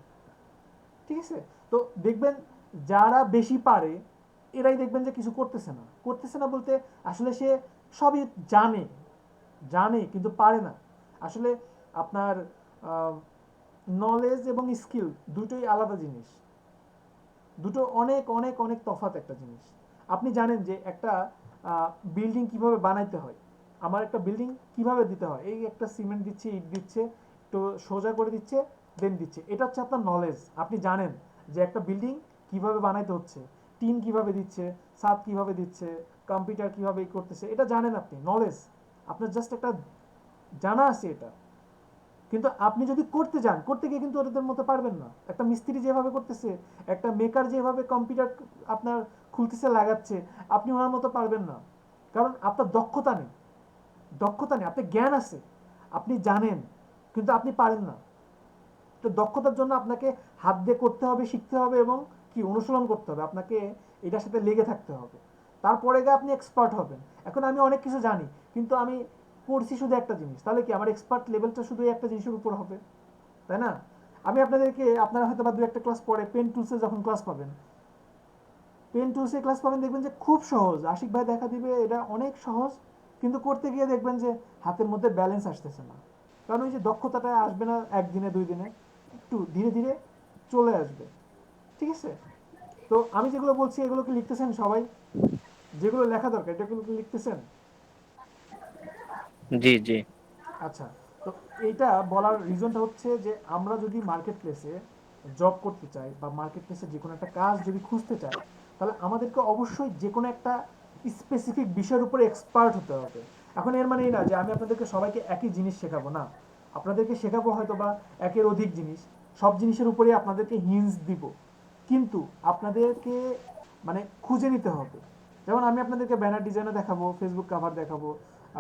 ঠিক আছে? তো দেখবেন যারা বেশি পারে এরাই দেখবেন যে কিছু করতেছে না, করতেছে না বলতে আসলে সে সবই জানে, জানে কিন্তু পারে না। আসলে আপনার নলেজ এবং স্কিল দুটোই আলাদা জিনিস, দুটো অনেক অনেক অনেক তফাৎ একটা জিনিস। আপনি জানেন যে একটা বিল্ডিং কিভাবে বানাইতে হয়, আমার একটা বিল্ডিং কিভাবে দিতে হয়, এই একটা সিমেন্ট দিচ্ছে, ইট দিচ্ছে, তো সোজা করে দিচ্ছে, দেন দিচ্ছে, এটা হচ্ছে আপনার নলেজ। আপনি জানেন যে একটা বিল্ডিং কিভাবে বানাইতে হচ্ছে, টিন কিভাবে দিচ্ছে, ছাদ কিভাবে দিচ্ছে, কম্পিউটার কিভাবে করতেছে, এটা জানেন আপনি, নলেজ আপনার জাস্ট একটা জানা আছে এটা। কিন্তু আপনি যদি করতে যান, করতে গিয়ে কিন্তু ওদের মতো পারবেন না। একটা মিস্ত্রি যেভাবে করতেছে, একটা মেকার যেভাবে কম্পিউটার আপনার খুলতেছে, লাগাচ্ছে, আপনি ওনার মতো পারবেন না, কারণ আপনার দক্ষতা নেই, দক্ষতা নেই, আপনার জ্ঞান আছে, আপনি জানেন, কিন্তু আপনি পারেন না। তো দক্ষতার জন্য আপনাকে হাত দিয়ে করতে হবে, শিখতে হবে, এবং কি অনুশীলন করতে হবে, আপনাকে এটার সাথে লেগে থাকতে হবে, তারপরে গিয়ে আপনি এক্সপার্ট হবেন। এখন আমি অনেক কিছু জানি, কিন্তু আমি করছি শুধু একটা জিনিস, তাহলে কি আমার এক্সপার্ট লেভেলটা শুধু একটা জিনিসের উপর হবে, তাই না? আমি আপনাদেরকে, আপনারা হয়তো বা 2-1 ক্লাস পরে পেন টুলসে যখন ক্লাস পাবেন, পেন টুলসে ক্লাস পাবেন, দেখবেন যে খুব সহজ, আশিক ভাই দেখা দিবে এটা অনেক সহজ, কিন্তু করতে গিয়ে দেখবেন যে হাতের মধ্যে ব্যালেন্স আসতেছে না, কারণ ওই যে দক্ষতাটা আসবে না একদিনে 2 দিনে, একটু ধীরে ধীরে চলে আসবে, ঠিক আছে? তো আমি যেগুলো বলছি এগুলো কি লিখতেছেন সবাই? যেগুলো লেখা দরকার এটাগুলো কি লিখতেছেন? জি জি। আচ্ছা, তো এইটা বলার রিজনটা হচ্ছে যে আমরা যদি মার্কেট প্লেসে জব করতে চাই বা মার্কেট প্লেসে যে কোনো একটা কাজ যদি খুঁজতে চাই, তাহলে আমাদেরকে অবশ্যই যে কোনো একটা স্পেসিফিক বিষয়ের উপরে এক্সপার্ট হতে হবে। এখন এর মানে এই না যে আমি আপনাদেরকে সবাইকে একই জিনিস শেখাবো না, আপনাদেরকে শেখাবো হয়তো বা একের অধিক জিনিস, সব জিনিসের উপরে আপনাদেরকে হিন্টস দিব, কিন্তু আপনাদেরকে মানে খুঁজে নিতে হবে। যেমন আমি আপনাদেরকে ব্যানার ডিজাইনও দেখাবো, ফেসবুক কাভার দেখাবো,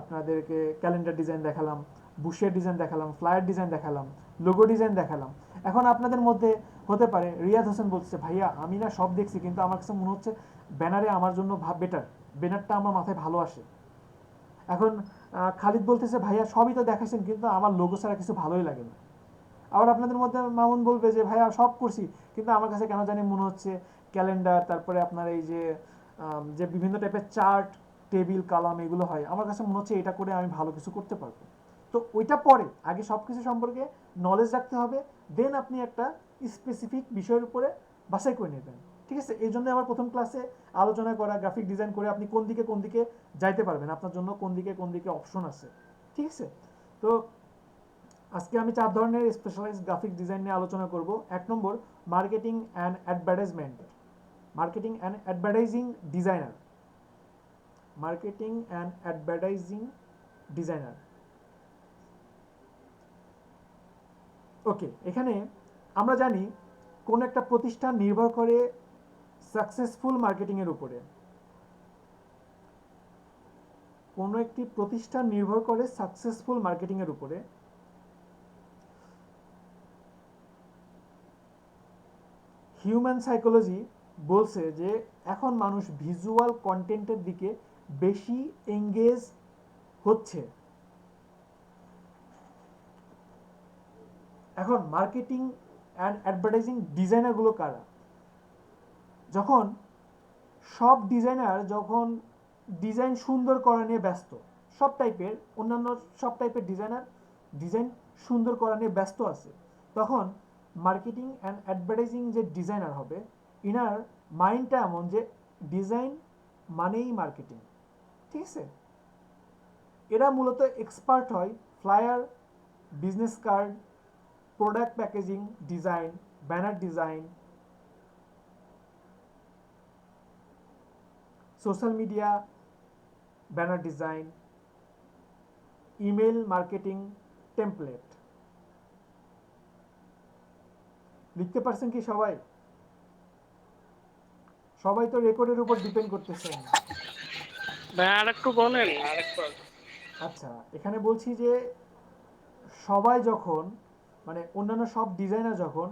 আপনাদেরকে ক্যালেন্ডার ডিজাইন দেখালাম, বুশের ডিজাইন দেখালাম, ফ্লায়ার ডিজাইন দেখালাম, লোগো ডিজাইন দেখালাম। এখন আপনাদের মধ্যে হতে পারে রিয়াদ হোসেন বলছে, ভাইয়া আমি না সব দেখছি কিন্তু আমার কাছে মনে হচ্ছে ব্যানারে আমার জন্য বেটার, ব্যানারটা আমার মাথায় ভালো আসে। এখন খালিদ বলতেছে, ভাইয়া সবই তো দেখাচ্ছেন কিন্তু আমার লোগো ছাড়া কিছু ভালোই লাগে না। আবার আপনাদের মধ্যে মামুন বলবে যে ভাইয়া সব করছি কিন্তু আমার কাছে কেন জানি মনে হচ্ছে ক্যালেন্ডার, তারপরে আপনার এই যে যে বিভিন্ন টাইপের চার্ট, টেবিল, কালাম এগুলো হয়, আমার কাছে মনে হচ্ছে এটা করে আমি ভালো কিছু করতে পারবো। তো ওইটা পরে, আগে সব কিছু সম্পর্কে নলেজ রাখতে হবে, দেন আপনি একটা স্পেসিফিক বিষয়ের উপরে বাছাই করে নেবেন, ঠিক আছে? এই জন্য আমার প্রথম ক্লাসে আলোচনা করা, গ্রাফিক ডিজাইন করে আপনি কোন দিকে যাইতে পারবেন, আপনার জন্য কোন দিকে অপশন আছে, ঠিক আছে? তো আজকে আমি 4 ধরনের স্পেশালাইজড গ্রাফিক ডিজাইন নিয়ে আলোচনা করব। 1 নম্বর, marketing and advertisement, marketing and advertising designer, marketing and advertising designer. Okay, এখানে আমরা জানি কোন একটা প্রতিষ্ঠান নির্ভর করে সাকসেসফুল মার্কেটিং এর উপরে, কোন একটি প্রতিষ্ঠান নির্ভর করে সাকসেসফুল মার্কেটিং এর উপরে। হিউম্যান সাইকোলজি বলছে যে এখন মানুষ ভিজুয়াল কন্টেন্টের দিকে বেশি এঙ্গেজ হচ্ছে। এখন মার্কেটিং অ্যান্ড অ্যাডভার্টাইজিং ডিজাইনারগুলো কারা? যখন সব ডিজাইনার যখন ডিজাইন সুন্দর করা নিয়ে ব্যস্ত, সব টাইপের অন্যান্য সব টাইপের ডিজাইনার ডিজাইন সুন্দর করা নিয়ে ব্যস্ত আছে, তখন মার্কেটিং অ্যান্ড অ্যাডভার্টাইজিং যে ডিজাইনার হবে, ইনার মাইন্ডটা এমন যে ডিজাইন মানেই মার্কেটিং, ঠিক আছে? এরা মূলত এক্সপার্ট হয় flyer, business card, product packaging design, banner design, social media banner design, email marketing template. লিখতে পারছেন কি সবাই? সবাই তো রেকর্ডের উপর ডিপেন্ড করতেছেন। ভাই আরেকটু বলেন, আরেকবার। আচ্ছা, এখানে বলছি যে সবাই যখন মানে অন্যান্য সব ডিজাইনার যখন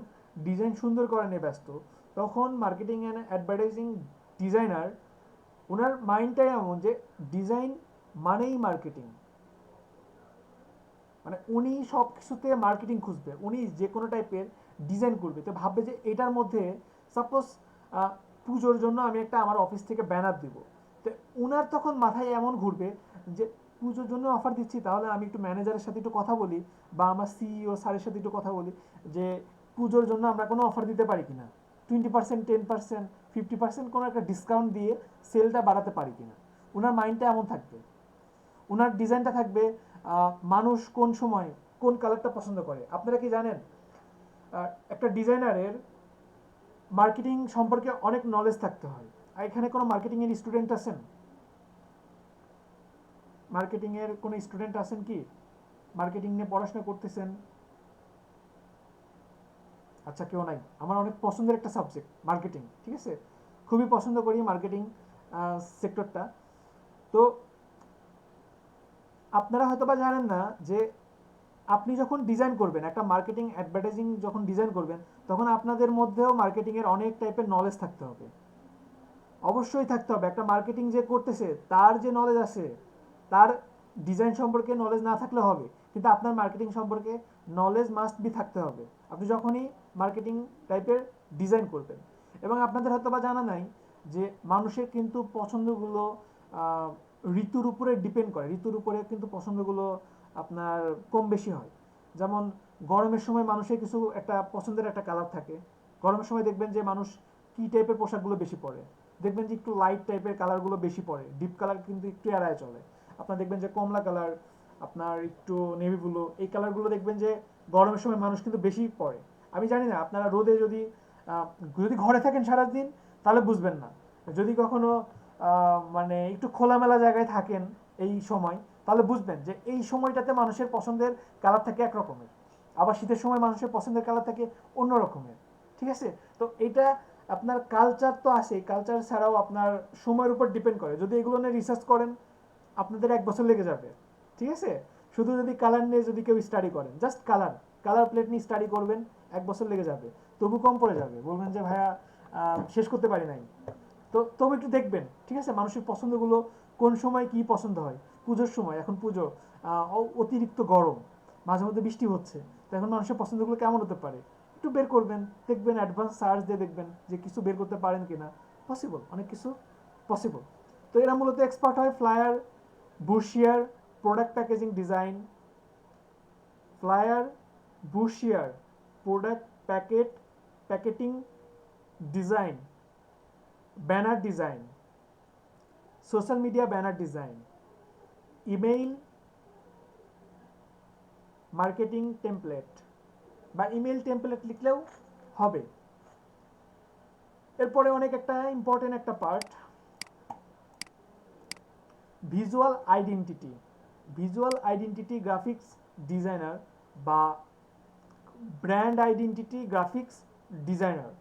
ডিজাইন সুন্দর করা নিয়ে ব্যস্ত, তখন মার্কেটিং অ্যান্ড অ্যাডভার্টাইজিং ডিজাইনার ওনার মাইন্ডটাই এমন যে ডিজাইন মানেই মার্কেটিং, মানে উনি সব কিছুতে মার্কেটিং খুঁজবে, উনি যে কোনো টাইপের ডিজাইন করবে, তো ভাববে যে এটার মধ্যে সাপোজ পুজোর জন্য আমি একটা আমার অফিস থেকে ব্যানার দিব, তো উনার তখন মাথায় এমন ঘুরবে যে পুজোর জন্য অফার দিচ্ছি, তাহলে আমি একটু ম্যানেজারের সাথে একটু কথা বলি বা আমার সিইও স্যারের সাথে একটু কথা বলি যে পুজোর জন্য আমরা কোনো অফার দিতে পারি কিনা, 20%, 10%, 50% কোনো একটা ডিসকাউন্ট দিয়ে সেলটা বাড়াতে পারি কিনা। ওনার মাইন্ডটা এমন থাকবে, ওনার ডিজাইনটা থাকবে মানুষ কোন সময় কোন কালারটা পছন্দ করে। আপনারা কি জানেন একটা ডিজাইনারের মার্কেটিং সম্পর্কে অনেক নলেজ থাকতে হয়। আর এখানে কোনো মার্কেটিং এর স্টুডেন্ট আছেন? মার্কেটিং এর কোনো স্টুডেন্ট আছেন কি মার্কেটিং নিয়ে পড়াশোনা করতেছেন? আচ্ছা, কেউ নাই। আমার অনেক পছন্দের একটা সাবজেক্ট মার্কেটিং, ঠিক আছে, খুবই পছন্দ করি মার্কেটিং সেক্টরটা। তো আপনারা হয়তো বা জানেন না যে আপনি যখন ডিজাইন করবেন একটা মার্কেটিং অ্যাডভার্টাইজিং যখন ডিজাইন করবেন, তখন আপনাদের মধ্যেও মার্কেটিংয়ের অনেক টাইপের নলেজ থাকতে হবে, অবশ্যই থাকতে হবে। একটা মার্কেটিং যে করতেছে তার যে নলেজ আছে, তার ডিজাইন সম্পর্কে নলেজ না থাকলে হবে, কিন্তু আপনার মার্কেটিং সম্পর্কে নলেজ মাস্ট বি থাকতে হবে আপনি যখনই মার্কেটিং টাইপের ডিজাইন করবেন। এবং আপনাদের হয়তো বা জানা নাই যে মানুষের কিন্তু পছন্দগুলো ঋতুর উপরে ডিপেন্ড করে, ঋতুর উপরে কিন্তু পছন্দগুলো আপনার কম বেশি হয়। যেমন গরমের সময় মানুষের কিছু একটা পছন্দের একটা কালার থাকে, গরমের সময় দেখবেন যে মানুষ কী টাইপের পোশাকগুলো বেশি পরে, দেখবেন যে একটু লাইট টাইপের কালারগুলো বেশি পরে, ডিপ কালার কিন্তু একটু এড়ায় চলে। আপনার দেখবেন যে কমলা কালার, আপনার একটু নেভি ব্লু, এই কালারগুলো দেখবেন যে গরমের সময় মানুষ কিন্তু বেশি পরে। আমি জানি না আপনারা রোদে যদি ঘরে থাকেন সারাদিন তাহলে বুঝবেন না, যদি কখনো মানে একটু খোলামেলা জায়গায় থাকেন এই সময় তাহলে বুঝবেন যে এই সময়টাতে মানুষের পছন্দের কালার থাকে এক রকমের, আবার শীতের সময় মানুষের পছন্দের কালার থাকে অন্য রকমের। ঠিক আছে, তো এটা আপনার কালচার তো আসে, কালচার ছাড়াও আপনার সময়ের উপর ডিপেন্ড করে। যদি এগুলো নিয়ে রিসার্চ করেন আপনাদের 1 বছর লেগে যাবে। ঠিক আছে, শুধু যদি কালার নিয়ে যদি কেউ স্টাডি করেন, জাস্ট কালার প্লেট নিয়ে স্টাডি করবেন 1 বছর লেগে যাবে, তবু কম পড়ে যাবে, বলবেন যে ভাইয়া শেষ করতে পারি নাই। তো তবু একটু দেখবেন, ঠিক আছে, মানুষের পছন্দগুলো কোন সময় কি পছন্দ হয়। পুজোর সময়, এখন পুজো, অতিরিক্ত গরম, মাঝে মধ্যে বৃষ্টি হচ্ছে, তো এখন মানুষের পছন্দগুলো কেমন হতে পারে একটু বের করবেন, দেখবেন অ্যাডভান্স সার্চ দিয়ে দেখবেন যে কিছু বের করতে পারেন কিনা। পসিবল, অনেক কিছু পসিবল। তো এরা মূলত এক্সপার্ট হয় flyer, brochure, product packaging design, flyer, brochure, product packaging design, banner design, social media banner design, email marketing template বা ইমেইল টেমপ্লেট লিখলেও হবে। এরপরে অনেক একটা ইম্পর্টেন্ট একটা part, visual identity. Visual identity graphics designer বা brand identity graphics designer.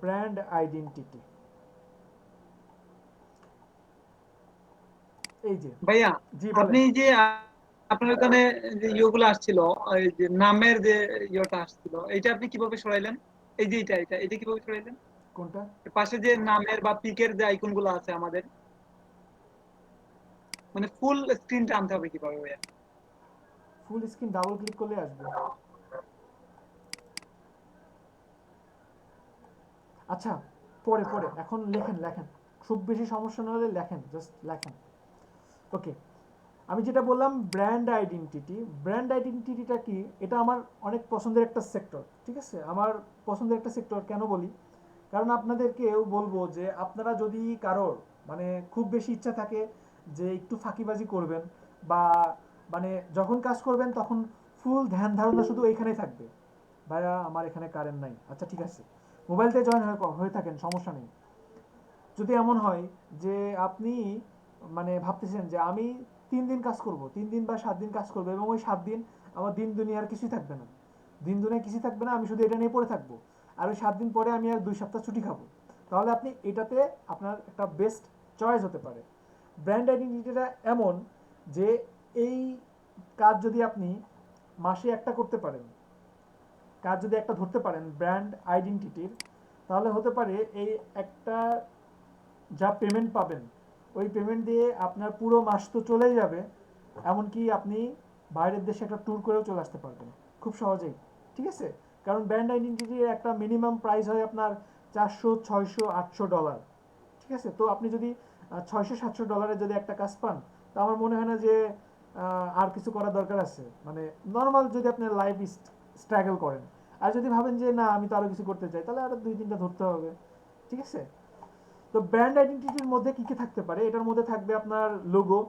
Brand identity, এই যে ভাইয়া আপনি যে আপনার ওখানে যে ইয়েগুলো আসছিল, এই যে নামের যে ইয়েটা আসছিল, এটা আপনি কিভাবে সরাইলেন? এই যে এটা কিভাবে সরাইলেন? কোনটা? পাশে যে নামের বা পিকের যে আইকন গুলো আছে আমাদের, মানে ফুল স্ক্রিনটা আনতে হবে কিভাবে ভাইয়া? ফুল স্ক্রিন ডাবল ক্লিক করলে আসবে। আচ্ছা, পরে এখন লেখেন, খুব বেশি সমস্যা না হলে লেখেন, জাস্ট লেখেন। ওকে, আমি যেটা বললাম ব্র্যান্ড আইডেন্টিটি। ব্র্যান্ড আইডেন্টিটিটা কি? এটা আমার অনেক পছন্দের একটা সেক্টর। ঠিক আছে, আমার পছন্দের একটা সেক্টর কেন বলি, কারণ আপনাদেরকেও বলবো যে আপনারা যদি কারোর মানে খুব বেশি ইচ্ছা থাকে যে একটু ফাঁকিবাজি করবেন বা মানে যখন কাজ করবেন তখন ফুল ধ্যান ধারণা শুধু এইখানেই থাকবে, ভাইয়া আমার এখানে কারেন্ট নাই, আচ্ছা ঠিক আছে, মোবাইলতে জয়েন হয়ে থাকেন, সমস্যা নেই। যদি এমন হয় যে আপনি মানে ভাবতেছেন যে আমি 3 দিন কাজ করব, 3 দিন বা 7 দিন কাজ করবো এবং ওই 7 দিন আমার দিন দুনিয়ার কিছুই থাকবে না, দিন দুনিয়া কিছুই থাকবে না, আমি শুধু এটা নিয়ে পড়ে থাকবো, আর ওই 7 দিন পরে আমি আর 2 সপ্তাহ ছুটি খাবো, তাহলে আপনি এটাতে আপনার একটা বেস্ট চয়েস হতে পারে। ব্র্যান্ড আইডেন্টিটিটা এমন যে এই কাজ যদি আপনি মাসে একটা করতে পারেন, কাজ যদি একটা ধরতে পারেন ব্র্যান্ড আইডেন্টিটির, তাহলে হতে পারে এই একটা যা পেমেন্ট পাবেন ওই পেমেন্ট দিয়ে আপনার পুরো মাস তো চলেই যাবে, এমনকি আপনি বাইরের দেশে একটা ট্যুর করেও চলে আসতে পারবেন খুব সহজেই। ঠিক আছে, কারণ ব্র্যান্ড আইডেন্টিটির একটা মিনিমাম প্রাইস হয় আপনার $400, $600, $800। ঠিক আছে, তো আপনি যদি $600-700 যদি একটা কাজ পান, তা আমার মনে হয় না যে আর কিছু করার দরকার আছে, মানে নর্মাল যদি আপনার লাইফ স্ট্রাগল করেন। আর যদি ভাবেন যে না আমি তো আরও কিছু করতে চাই, তাহলে আরও 2-3টা ধরতে হবে। ঠিক আছে, তো ব্র্যান্ড আইডেন্টিটির মধ্যে কি কি থাকতে পারে? এটার মধ্যে থাকবে আপনার logo,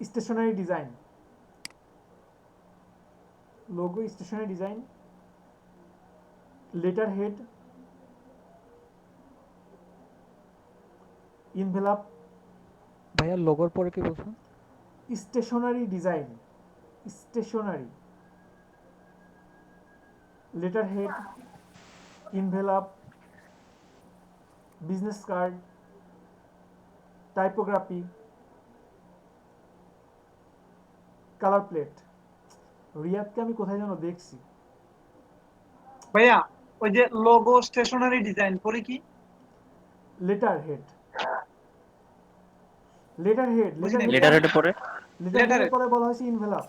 stationery design, logo stationery design, letter head, envelope. ভাইয়া লোগোর পরে কি বলছেন? Stationery design, stationery, letter head, envelope, business card, typography, colour plate. রিয়াদকে আমি কোথায় যেন দেখছি। ভাইয়া ওই যে লোগো স্টেশনারি ডিজাইন পরে কি? Letter head. Letter head letter হেডে পড়ে লেটার হেডের পরে বলা হয়েছে ইনভেলাপ।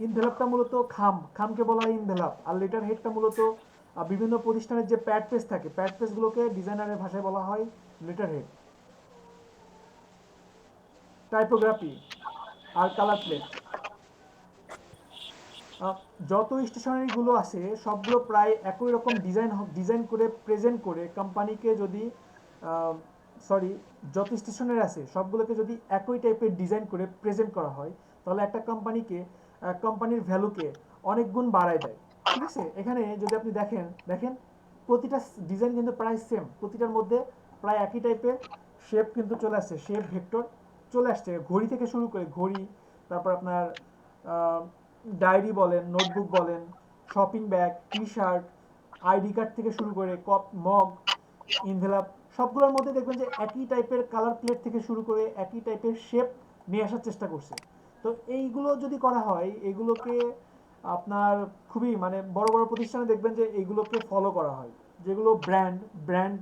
ইনভেলাপটা মূলত খামকে বলা হয় ইনভেলাপ। আর লেটার হেডটা মূলত বিভিন্ন প্রতিষ্ঠানের যে প্যাড পেজ থাকে, প্যাড পেজগুলোকে ডিজাইনারের ভাষায় বলা হয় লেটার হেড। টাইপোগ্রাফি আর কালার প্লেট, যত স্টেশনারি গুলো আছে সবগুলো প্রায় একই রকম ডিজাইন করে প্রেজেন্ট করে কোম্পানিকে যদি যত স্টেশনারি আছে সবগুলোকে যদি একই টাইপের ডিজাইন করে প্রেজেন্ট করা হয় তাহলে একটা কোম্পানির ভ্যালুকে অনেক গুণ বাড়ায় দেয়। ঠিক আছে, এখানে যদি আপনি দেখেন প্রতিটা ডিজাইন কিন্তু প্রায় সেম, প্রতিটার মধ্যে প্রায় একই টাইপের শেপ কিন্তু চলে আসছে, শেপ ভেক্টর চলে আসছে। ঘড়ি থেকে শুরু করে ঘড়ি, তারপর আপনার ডায়েরি বলেন, নোটবুক বলেন, shopping bag, T shirt, ID card থেকে শুরু করে মগ, ইনভেলাপ, সবগুলোর মধ্যে দেখবেন যে একই টাইপের কালার প্লেট থেকে শুরু করে একই টাইপের শেপ নিয়ে আসার চেষ্টা করছে। তো এইগুলো যদি করা হয়, এগুলোকে আপনার খুবই মানে বড় বড় প্রতিষ্ঠানে দেখবেন যে এইগুলোকে ফলো করা হয়। যেগুলো ব্র্যান্ড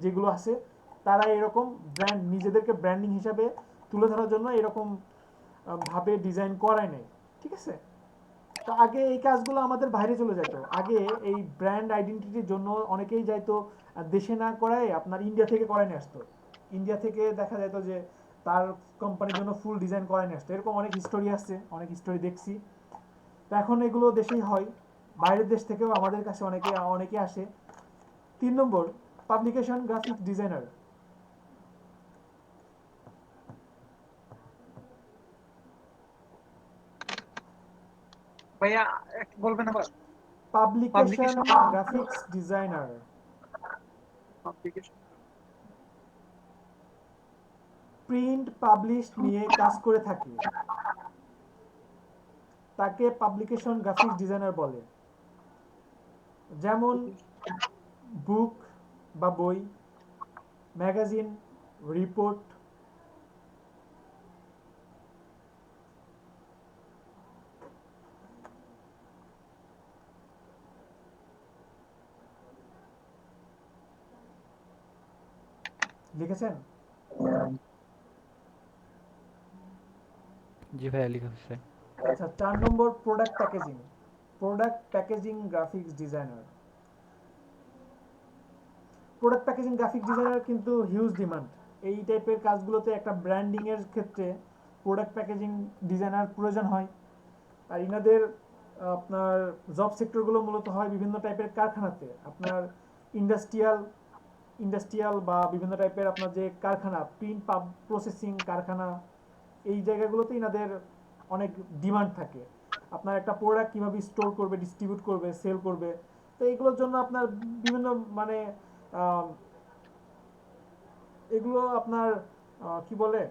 যেগুলো আছে তারা এরকম ব্র্যান্ড নিজেদেরকে ব্র্যান্ডিং হিসাবে তুলে ধরার জন্য এরকম ভাবে ডিজাইন করায় নেই। ঠিক আছে, তো আগে এই কাজগুলো আমাদের বাইরে চলে যেত। আগে এই ব্র্যান্ড আইডেন্টিটির জন্য অনেকেই যাইতো দেশে না করায় আপনার ইন্ডিয়া থেকে করায় নিয়ে আসতো। ইন্ডিয়া থেকে দেখা যেত যে তার কোম্পানির জন্য ফুল ডিজাইন করায় নিয়ে আসতো। এরকম অনেক হিস্টোরি আসছে, অনেক হিস্টোরি দেখছি। তো এখন এগুলো দেশেই হয়, বাইরের দেশ থেকেও আমাদের কাছে অনেকে আসে। 3 নম্বর, পাবলিকেশন গ্রাফিক ডিজাইনার। ভাইয়া একটু বলবেন আবার? Publication graphics designer print publish নিয়ে কাজ করে থাকে, তাকে পাবলিকেশন গ্রাফিক্স ডিজাইনার বলে। যেমন বুক বা বই, ম্যাগাজিন, রিপোর্ট, লিখেছেন? জি ভাইয়া লিখা হচ্ছে। আচ্ছা, 4 নম্বর, product packaging graphics designer. Product packaging graphic designer কিন্তু হিউজ ডিমান্ড। এই টাইপের কাজগুলোতে একটা ব্র্যান্ডিং এর ক্ষেত্রে প্রোডাক্ট প্যাকেজিং ডিজাইনার প্রয়োজন হয়। আর ইনাদের আপনার জব সেক্টরগুলো মূলত হয় বিভিন্ন টাইপের কারখানাতে, আপনার ইন্ডাস্ট্রিয়াল বা বিভিন্ন টাইপের আপনার যে কারখানা, প্রিন্ট প্রসেসিং কারখানা, এই জায়গাগুলোতে ইনাদের অনেক ডিমান্ড থাকে। আপনার একটা প্রোডাক্ট কীভাবে স্টোর করবে, ডিস্ট্রিবিউট করবে, সেল করবে, তো এইগুলোর জন্য আপনার বিভিন্ন মানে এগুলো আপনার কি বলে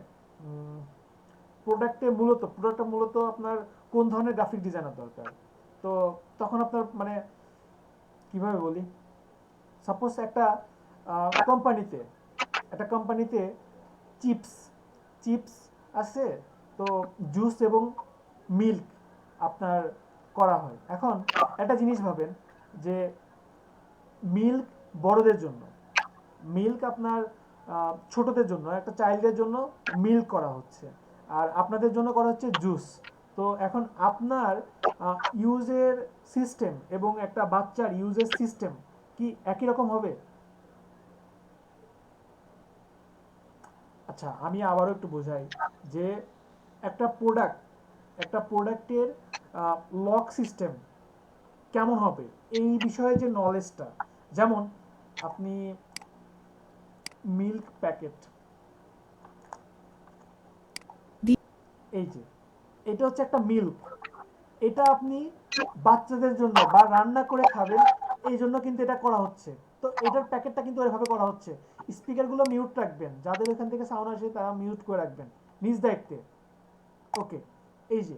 প্রোডাক্টটা মূলত আপনার কোন ধরনের গ্রাফিক ডিজাইনার দরকার। তো তখন আপনার মানে কিভাবে বলি, সাপোজ একটা কোম্পানিতে চিপস আছে, তো জুস এবং মিল্ক আপনার করা হয়। এখন একটা জিনিস ভাবেন যে মিল্ক বড়দের জন্য, মিল্ক আপনার ছোটদের জন্য, একটা চাইল্ডের জন্য মিল্ক করা হচ্ছে, আর আপনাদের জন্য করা হচ্ছে জুস। তো এখন আপনার ইউজের সিস্টেম এবং একটা বাচ্চার ইউজের সিস্টেম কি একই রকম হবে? আচ্ছা, আমি আবারও একটু বোঝাই যে একটা প্রোডাক্টের লক সিস্টেম কেমন হবে এই বিষয়ে যে নলেজটা, যেমন আপনি মিল্ক প্যাকেট, এই যে এটা হচ্ছে একটা মিল্ক, এটা আপনি বাচ্চাদের জন্য বা রান্না করে খাবেন এই জন্য কিন্তু এটা করা হচ্ছে। তো এটার প্যাকেটটা কিন্তু এভাবে করা হচ্ছে। স্পিকারগুলো মিউট রাখবেন, যাদের এখান থেকে সাউন্ড আসে তারা মিউট করে রাখবেন নিজ দায়িত্বে। ওকে, এই যে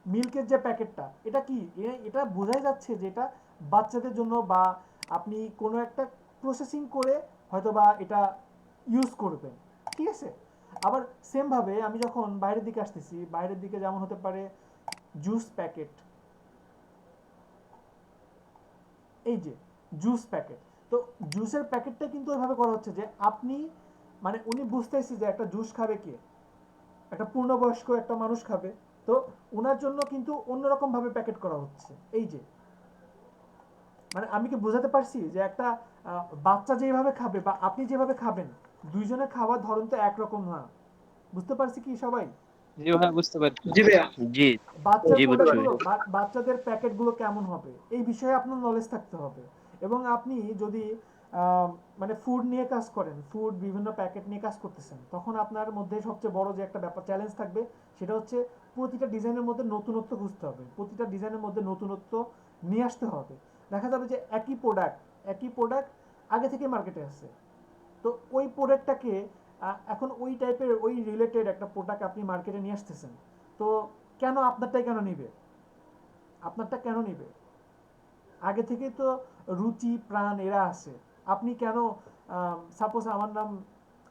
মিল্কের যে প্যাকেটটা, এটা কি এটা বোঝাই যাচ্ছে যে এটা বাচ্চাদের জন্য, বা আপনি কোনো একটা প্রসেসিং করে হয়তো বা এটা ইউজ করবেন। ঠিক আছে, আবার সেমভাবে আমি যখন বাইরের দিকে আসতেছি, বাইরের দিকে যেমন হতে পারে জুস প্যাকেট, এই যে জুস প্যাকেট, তো জুসের প্যাকেটটা কিন্তু ওইভাবে করা হচ্ছে যে আপনি মানে উনি বুঝতেছি যে একটা জুস খাবে কে, একটা পূর্ণবয়স্ক একটা মানুষ খাবে, তো ওনার জন্য কিন্তু অন্যরকম ভাবে প্যাকেট করা হচ্ছে। এই যে মানে আমি কি বোঝাতে পারছি যে একটা বাচ্চা যেভাবে খাবে বা আপনি যেভাবে খাবেন, দুইজনের খাওয়ার ধরন তো একরকম না। বুঝতে পারছি কি সবাই? জি ভাই বুঝতে পারছি। জি ভাইয়া। জি বাচ্চার জি বুঝতে প্রোডাক্টগুলো পারছি। বাচ্চাদের প্যাকেটগুলো কেমন হবে এই বিষয়ে আপনার নলেজ থাকতে হবে। এবং আপনি যদি মানে ফুড নিয়ে কাজ করেন, ফুড বিভিন্ন প্যাকেট নিয়ে কাজ করতেছেন, তখন আপনার মধ্যে সবচেয়ে বড় যে একটা ব্যাপার চ্যালেঞ্জ থাকবে সেটা হচ্ছে প্রতিটা ডিজাইনের মধ্যে নতুনত্ব খুঁজতে হবে, প্রতিটা ডিজাইনের মধ্যে নতুনত্ব নিয়ে আসতে হবে। দেখা যাবে যে একই প্রোডাক্ট আগে থেকে মার্কেটে আছে, তো ওই প্রোডাক্টটাকে এখন ওই টাইপের ওই রিলেটেড একটা প্রোডাক্ট আপনি মার্কেটে নিয়ে আসতেছেন, তো কেন আপনারটাই কেন নিবে? আপনারটা কেন নিবে? আগে থেকে তো রুচি প্রাণ এরা আছে। আপনি কেন সাপোজ আমার নাম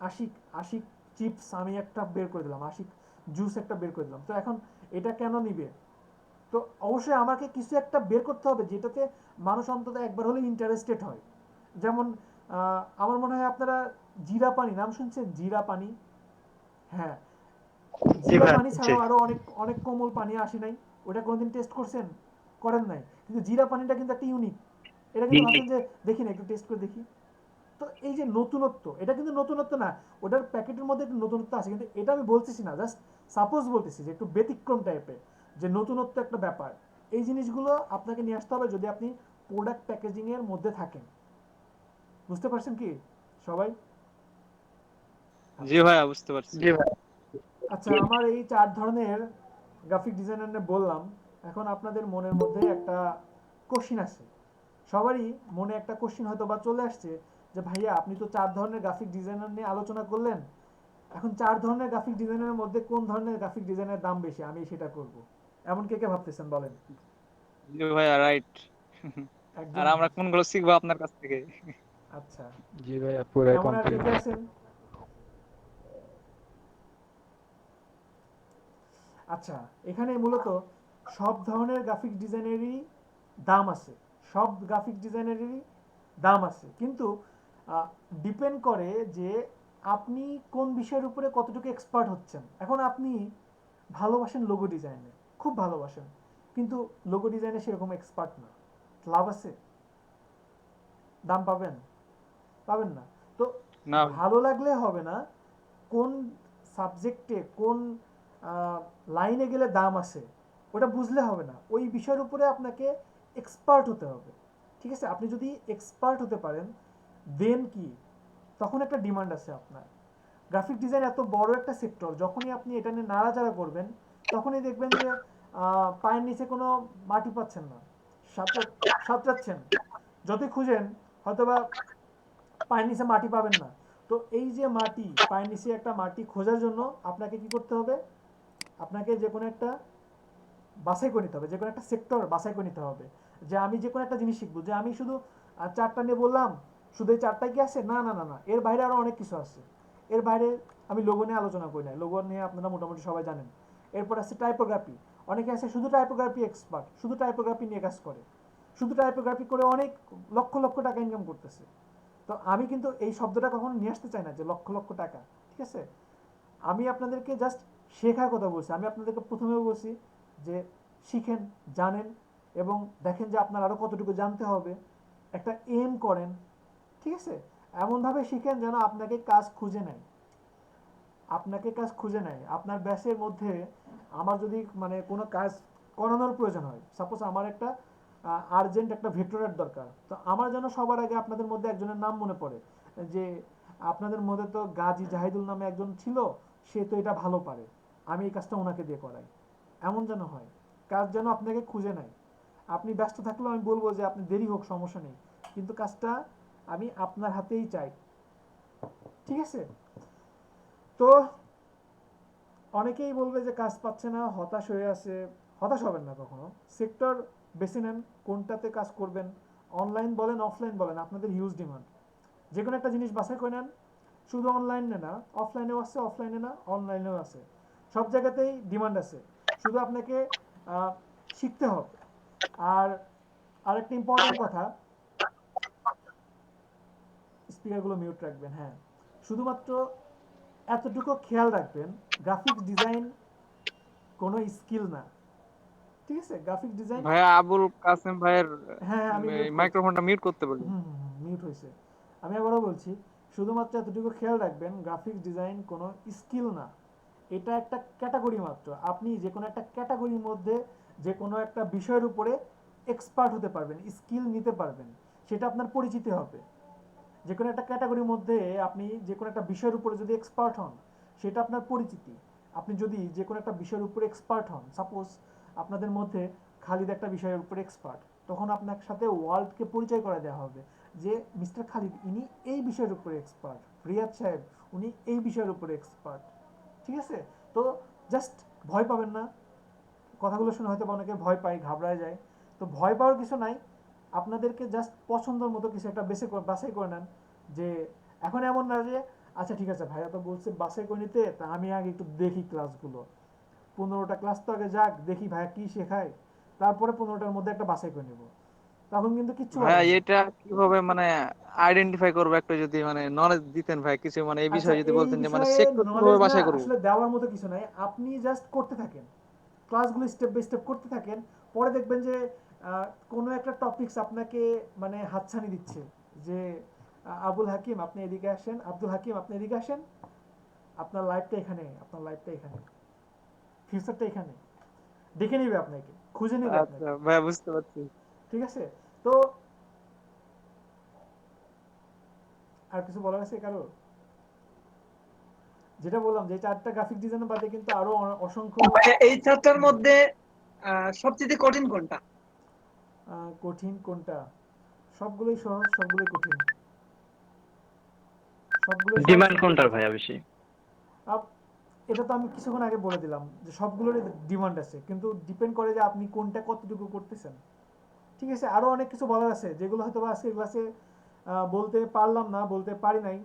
আশিক, আশিক চিপস আমি একটা বের করে দিলাম, আশিক জুস একটা বের করে দিলাম, তো এখন এটা কেন নিবে? তো অবশ্যই আমাকে কিছু একটা বের করতে হবে যেটাতে মানুষ অন্তত একবার হলে ইন্টারেস্টেড হয়। যেমন আমার মনে হয় আপনারা জিরা পানি নাম শুনছেন, জিরা পানি? হ্যাঁ, জিরা পানি ছাড়াও আরো অনেক অনেক কোমল পানি আসে নাই, ওটা কোনোদিন টেস্ট করছেন? করেন নাই, কিন্তু জিরা পানিটা কিন্তু একটা ইউনিক, এটা কিন্তু ভাবছেন যে দেখি না একটু টেস্ট করে দেখি। তো এই যে নতুনত্ব, এটা কিন্তু নতুনত্ব না, ওটার প্যাকেটের মধ্যে একটু নতুনত্ব আছে, কিন্তু এটা আমি বলতেছি না, জাস্ট সাপোজ বলতেছি যে একটু ব্যতিক্রম টাইপের, যে নতুনত্ব একটা ব্যাপার। এই জিনিসগুলো আপনাকে নিয়ে আসতে হবে যদি আপনি প্রোডাক্ট প্যাকেজিং এর মধ্যে থাকেন। বুঝতে পারছেন কি সবাই? জি ভাইয়া বুঝতে পারছি। জি ভাই। আচ্ছা, আমার এই 4 ধরনের গ্রাফিক ডিজাইনার নিয়ে বললাম। এখন আপনাদের মনের মধ্যে একটা কোশ্চিন আছে, সবারই মনে একটা কোশ্চিন হয়তো বা চলে আসছে যে ভাইয়া আপনি তো 4 ধরনের গ্রাফিক ডিজাইনার নিয়ে আলোচনা করলেন, এখন 4 ধরনের গ্রাফিক ডিজাইনারের মধ্যে কোন ধরনের গ্রাফিক ডিজাইনের দাম বেশি, আমি সেটা করব। এমন কে কে ভাবতেছেন বলেন? জি ভাইয়া রাইট। আর একজন? আমরা কোনগুলো শিখবো আপনার কাছ থেকে? আচ্ছা, জি ভাইয়া পুরাই এমন আর কে কমপ্লিট। কে আছেন? আচ্ছা, এখানে মূলত সব ধরনের গ্রাফিক ডিজাইনেরই দাম আছে, সব গ্রাফিক ডিজাইনেরই দাম আছে, কিন্তু ডিপেন্ড করে যে আপনি কোন বিষয়ের উপরে কতটুকু এক্সপার্ট হচ্ছেন। এখন আপনি ভালোবাসেন লোগো ডিজাইনে, খুব ভালোবাসেন, কিন্তু লোগো ডিজাইনে সেরকম এক্সপার্ট না, লাভ আছে? দাম পাবেন? পাবেন না। তো না ভালো লাগলে হবে না, কোন সাবজেক্টে কোন লাইনে গেলে দাম আছে ওটা বুঝলে হবে না, ওই বিষয়ের উপরে আপনাকে এক্সপার্ট হতে হবে। ঠিক আছে, আপনি যদি এক্সপার্ট হতে পারেন দেন কি, তখন একটা ডিমান্ড আছে আপনার। গ্রাফিক ডিজাইন এত বড় একটা সেক্টর, যখনই আপনি এটা নিয়ে নাড়াচাড়া করবেন তখনই দেখবেন যে পায়ের নিচে কোনো মাটি পাচ্ছেন না, সাঁতরাচ্ছেন, যতই খুঁজেন হয়তোবা পায়ের নিচে মাটি পাবেন না। তো এই যে মাটি, পায়ের নিচে একটা মাটি খোঁজার জন্য আপনাকে কি করতে হবে? আপনাকে যে কোনো একটা বাছাই করে নিতে হবে, যে কোনো একটা সেক্টর বাছাই করে নিতে হবে, যে আমি যে কোনো একটা জিনিস শিখবো, যে আমি শুধু 4টা নিয়ে বললাম, শুধু এই 4টাই কি আছে? না না না না, এর বাইরে আরো অনেক কিছু আছে। এর বাইরে আমি লোগো নিয়ে আলোচনা করি না, লোগো নিয়ে আপনারা মোটামুটি সবাই জানেন। এরপর আছে টাইপোগ্রাফি, অনেকে আছে শুধু টাইপোগ্রাফি এক্সপার্ট, শুধু টাইপোগ্রাফি নিয়ে কাজ করে, শুধু টাইপোগ্রাফি করে অনেক লক্ষ লক্ষ টাকা ইনকাম করতেছে। তো আমি কিন্তু এই শব্দটা কখনো নিয়ে আসতে চাই না যে লক্ষ লক্ষ টাকা, ঠিক আছে? আমি আপনাদেরকে জাস্ট শেখার কথা বলছি, আমি আপনাদেরকে প্রথমেও বলছি যে শিখেন, জানেন, এবং দেখেন যে আপনার আরো কতটুকু জানতে হবে, একটা এম করেন, ঠিক আছে? এমনভাবে শিখেন যেন আপনাকে কাজ খুঁজে নেয়, আপনাকে কাজ খুঁজে নেয় আপনার ব্যাচের মধ্যে। আমার যদি মানে কোনো কাজ করানোর প্রয়োজন হয়, সাপোজ আমার একটা আর্জেন্ট একটা ভেক্টরের দরকার, তো আমার যেন সবার আগে আপনাদের মধ্যে একজনের নাম মনে পড়ে, যে আপনাদের মধ্যে তো গাজী জাহিদুল নামে একজন ছিল, সে তো এটা ভালো পারে, আমি এই কাজটা ওনাকে দিয়ে করাই, এমন যেন হয়। কাজ যেন আপনাকে খুঁজে নেয়। আপনি ব্যস্ত থাকলেও আমি বলবো যে আপনি দেরি হোক সমস্যা নেই, কিন্তু কাজটা আমি আপনার হাতেই চাই, ঠিক আছে? তো অনেকেই বলবে যে কাজ পাচ্ছে না, হতাশ হয়ে আছে। হতাশ হবেন না কখনো, সেক্টর বেছে নেন কোনটাতে কাজ করবেন, অনলাইন বলেন অফলাইন বলেন, আপনাদের হিউজ ডিমান্ড, যে কোনো একটা জিনিস বাছাই করে নেন, শুধু অনলাইনে না, অফলাইনেও আছে, অফলাইনে না অনলাইনেও আছে, সব জায়গাতেই ডিমান্ড আছে, শুধু আপনাকে শিখতে হবে। আর আরেকটা ইম্পর্টেন্ট কথা, স্পিকারগুলো মিউট রাখবেন। হ্যাঁ, শুধুমাত্র এতটুকু খেয়াল রাখবেন, গ্রাফিক্স ডিজাইন কোনো স্কিল না, ঠিক আছে? গ্রাফিক্স ডিজাইন, ভাইয়া আবুল কাসেম ভাইয়ের হ্যাঁ আমি মিউট করছি। মাইক্রোফোনটা মিউট করতে বলুন। মিউট হয়েছে। আমি আবারও বলছি, শুধুমাত্র এতটুকু খেয়াল রাখবেন, গ্রাফিক্স ডিজাইন কোনো স্কিল না, এটা একটা ক্যাটাগরি মাত্র। আপনি যে কোনো একটা ক্যাটাগরির মধ্যে যে কোনো একটা বিষয়ের উপরে এক্সপার্ট হতে পারবেন, স্কিল নিতে পারবেন, সেটা আপনার পরিচিতি হবে। যে কোনো একটা ক্যাটাগরির মধ্যে আপনি যে কোনো একটা বিষয়ের উপরে যদি এক্সপার্ট হন, সেটা আপনার পরিচিতি। আপনি যদি যে কোনো একটা বিষয়ের উপরে এক্সপার্ট হন, সাপোজ আপনাদের মধ্যে খালিদ একটা বিষয়ের উপরে এক্সপার্ট, তখন আপনার সাথে ওয়ার্ল্ডকে পরিচয় করে দেওয়া হবে যে মিস্টার খালিদ ইনি এই বিষয়ের উপরে এক্সপার্ট, রিয়াদ সাহেব উনি এই বিষয়ের উপরে এক্সপার্ট, ঠিক আছে? তো জাস্ট ভয় পাবেন না। কথাগুলো শুনে হয়তো অনেকে ভয় পায়, ঘাবড়ায় যায়, তো ভয় পাওয়ার কিছু নাই। আপনাদেরকে জাস্ট পছন্দের মতো কিছু একটা বাছাই করে নেন। যে এখন এমন না যে আচ্ছা ঠিক আছে ভাইয়া তো বলছে বাছাই করে নিতে, তা আমি আগে একটু দেখি ক্লাসগুলো, 15টা ক্লাস তো আগে যাক, দেখি ভাইয়া কি শেখায়, তারপরে 15টার মধ্যে একটা বাছাই করে নেব। তখন কিন্তু কিচ্ছু ভাইয়া হবে না। এটা কিভাবে মানে আইডেন্টিফাই করবো একটু যদি মানে নলেজ দিতেন ভাই, কিছু মানে এই আচ্ছা, বিষয়ে যদি এই বলতেন যে মানে বিষয়ে সেক্টর নলেজ কিভাবে না বাছাই করবো। আসলে দেওয়ার মতো কিছু নাই, আপনি জাস্ট করতে থাকেন, ক্লাসগুলো স্টেপ বাই স্টেপ করতে থাকেন। পরে দেখবেন যে কোনো একটা টপিকস আপনাকে মানে হাতছানি দিচ্ছে যে আবুল হাকিম আপনি এদিকে আসেন, আব্দুল হাকিম আপনি এদিকে আসেন, আপনার লাইফটা এখানে, আপনার লাইফটা এখানে, ফিউচারটা এখানে, দেখে নিবে আপনাকে, খুঁজে নিবে আচ্ছা আপনাকে, ভাইয়া বুঝতে পারছি। ঠিক আছে? তো আর কিছু বলার আছে কারো? যেটা বললাম যে 4টা গ্রাফিক ডিজাইনের বাদে কিন্তু আরো অসংখ্য। ভাইয়া এই চারটার মধ্যে সবচেয়ে কঠিন কোনটা? কঠিন কোনটা? সবগুলোই সহজ, সবগুলোই কঠিন, সবগুলোই সহজ, ডিমান্ড সবগুলোই কোনটার কঠিন। ভাইয়া বেশি? এটা তো আমি কিছুক্ষণ আগে বলে দিলাম যে সবগুলোরই ডিমান্ড আছে, কিন্তু ডিপেন্ড করে যে আপনি কোনটা কতটুকু করতেছেন, ঠিক আছে? আরো অনেক কিছু বলার আছে যেগুলো হয়তো বা আজকের ক্লাসে বলতে পারলাম না, বলতে পারি নাই,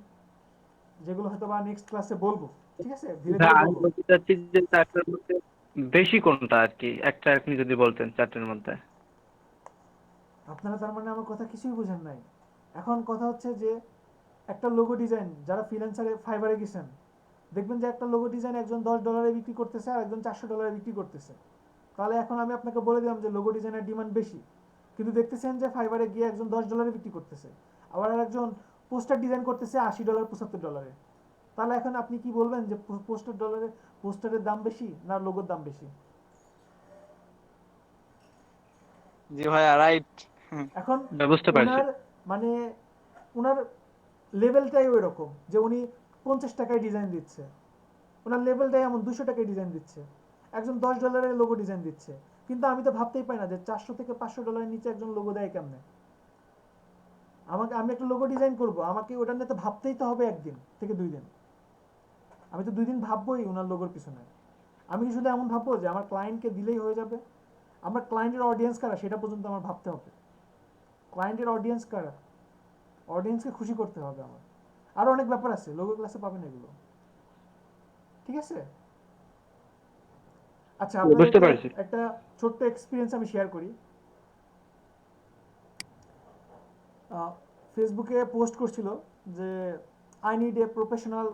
যেগুলো হয়তো বা নেক্সট ক্লাসে বলবো, ঠিক আছে? ধীরে না, ধীরে আমি বলবো। বলতে চাচ্ছি যে চারটার মধ্যে বেশি কোনটা আর কি, একটা আপনি যদি বলতেন চারটার মধ্যে। আপনারা তার মানে আমার কথা কিছুই বুঝেন নাই। এখন কথা হচ্ছে যে একটা লোগো ডিজাইন, যারা ফ্রিল্যান্সারে ফাইবারে গেছেন, দেখবেন যে একটা লোগো ডিজাইন একজন $10 বিক্রি করতেছে আর একজন $400 বিক্রি করতেছে। তাহলে এখন আমি আপনাকে বলে দিলাম যে লোগো ডিজাইনের ডিমান্ড বেশি, কিন্তু দেখতেছেন যে ফাইবারে গিয়ে একজন $10 বিক্রি করতেছে, আবার আর একজন পোস্টার ডিজাইন করতেছে $80 $75। তাহলে এখন আপনি কি বলবেন যে পোস্টারের দাম বেশি না লোগোর দাম বেশি? জি ভাইয়া রাইট। এখন বুঝতে পারছি। ওনার মানে ওনার লেভেলটাই ওই রকম যে উনি 50 টাকায় ডিজাইন দিচ্ছে, ওনার লেভেলটাই এমন 200 টাকায় ডিজাইন দিচ্ছে, একজন $10 লোগো ডিজাইন দিচ্ছে। কিন্তু আমি তো ভাবতেই পাই না যে 400 থেকে $500 নিচে একজন লোগো দেয় কেমনে। আমি একটা লোগো ডিজাইন করব, আমাকে ওটা নিয়ে তো ভাবতেই তো হবে 1 দিন থেকে 2 দিন। আমি তো 2 দিন ভাববোই ওনার লোগোর পিছনে। আমি কি শুধু এমন ভাববো যে আমার ক্লায়েন্টকে দিলেই হয়ে যাবে? আমার ক্লায়েন্টের অডিয়েন্স কারা সেটা পর্যন্ত আমার ভাবতে হবে। ক্লায়েন্টের অডিয়েন্স কারা, অডিয়েন্সকে খুশি করতে হবে আমার। আরো অনেক ব্যাপার আছে, লোগো ক্লাসে পাবেন এগুলো, ঠিক আছে? আচ্ছা, বুঝতে আপনাদেরকে পারছি। একটা ছোট্ট এক্সপিরিয়েন্স আমি শেয়ার করি। ফেসবুকে পোস্ট করছিল যে I need a professional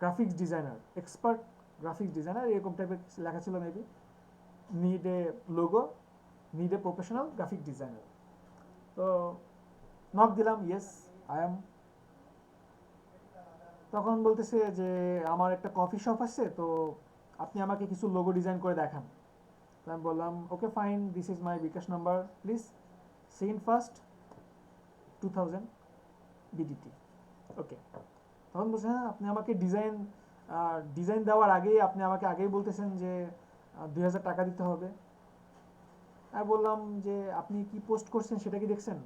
graphics designer, expert graphics designer, এরকম টাইপের লেখা ছিল maybe, need a logo, need a professional graphic designer. তো নক দিলাম, ইয়েস আই এম। তখন বলতেছে যে আমার একটা কফি শপ আছে, তো আপনি আমাকে কিছু লোগো ডিজাইন করে দেখান। আমি বললাম okay fine, this is my bKash number, please send first 2000 BDT. Okay, তখন বলছে হ্যাঁ আপনি আমাকে ডিজাইন দেওয়ার আগেই আপনি আমাকে আগেই বলতেছেন যে 2000 টাকা দিতে হবে। আমি বললাম যে আপনি কি পোস্ট করছেন সেটা কি দেখছেন?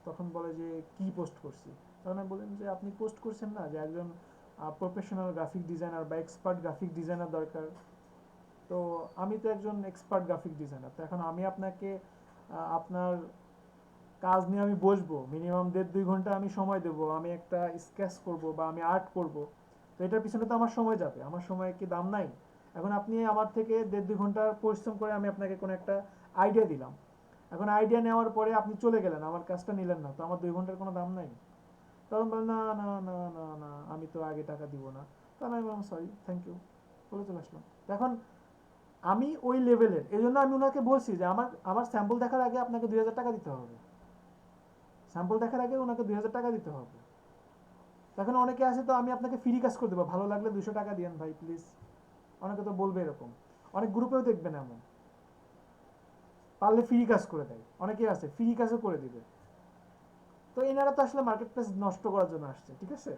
তখন বলে যে কি পোস্ট করছি? তখন আমি বললাম যে আপনি পোস্ট করছেন না যে একজন প্রফেশনাল গ্রাফিক ডিজাইনার বা এক্সপার্ট গ্রাফিক ডিজাইনার দরকার। তো আমি তো একজন এক্সপার্ট গ্রাফিক ডিজাইনার, তো এখন আমি আপনাকে আপনার কাজ নিয়ে আমি বসবো, মিনিমাম 1.5-2 ঘন্টা আমি সময় দেবো, আমি একটা স্কেচ করব বা আমি আর্ট করব, তো এটার পিছনে তো আমার সময় যাবে, আমার সময় কি দাম নাই? এখন আপনি আমার থেকে 1.5-2 ঘন্টা পরিশ্রম করে আমি আপনাকে কোনো একটা আইডিয়া দিলাম, এখন আইডিয়া নেওয়ার পরে আপনি চলে গেলেন, আমার কাজটা নিলেন না, তো আমার 2 ঘন্টার কোনো দাম নাই। তো তখন বলে না না না না না আমি তো আগে টাকা দিব না, তখন আমি বললাম সরি থ্যাংক ইউ বলে চলে আসলাম। এখন আমি ওই লেভেলের, এই জন্য আমি ওনাকে বলছি যে আমার স্যাম্পল দেখার আগে আপনাকে 2000 টাকা দিতে হবে, স্যাম্পল দেখার আগে ওনাকে 2000 টাকা দিতে হবে। তখন অনেকে আছে তো আমি আপনাকে ফ্রি কাজ করে দেবো, ভালো লাগলে 200 টাকা দিয়েন ভাই প্লিজ, অনেকে তো বলবে এরকম, অনেক গ্রুপেও দেখবেন এমন, পারলে ফ্রি কাজ করে দেয়, অনেকে আছে ফ্রি কাজও করে দিবে। তো এনারা তো আসলে মার্কেট প্লেস নষ্ট করার জন্য আসছে, ঠিক আছে,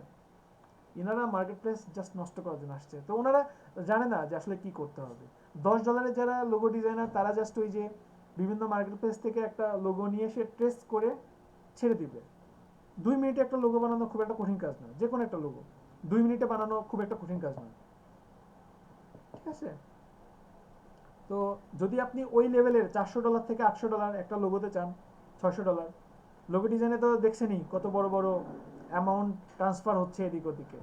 এনারা মার্কেট প্লেস জাস্ট নষ্ট করার জন্য আসছে। তো ওনারা জানে না যে আসলে কি করতে হবে। $10 যারা লোগো ডিজাইনার তারা জাস্ট ওই যে বিভিন্ন মার্কেট প্লেস থেকে একটা লোগো নিয়ে এসে ট্রেস করে ছেড়ে দিবে। 2 মিনিটে একটা লোগো বানানো খুব একটা কঠিন কাজ না, যে কোনো একটা লোগো 2 মিনিটে বানানো খুব একটা কঠিন কাজ না, ঠিক আছে। তো যদি আপনি ওই লেভেলের $400 থেকে $800 একটা লোগোতে চান, $600 লোগো ডিজাইনে তো দেখছেনই কত বড় বড় অ্যামাউন্ট ট্রান্সফার হচ্ছে এদিক ওদিকে।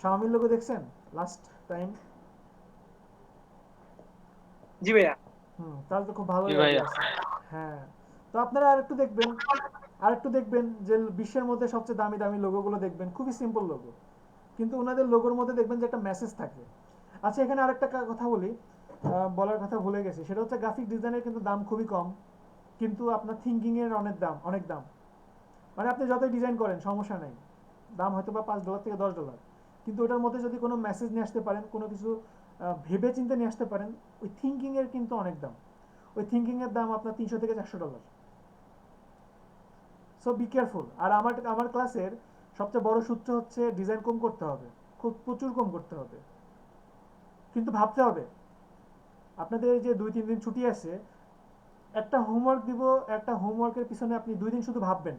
শাওমির লোগো দেখছেন লাস্ট টাইম? জি ভাইয়া। তাহলে তো খুব ভালো জি ভাইয়া। হ্যাঁ, তো আপনারা আরেকটু দেখবেন যে বিশ্বের মধ্যে সবচেয়ে দামি দামি লোগোগুলো দেখবেন, খুবই সিম্পল লোগো, কিন্তু ওনাদের লোগোর মধ্যে দেখবেন যে একটা মেসেজ থাকে। আচ্ছা, এখানে আরেকটা কথা বলি, বলার কথা ভুলে গেছি, সেটা হচ্ছে গ্রাফিক ডিজাইনের কিন্তু দাম খুবই কম, কিন্তু আপনার থিঙ্কিং এর অনেক দাম। মানে আপনি যতই ডিজাইন করেন সমস্যা নাই, দাম হয়তো বা $5 থেকে $10, কিন্তু ওটার মধ্যে যদি কোনো মেসেজ নিয়ে আসতে পারেন, কোনো কিছু ভেবে চিন্তে নিয়ে আসতে পারেন, ওই থিঙ্কিং এর কিন্তু অনেক দাম। ওই থিঙ্কিং এর দাম আপনার $300 থেকে $400। So be careful. আর আমার ক্লাসের সবচেয়ে বড় সূত্র হচ্ছে ডিজাইন কম করতে হবে, খুব প্রচুর কম করতে হবে, কিন্তু ভাবতে হবে। আপনাদের যে 2-3 দিন ছুটি আছে, একটা হোমওয়ার্ক দিব, একটা হোমওয়ার্কের পিছনে আপনি 2 দিন শুধু ভাববেন,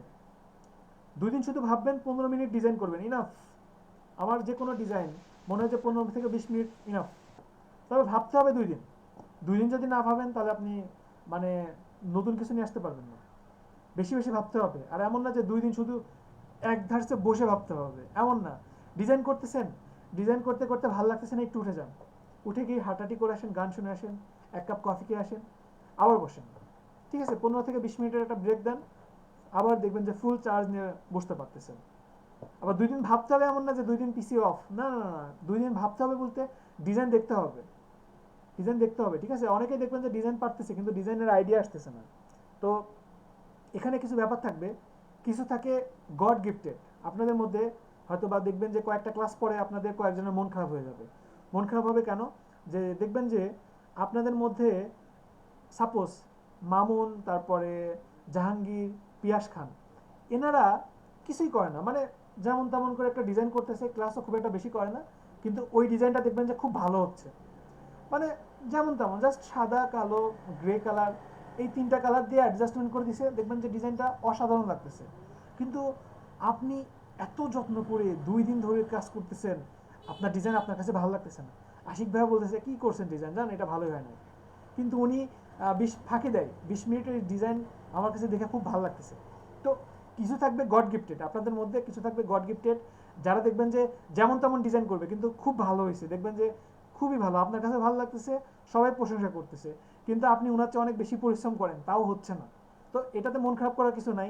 2 দিন শুধু ভাববেন, 15 মিনিট ডিজাইন করবেন, ইনাফ। আমার যে কোনো ডিজাইন মনে হয় যে 15 থেকে 20 মিনিট ইনাফ। তবে ভাবতে হবে 2 দিন। 2 দিন যদি না ভাবেন তাহলে আপনি মানে নতুন কিছু নিয়ে আসতে পারবেন না। বেশি বেশি ভাবতে হবে। আর এমন না যে 2 দিন শুধু এক ধারসে বসে ভাবতে হবে, এমন না। ডিজাইন করতেছেন, ডিজাইন করতে করতে ভালো লাগতেছে না, একটু উঠে যান, উঠে গিয়ে হাঁটাহাঁটি করে আসেন, গান শুনে আসেন, 1 কাপ কফি খেয়ে আসেন, আবার বসেন, ঠিক আছে। 15 থেকে 20 মিনিটের একটা ব্রেক দেন, আবার দেখবেন যে ফুল চার্জ নিয়ে বসতে পারতেছেন। আবার 2 দিন ভাবতে হবে, এমন না যে 2 দিন পিসি অফ, না না না, 2 দিন ভাবতে হবে বলতে ডিজাইন দেখতে হবে, ডিজাইন দেখতে হবে, ঠিক আছে। অনেকেই দেখবেন যে ডিজাইন পারতেছে কিন্তু ডিজাইনের আইডিয়া আসতেছে না। তো এখানে কিছু ব্যাপার থাকবে, কিছু থাকে গড গিফটেড। আপনাদের মধ্যে হয়তো বা দেখবেন যে কয়েকটা ক্লাস পরে আপনাদের কয়েকজনের মন খারাপ হয়ে যাবে। মন খারাপ হবে কেন? যে দেখবেন যে আপনাদের মধ্যে সাপোজ মামুন, তারপরে জাহাঙ্গীর, পিয়াস খান, এনারা কিছুই করে না, মানে যেমন তেমন করে একটা ডিজাইন করতেছে, ক্লাসও খুব একটা বেশি করে না, কিন্তু ওই ডিজাইনটা দেখবেন যে খুব ভালো হচ্ছে, মানে যেমন তেমন জাস্ট সাদা, কালো, গ্রে কালার, এই 3টা কালার দিয়ে অ্যাডজাস্টমেন্ট করে দিছে, দেখবেন যে ডিজাইনটা অসাধারণ লাগতেছে। কিন্তু আপনি এত যত্ন করে 2 দিন ধরে কাজ করতেছেন, আপনার ডিজাইন আপনার কাছে ভালো লাগতেছে না। আশিক ভাইয়া বলতেছে কি করছেন ডিজাইন, জান এটা ভালোই হয় না, কিন্তু উনি 20 ফাঁকি দেয়, 20 মিনিটের ডিজাইন আমার কাছে দেখে খুব ভালো লাগতেছে। তো কিছু থাকবে গড গিফটেড আপনাদের মধ্যে, কিছু থাকবে গড গিফটেড, যারা দেখবেন যে যেমন তেমন ডিজাইন করবে কিন্তু খুব ভালো হয়েছে, দেখবেন যে খুবই ভালো, আপনার কাছে ভালো লাগতেছে, সবাই প্রশংসা করতেছে, কিন্তু আপনি ওনার চেয়ে অনেক বেশি পরিশ্রম করেন, তাও হচ্ছে না। তো এটাতে মন খারাপ করার কিছু নাই।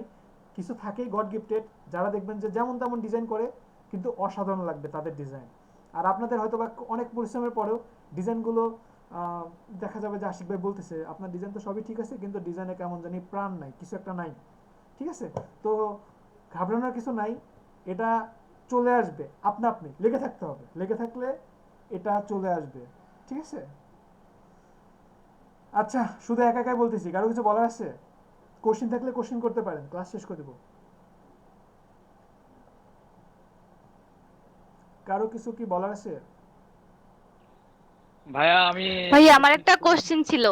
কিছু থাকেই গড গিফটেড, যারা দেখবেন যে যেমন তেমন ডিজাইন করে কিন্তু অসাধারণ লাগবে তাদের ডিজাইন। আর আপনাদের হয়তো বা অনেক পরিশ্রমের পরেও ডিজাইনগুলো দেখা যাবে যে আশিক ভাই বলতেছে আপনার ডিজাইন তো সবই ঠিক আছে, কিন্তু ডিজাইনে কেমন জানি প্রাণ নাই, কিছু একটা নাই, ঠিক আছে। তো ঘাবড়ানোর কিছু নাই, এটা চলে আসবে, আপনি লেগে থাকতে হবে, লেগে থাকলে এটা চলে আসবে, ঠিক আছে। আচ্ছা, শুধু একা একাই বলতেছি, কারো কিছু বলার আছে? কোশ্চেন থাকলে কোশ্চেন করতে পারেন, ক্লাস শেষ করে দেব। কারো কিছু কি বলার আছে? ভাইয়া আমার একটা কোশ্চেন ছিল।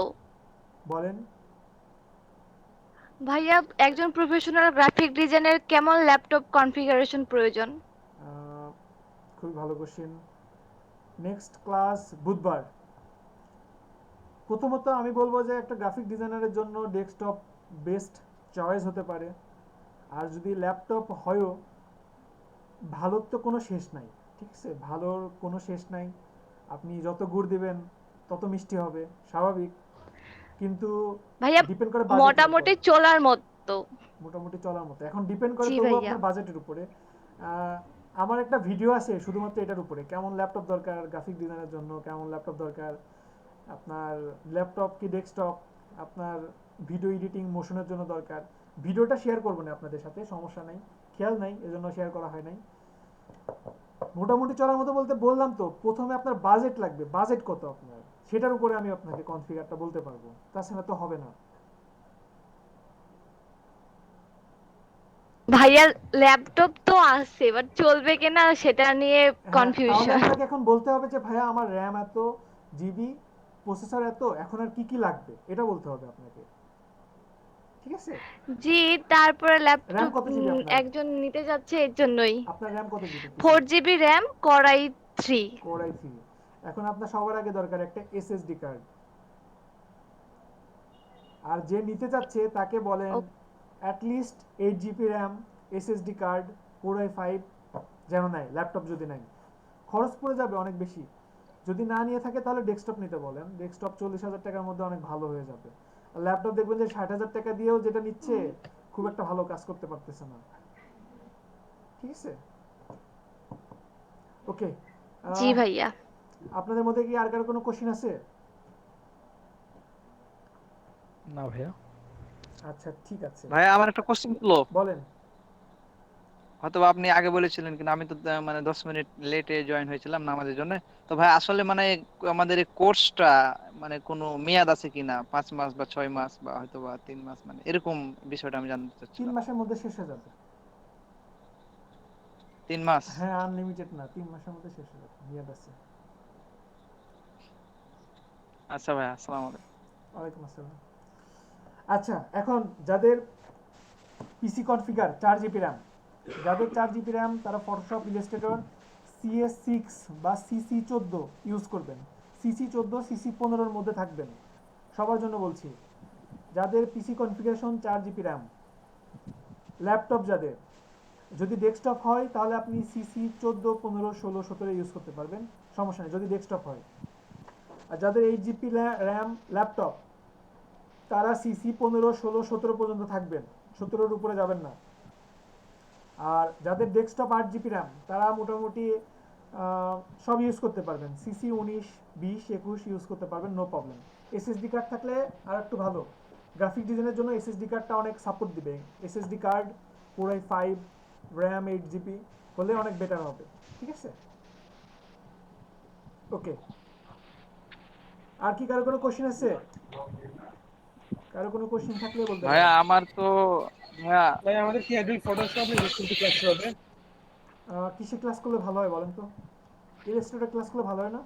বলেন। ভাইয়া, একজন প্রফেশনাল গ্রাফিক ডিজাইনের কেমন ল্যাপটপ কনফিগারেশন প্রয়োজন? খুবই ভালো কোশ্চেন। নেক্সট ক্লাস বুধবার। প্রথমত আমি বলবো যে একটা গ্রাফিক ডিজাইনারের জন্য ডেস্কটপ বেস্ট চয়েস হতে পারে, আর যদি ল্যাপটপ হয়ও, ভালোর তো কোনো শেষ নাই, ঠিক আছে, ভালোর কোনো শেষ নাই। আপনি যত গুড় দিবেন তত মিষ্টি হবে, স্বাভাবিক, কিন্তু ভাইয়া ডিপেন্ড করে মোটামুটি চলার মতো। মোটামুটি চলার মতো। এখন ডিপেন্ড করে জি তবু ভাইয়া। আপনার বাজেটের উপরে। আমার একটা ভিডিও আছে শুধুমাত্র এটার উপরে, কেমন ল্যাপটপ দরকার গ্রাফিক ডিজাইনের জন্য, কেমন ল্যাপটপ দরকার আপনার, ল্যাপটপ কি ডেস্কটপ আপনার ভিডিও এডিটিং মোশনের জন্য দরকার। ভিডিওটা শেয়ার করবো না আপনাদের সাথে, সমস্যা নাই, খেয়াল নাই এজন্য শেয়ার করা হয় নাই। মোটামুটি চলার মতো বলতে বললাম তো, প্রথমে আপনার বাজেট লাগবে, বাজেট কত আপনার, সেটার উপরে আমি আপনাকে কনফিগারটা বলতে পারবো, তাছাড়া তো হবে না। ভাইয়া ল্যাপটপ তো আছে, বাট চলবে কিনা সেটা নিয়ে হ্যাঁ, তাহলে কনফিউশন। আপনাকে এখন বলতে হবে যে ভাইয়া আমার র্যাম এত, জিবি, প্রসেসর এত, এখন আর কি কি লাগবে এটা বলতে হবে আপনাকে, ঠিক আছে? জি, তারপরে র্যাম ল্যাপটপ কত জিবি আপনার? একজন নিতে যাচ্ছে এর জন্যই। আপনার র্যাম কত GB? 4 GB RAM, Core i3। Core i3। এখন আপনার সবার আগে দরকার একটা এসএসডি কার্ড। আর যে নিতে যাচ্ছে তাকে বলেন at least 8 GB RAM, SSD card, Core i5 যেন নেয়, ল্যাপটপ যদি নেয় খরচ পড়ে যাবে অনেক বেশি। যদি না নিয়ে থাকে তাহলে ডেস্কটপ নিতে বলেন, ডেস্কটপ 40,000 টাকার মধ্যে অনেক ভালো হয়ে যাবে। আর ল্যাপটপ দেখবেন যে 60,000 টাকা দিয়েও যেটা নিচ্ছে খুব একটা ভালো কাজ করতে পারতেছে না, ঠিক আছে? ওকে, জি ভাইয়া। আপনাদের মধ্যে কি আর কারো কোনো কোশ্চেন আছে? না ভাইয়া। আচ্ছা ঠিক আছে, ভাইয়া আমার একটা কোশ্চেন ছিল, বলেন। হয়তো আপনি আগে বলেছিলেন কিন্তু আমি তো মানে 10 মিনিট লেটে জয়েন হয়েছিলাম নামাজের জন্য। তো ভাই আসলে মানে আমাদের এই কোর্সটা মানে কোনো মেয়াদ আছে কিনা, 5 মাস বা 6 মাস বা হয়তো বা 3 মাস, মানে এরকম বিষয়টা আমি জানতে 3 চাচ্ছিলাম। মাসের মধ্যে শেষ হয়ে যাবে। 3 মাস? হ্যাঁ, আনলিমিটেড না, 3 মাসের মধ্যে শেষ হয়ে যাবে, মেয়াদ আছে। আচ্ছা ভাই, আসসালামু আলাইকুম। ওয়ালাইকুম আসসালাম। আচ্ছা, এখন যাদের পিসি কনফিগার 4 GB র্যাম, যাদের 4 GB র্যাম তারা ফটোশপ, ইলাস্ট্রেটর CS6 বা CC14 ইউজ করবেন। CC14 CC15 এর মধ্যে থাকবেন, সবার জন্য বলছি। যাদের পিসি কনফিগারেশন 4 GB র্যাম, ল্যাপটপ যাদের, যদি ডেস্কটপ হয় তাহলে আপনি CC14, 15, 16, 17 ইউজ করতে পারবেন, সমস্যা নেই যদি ডেস্কটপ হয়। আর যাদের 8 GB র্যাম ল্যাপটপ তারা CC15, 16, 17 পর্যন্ত থাকবেন, 17-এর উপরে যাবেন না। আর যাদের ডেস্কটপ 8 GB র্যাম তারা মোটামুটি সব ইউজ করতে পারবেন, CC19, 20, 21 ইউজ করতে পারবেন, নো প্রবলেম। এসএসডি কার্ড থাকলে আর একটু ভালো, গ্রাফিক ডিজাইনের জন্য এসএসডি কার্ডটা অনেক সাপোর্ট দিবে। SSD card Core i5, RAM 8 GB হলে অনেক বেটার হবে, ঠিক আছে? ওকে, আর কি কারো কোনো কোশ্চেন আছে? কারো কোনো কোশ্চেন থাকলে বলতে ভাইয়া পারেন। আমার তো ভাইয়া ভাই আমাদের কি অ্যাডোবি ফটোশপ ইলাস্ট্রেটর ক্লাস হবে? কিসে ক্লাস করলে ভালো হয় বলেন তো? ইলাস্ট্রেটর ক্লাস করলে ভালো হয় না?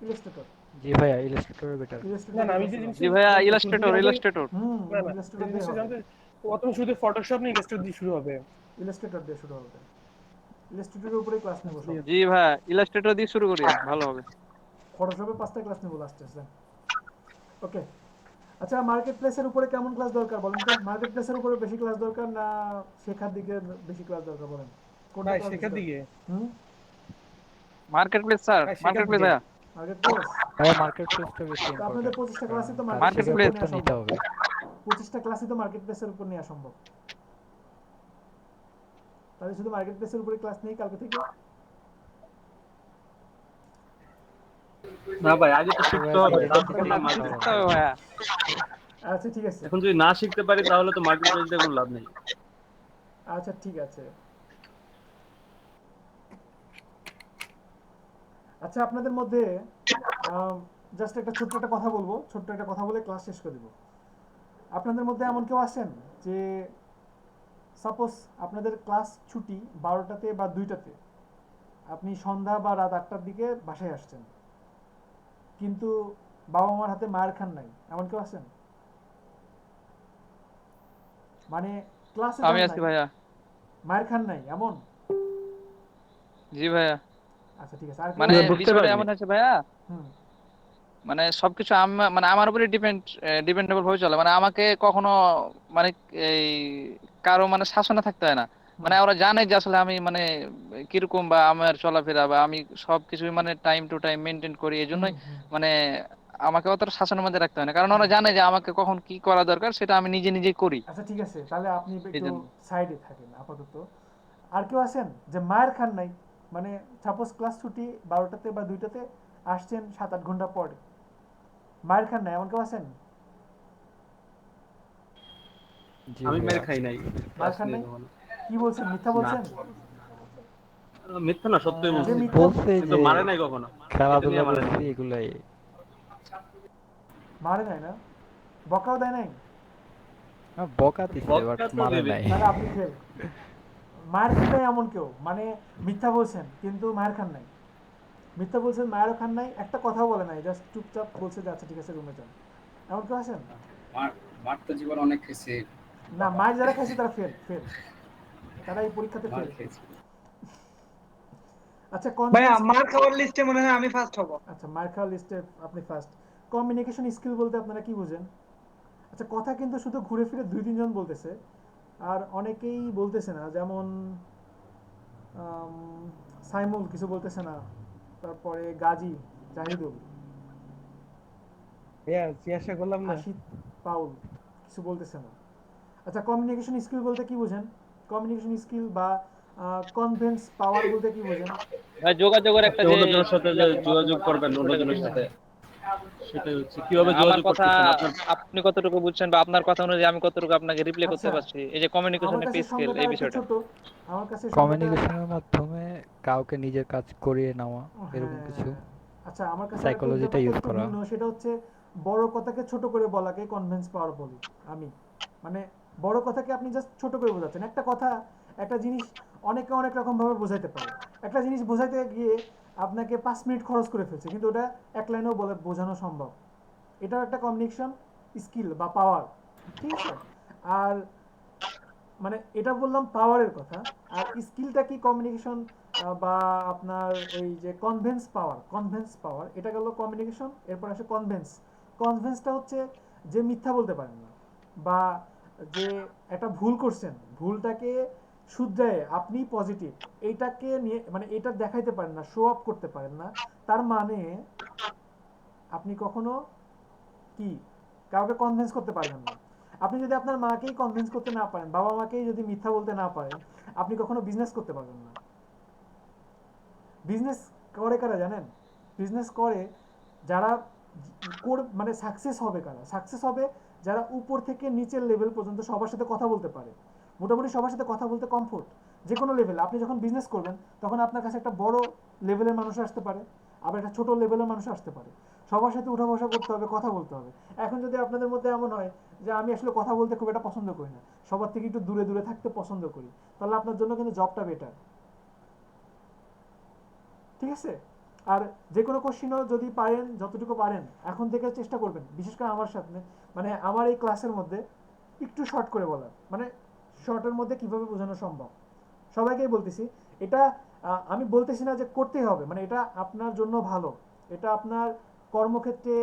ইলাস্ট্রেটর, জি ভাইয়া, ইলাস্ট্রেটর বেটার। না না, আমি যে জিনিসটা জি ভাইয়া, জানতে ইলাস্ট্রেটর শুরু থেকে ইলাস্ট্রেটর না না, যে ইলাস্ট্রেটর দিয়ে জিনিসটা হবে, জানতে প্রথম শুরুতে ফটোশপ না ইলাস্ট্রেটর দিয়ে শুরু হবে? ইলাস্ট্রেটর দিয়ে শুরু হবে, ইলাস্ট্রেটরের উপরেই ক্লাস নেব সব। জি ভাইয়া, ইলাস্ট্রেটর দিয়ে শুরু করি, ভালো হবে। ফটোশপে 5টা ক্লাস নেব লাস্টে। ওকে, আচ্ছা মার্কেট প্লেসের উপরে কেমন ক্লাস দরকার বলেন তো? মার্কেট প্লেসের উপরে বেশি ক্লাস দরকার না শেখার দিকে বেশি ক্লাস দরকার বলেন? কোনটা ভাই ক্লাস শেখার দরকার? দিকে। Market place sir, market place ভাইয়া। মার্কেট প্লেস, ভাইয়া মার্কেট প্লেসটা বেশি তো আপনাদের ইম্পর্টেন্ট। 25টা ক্লাসই তো কারণ মার্কেট থেকে প্লেসের উপর কোডটা নেওয়া নিতে সম্ভব। হবে। 25টা ক্লাসই তো মার্কেট প্লেসের উপর নেওয়া সম্ভব। তাহলে শুধু মার্কেট প্লেসের উপরে ক্লাস নেই কালকে থেকে? না ভাই, আগে তো শিখতে হবে, তারপর না মার্কেট। ভাইয়া আচ্ছা ঠিক আছে, এখন যদি না শিখতে পারি তাহলে তো মার্কেট প্লেস দিয়ে কোনো লাভ নেই। আচ্ছা ঠিক আছে। আচ্ছা, আপনাদের মধ্যে জাস্ট একটা ছোট্ট একটা কথা বলবো, ছোট্ট একটা কথা বলে ক্লাস শেষ করে দেবো। আপনাদের মধ্যে এমন কেউ আছেন যে সাপোজ আপনাদের ক্লাস ছুটি 12টাতে বা 2টাতে, আপনি সন্ধ্যা বা রাত 8টার দিকে বাসায় আসছেন, কিন্তু বাবা মার হাতে মায়ের খান নাই, এমন কেউ আছেন? মানে ক্লাসে আমি যান আছি নাই, ভাইয়া। মায়ের খান নাই এমন? জি ভাইয়া। আচ্ছা ঠিক আছে, আর মানে বিষয়টা এমন আছে ভাইয়া, হুম, মানে সবকিছু মানে আমার উপরে ডিপেন্ডেবল ভাবে চলে, মানে আমাকে কখনো মানে এই কারো মানে শাসনে থাকতে হয় না। মানে ওরা জানে যে আসলে আমি মানে কিরকম বা আমার চলাফেরা বা আমি সবকিছুই মানে টাইম টু টাইম মেনটেন করি, এই জন্যই মানে আমাকে অতটা শাসনের মধ্যে রাখতে হয় না, কারণ ওরা জানে যে আমাকে কখন কি করা দরকার সেটা আমি নিজে নিজেই করি। আচ্ছা ঠিক আছে, তাহলে আপনি এই একটু জন্য সাইডে থাকেন আপাতত। আর কেউ আছেন যে মায়ের খান নাই, মানে সাপোজ ক্লাস ছুটি 12টাতে বা 2টাতে, আসছেন 7-8 ঘন্টা পরে, মায়ের খান নাই, এমন কেউ আছেন? আমি মেরে খাই নাই মায়ের খান নাই? কি বলছেন, মিথ্যা বলছেন? মিথ্যা না, সত্যি যে বলছি, মিথ্যা বলছে কিন্তু যে মারে নাই কখনো। খেলাধুলা করছি এগুলাই। মারে নাই না, বকাও দেয় নাই? বকা দিছে বাট মারে নাই। তাহলে আপনি ফেল। মায়ের খান নাই এমন কেউ, মানে মিথ্যা বলছেন কিন্তু মায়ের খান নাই, মিথ্যা বলছেন মায়েরও খান নাই, একটা কথাও বলে নাই, জাস্ট চুপচাপ বলছে যে আচ্ছা ঠিক আছে রুমে যান, এমন কেউ আছেন? মার তো জীবন অনেক খেয়েছে। না, মায়ের যারা খাইছে তারা ফেল, তারা এই পরীক্ষাতে ফেল। আচ্ছা ভাইয়া মার খাওয়ার লিস্টে মনে হয় আমি ফার্স্ট হব। আচ্ছা, মার খাওয়ার লিস্টে আপনি ফার্স্ট। কমিউনিকেশন স্কিল বলতে আপনারা কি বুঝেন? আচ্ছা, কথা কিন্তু শুধু ঘুরে ফিরে 2-3 জন বলতেছে, আর অনেকেই বলতেছে না, যেমন সাইমুল কিছু বলতেছে না, তারপরে গাজী, জাহিদুল, জিজ্ঞাসা করলাম না। আশিক, পাউল কিছু বলতেছে না। আচ্ছা, কমিউনিকেশন স্কিল বলতে কি বুঝেন? কমিউনিকেশন স্কিল বা কনভিন্স পাওয়ার বলতে কি বুঝেন? যোগাযোগের একটা যে অন্যজনের সাথে যে যোগাযোগ করবেন, অন্যজনের সাথে, সেটাই হচ্ছে কিভাবে আমার যোগাযোগ কথা করতেছেন আপনি কতটুকু বুঝছেন বা আপনার কথা অনুযায়ী আমি কতটুকু আপনাকে রিপ্লাই করতে আচ্ছা, পারছি, এই যে কমিউনিকেশন আমার একটা কাছে স্কিল সংজ্ঞাটা এই একটু বিষয়টা। ছোট, আমার কাছে সংজ্ঞাটা কমিউনিকেশনের মাধ্যমে কাউকে নিজের কাজ করিয়ে নেওয়া, এরকম কিছু। আচ্ছা, আমার কাছে সাইকোলজিটা ইউজ করা। ভিন্ন, সেটা হচ্ছে বড় কথাকে ছোট করে বলাকে কনভিন্স পাওয়ার বলি আমি। মানে বড় কথাকে আপনি জাস্ট ছোট করে বোঝাচ্ছেন, একটা কথা, একটা জিনিস অনেকে অনেক রকম ভাবে বোঝাইতে পারে, একটা জিনিস বোঝাইতে গিয়ে আপনাকে 5 মিনিট খরচ করে ফেলছে, কিন্তু ওটা এক লাইনেও বলে বোঝানো সম্ভব। এটাও একটা কমিউনিকেশন স্কিল বা পাওয়ার, ঠিক আছে? আর মানে এটা বললাম পাওয়ারের কথা, আর স্কিলটা কি কমিউনিকেশন বা আপনার ওই যে কনভিন্স পাওয়ার, এটা গেল কমিউনিকেশন। এরপর আসে কনভিন্সটা হচ্ছে যে মিথ্যা বলতে পারেন না, বা যে একটা ভুল করছেন, ভুলটাকে শুধরায় আপনি পজিটিভ, এইটাকে নিয়ে মানে এটা দেখাইতে পারেন না, শো অফ করতে পারেন না, তার মানে আপনি কখনো কি কাউকে কনভিন্স করতে পারবেন না। আপনি যদি আপনার মাকেই কনভিন্স করতে না পারেন, বাবা মাকেই যদি মিথ্যা বলতে না পারেন, আপনি কখনো বিজনেস করতে পারবেন না। বিজনেস করে কারা জানেন? বিজনেস করে যারা মানে সাকসেস হবে কারা? সাকসেস হবে যারা উপর থেকে নিচের লেভেল পর্যন্ত সবার সাথে কথা বলতে পারে, মোটামুটি সবার সাথে কথা বলতে কমফোর্ট, যে কোনো লেভেল। আপনি যখন বিজনেস করবেন তখন আপনার কাছে একটা বড় লেভেলের মানুষ আসতে পারে, আবার একটা ছোট লেভেলের মানুষ আসতে পারে, সবার সাথে উঠা বসা করতে হবে, কথা বলতে হবে। এখন যদি আপনাদের মধ্যে এমন হয় যে আমি আসলে কথা বলতে খুব একটা পছন্দ করি না, সবার থেকে একটু দূরে দূরে থাকতে পছন্দ করি, তাহলে আপনার জন্য কিন্তু জবটা বেটার, ঠিক আছে? আর যে কোনো কোশ্চিনও যদি পারেন, যতটুকু পারেন এখন থেকে চেষ্টা করবেন, বিশেষ করে আমার সাথে, মানে আমার এই ক্লাসের মধ্যে একটু শর্ট করে বলার, মানে শর্টের মধ্যে কিভাবে বোঝানো সম্ভব। সবাইকেই বলতেছি এটা, আমি বলতেছি না যে করতেই হবে, মানে এটা আপনার জন্য ভালো, এটা আপনার কর্মক্ষেত্রে,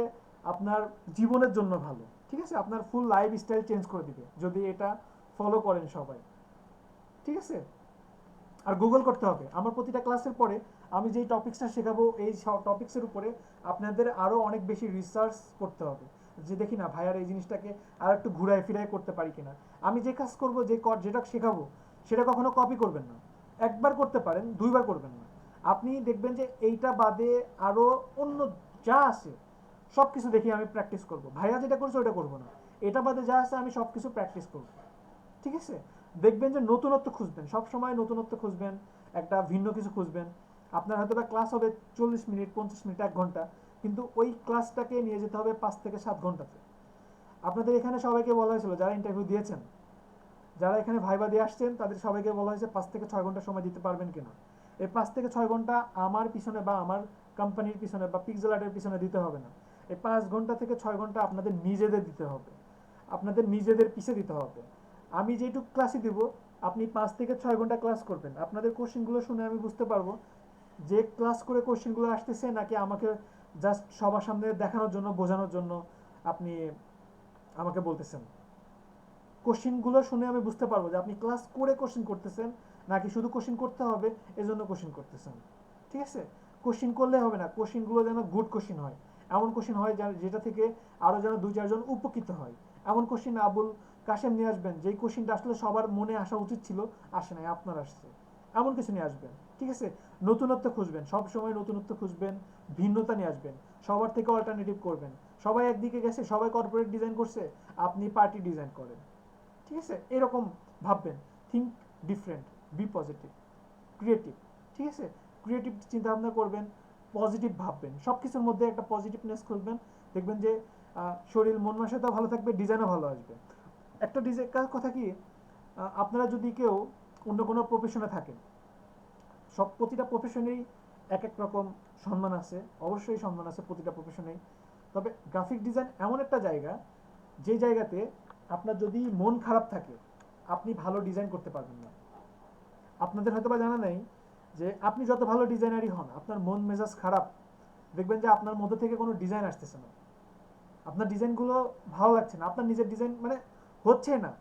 আপনার জীবনের জন্য ভালো, ঠিক আছে? আপনার ফুল লাইফ স্টাইল চেঞ্জ করে দিবে যদি এটা ফলো করেন সবাই, ঠিক আছে? আর গুগল করতে হবে। আমার প্রতিটা ক্লাসের পরে আমি যেই টপিক্সটা শেখাবো, এই টপিক্সের উপরে আপনাদের আরও অনেক বেশি রিসার্চ করতে হবে, যে দেখি না ভাইয়ার এই জিনিসটাকে আর একটু ঘুরায় ফিরায় করতে পারি কিনা। আমি যে কাজ করবো, যেটা শেখাবো, সেটা কখনো কপি করবেন না, একবার করতে পারেন, 2বার করবেন না। আপনি দেখবেন যে এইটা বাদে আরও অন্য যা আছে সব কিছু দেখি আমি প্র্যাকটিস করবো, ভাইয়া যেটা করছে ওটা করবো না, এটা বাদে যা আছে আমি সব কিছু প্র্যাকটিস করবো, ঠিক আছে? দেখবেন যে নতুনত্ব খুঁজবেন, সব সময় নতুনত্ব খুঁজবেন, একটা ভিন্ন কিছু খুঁজবেন। আপনার হয়তো বা ক্লাস হবে 40 মিনিট, 25 মিনিট, 1 ঘন্টা, কিন্তু ওই ক্লাসটাকে নিয়ে যেতে হবে 5 থেকে 7 ঘন্টাতে। আপনাদের এখানে সবাইকে বলা হয়েছিল, যারা ইন্টারভিউ দিয়েছেন, যারা এখানে ভাইবা দিয়ে আসছেন, তাদের সবাইকে বলা হয়েছে 5 থেকে 6 ঘন্টা সময় দিতে পারবেন কিনা। এই 5 থেকে 6 ঘন্টা আমার পিছনে বা আমার কোম্পানির পিছনে বা পিক্সেল আর্টের পিছনে দিতে হবে না, এই 5 ঘন্টা থেকে 6 ঘন্টা আপনাদের নিজেদের দিতে হবে, আপনাদের নিজেদের পিছে দিতে হবে। আমি যেটুকু ক্লাসে দিব, আপনি 5 থেকে 6 ঘন্টা ক্লাস করবেন, আপনাদের কোশ্চেনগুলো শুনে আমি বুঝতে পারবো যে ক্লাস করে কোশ্চেনগুলো আসতেছে, নাকি আমাকে জাস্ট সবার সামনে দেখানোর জন্য, বোঝানোর জন্য আপনি আমাকে বলতেছেন। কোশ্চেনগুলো শুনে আমি বুঝতে পারবো যে আপনি ক্লাস করে কোশ্চেন করতেছেন, নাকি শুধু কোশ্চেন করতে হবে এজন্য কোশ্চেন করতেছেন, ঠিক আছে? কোশ্চেন করলে হবে না, কোশ্চেনগুলো যেন গুড কোশ্চেন হয়, এমন কোশ্চেন হয় যেটা থেকে আরও যেন 2-4 জন উপকৃত হয়। এমন কোশ্চেন আবুল কাশেম নিয়ে আসবেন যেই কোশ্চেনটা আসলে সবার মনে আসা উচিত ছিল, আসে নাই, আপনার আসছে, এমন কিছু নিয়ে আসবেন, ঠিক আছে? নতুনত্ব খুঁজবেন, সব সময় নতুনত্ব খুঁজবেন, ভিন্নতা নিয়ে আসবেন, সবার থেকে অল্টারনেটিভ করবেন। সবাই একদিকে গেছে, সবাই কর্পোরেট ডিজাইন করছে, আপনি পার্টি ডিজাইন করেন, ঠিক আছে? এরকম ভাববেন, think different, be positive, creative, ঠিক আছে? ক্রিয়েটিভ চিন্তা ভাবনা করবেন, পজিটিভ ভাববেন, সব কিছুর মধ্যে একটা পজিটিভনেস খুঁজবেন, দেখবেন যে শরীর মন মানসিকতাও ভালো থাকবে, ডিজাইনও ভালো আসবে। একটা ডিজাইন কথা কি, আপনারা যদি কেউ অন্য কোনো প্রফেশনে থাকেন, প্রতিটা প্রফেশনেই এক এক রকম সম্মান আছে, অবশ্যই সম্মান আছে প্রতিটা প্রফেশনেই। তবে গ্রাফিক ডিজাইন এমন একটা জায়গা, যে জায়গাতে আপনার যদি মন খারাপ থাকে আপনি ভালো ডিজাইন করতে পারবেন না। আপনাদের হয়তো বা জানা নেই যে আপনি যত ভালো ডিজাইনারই হন, আপনার মন মেজাজ খারাপ, দেখবেন যে আপনার মধ্যে থেকে কোনো ডিজাইন আসতেছে না, আপনার ডিজাইনগুলো ভালো লাগছে না, আপনার নিজের ডিজাইন মানে হচ্ছে না।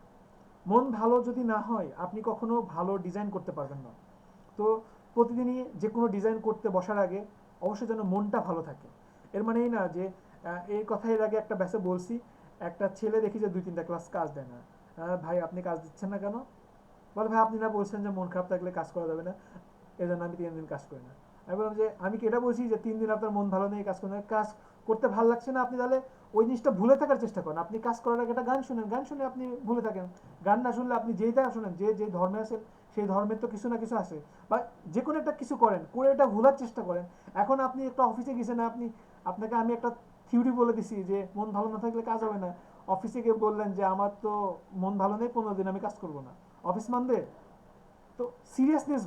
মন ভালো যদি না হয় আপনি কখনো ভালো ডিজাইন করতে পারবেন না। তো প্রতিদিনই যে কোনো ডিজাইন করতে বসার আগে অবশ্যই যেন মনটা ভালো থাকে। এর মানে এই না যে এই কথা এর আগে একটা ব্যাসে বলছি, একটা ছেলে দেখি যে 2-3টা ক্লাস কাজ দেয় না, ভাই আপনি কাজ দিচ্ছেন না কেন? বলে ভাই আপনি না বলছেন যে মন খারাপ থাকলে কাজ করা যাবে না, এই জন্য আমি 3 দিন কাজ করি না। আমি বললাম যে আমি কি এটা বলছি যে 3 দিন আপনার মন ভালো নেই কাজ করেন, কাজ করতে ভালো লাগছে না, আপনি তাহলে ওই জিনিসটা ভুলে থাকার চেষ্টা করেন। আপনি কাজ করার আগে একটা গান শুনেন, গান শুনে আপনি ভুলে থাকেন। গান না শুনলে আপনি যেইটা শুনেন, যে ধর্মে আছেন সেই ধর্মের তো কিছু না কিছু আছে, বা যে কোনো একটা কিছু করেন, করে এটা ভুলার চেষ্টা করেন। এখন আপনি একটা অফিসে গেছেন, আপনাকে আমি একটা থিওরি বলে দিছি যে মন ভালো না থাকলে কাজ হবে না, অফিসে গিয়ে বললেন যে আমার তো মন ভালো নেই, 15 দিন আমি কাজ করবো না, অফিস মানবে? তো সিরিয়াসনেস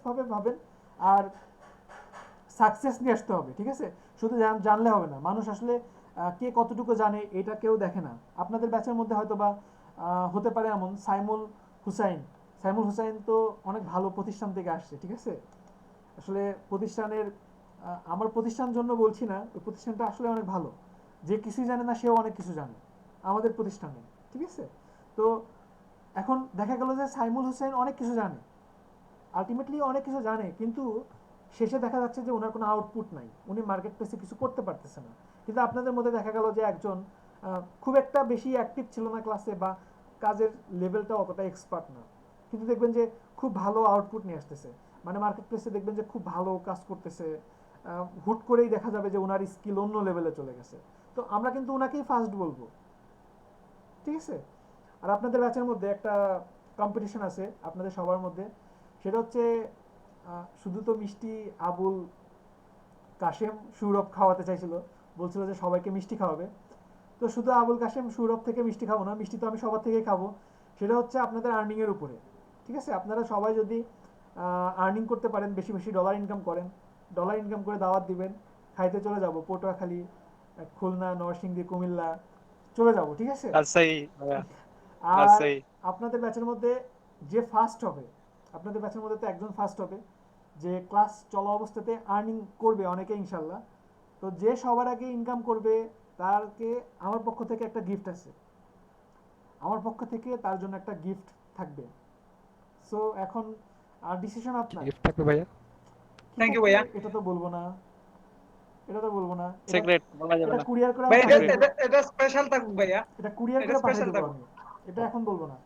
ভাবেন, আর সাকসেস নিয়ে আসতে হবে, ঠিক আছে? শুধু জানলে হবে না, মানুষ আসলে কে কতটুকু জানে এটা কেউ দেখে না। আপনাদের ব্যাচের মধ্যে হয়তো বা হতে পারে এমন সাইমুল হুসাইন তো অনেক ভালো প্রতিষ্ঠান থেকে আসছে, ঠিক আছে? আসলে প্রতিষ্ঠানের আমার প্রতিষ্ঠান জন্য বলছি না, ওই প্রতিষ্ঠানটা আসলে অনেক ভালো, যে কিছুই জানে না সেও অনেক কিছু জানে আমাদের প্রতিষ্ঠানে, ঠিক আছে? তো এখন দেখা গেল যে সাইমুল হুসাইন অনেক কিছু জানে, আলটিমেটলি অনেক কিছু জানে, কিন্তু শেষে দেখা যাচ্ছে যে ওনার কোনো আউটপুট নাই, উনি মার্কেট প্লেসে কিছু করতে পারতেছে না। কিন্তু আপনাদের মধ্যে দেখা গেল যে একজন খুব একটা বেশি অ্যাক্টিভ ছিল না ক্লাসে, বা কাজের লেভেলটা অতটা এক্সপার্ট না, কিন্তু দেখবেন যে খুব ভালো আউটপুট নিয়ে আসতেছে, মানে মার্কেট প্লেসে দেখবেন যে খুব ভালো কাজ করতেছে, হুট করেই দেখা যাবে যে ওনার স্কিল অন্য লেভেলে চলে গেছে। তো আমরা কিন্তু ওনাকেই ফার্স্ট বলবো, ঠিক আছে? আর আপনাদের ব্যাচের মধ্যে একটা কম্পিটিশন আছে আপনাদের সবার মধ্যে, সেটা হচ্ছে শুধু তো মিষ্টি আবুল কাশেম সৌরভ খাওয়াতে চাইছিল, বলছিল যে সবাইকে মিষ্টি খাওয়াবে। তো শুধু আবুল কাশেম সৌরভ থেকে মিষ্টি খাবো না, মিষ্টি তো আমি সবার থেকেই খাবো। সেটা হচ্ছে আপনাদের আর্নিংয়ের উপরে, ঠিক আছে? আপনারা সবাই যদি আর্নিং করতে পারেন, বেশি বেশি ডলার ইনকাম করে দাওয়াত দিবেন, খাইতে চলে যাব পটুয়াখালী, খুলনা, নরসিংদী, কুমিল্লা চলে যাব, ঠিক আছে? আর আপনাদের ব্যাচের মধ্যে যে ফার্স্ট হবে, আপনাদের ব্যাচের মধ্যে তো একজন ফার্স্ট হবে যে ক্লাস চলা অবস্থাতে আর্নিং করবে অনেকে ইনশাল্লাহ। তো যে সবার আগে ইনকাম করবে তারকে আমার পক্ষ থেকে একটা গিফট আছে, আমার পক্ষ থেকে তার জন্য একটা গিফট থাকবে। সো এখন ডিসিশন আপনার। গিফট থাকবে ভাইয়া? থ্যাংক ইউ ভাইয়া। এটা তো বলবো না, সিক্রেট বলা যাবে না কুরিয়ার করে ভাই, এটা স্পেশাল থাকবে ভাইয়া, এটা কুরিয়ার করে পাঠিয়ে দেব আমি, এটা এখন বলবো না,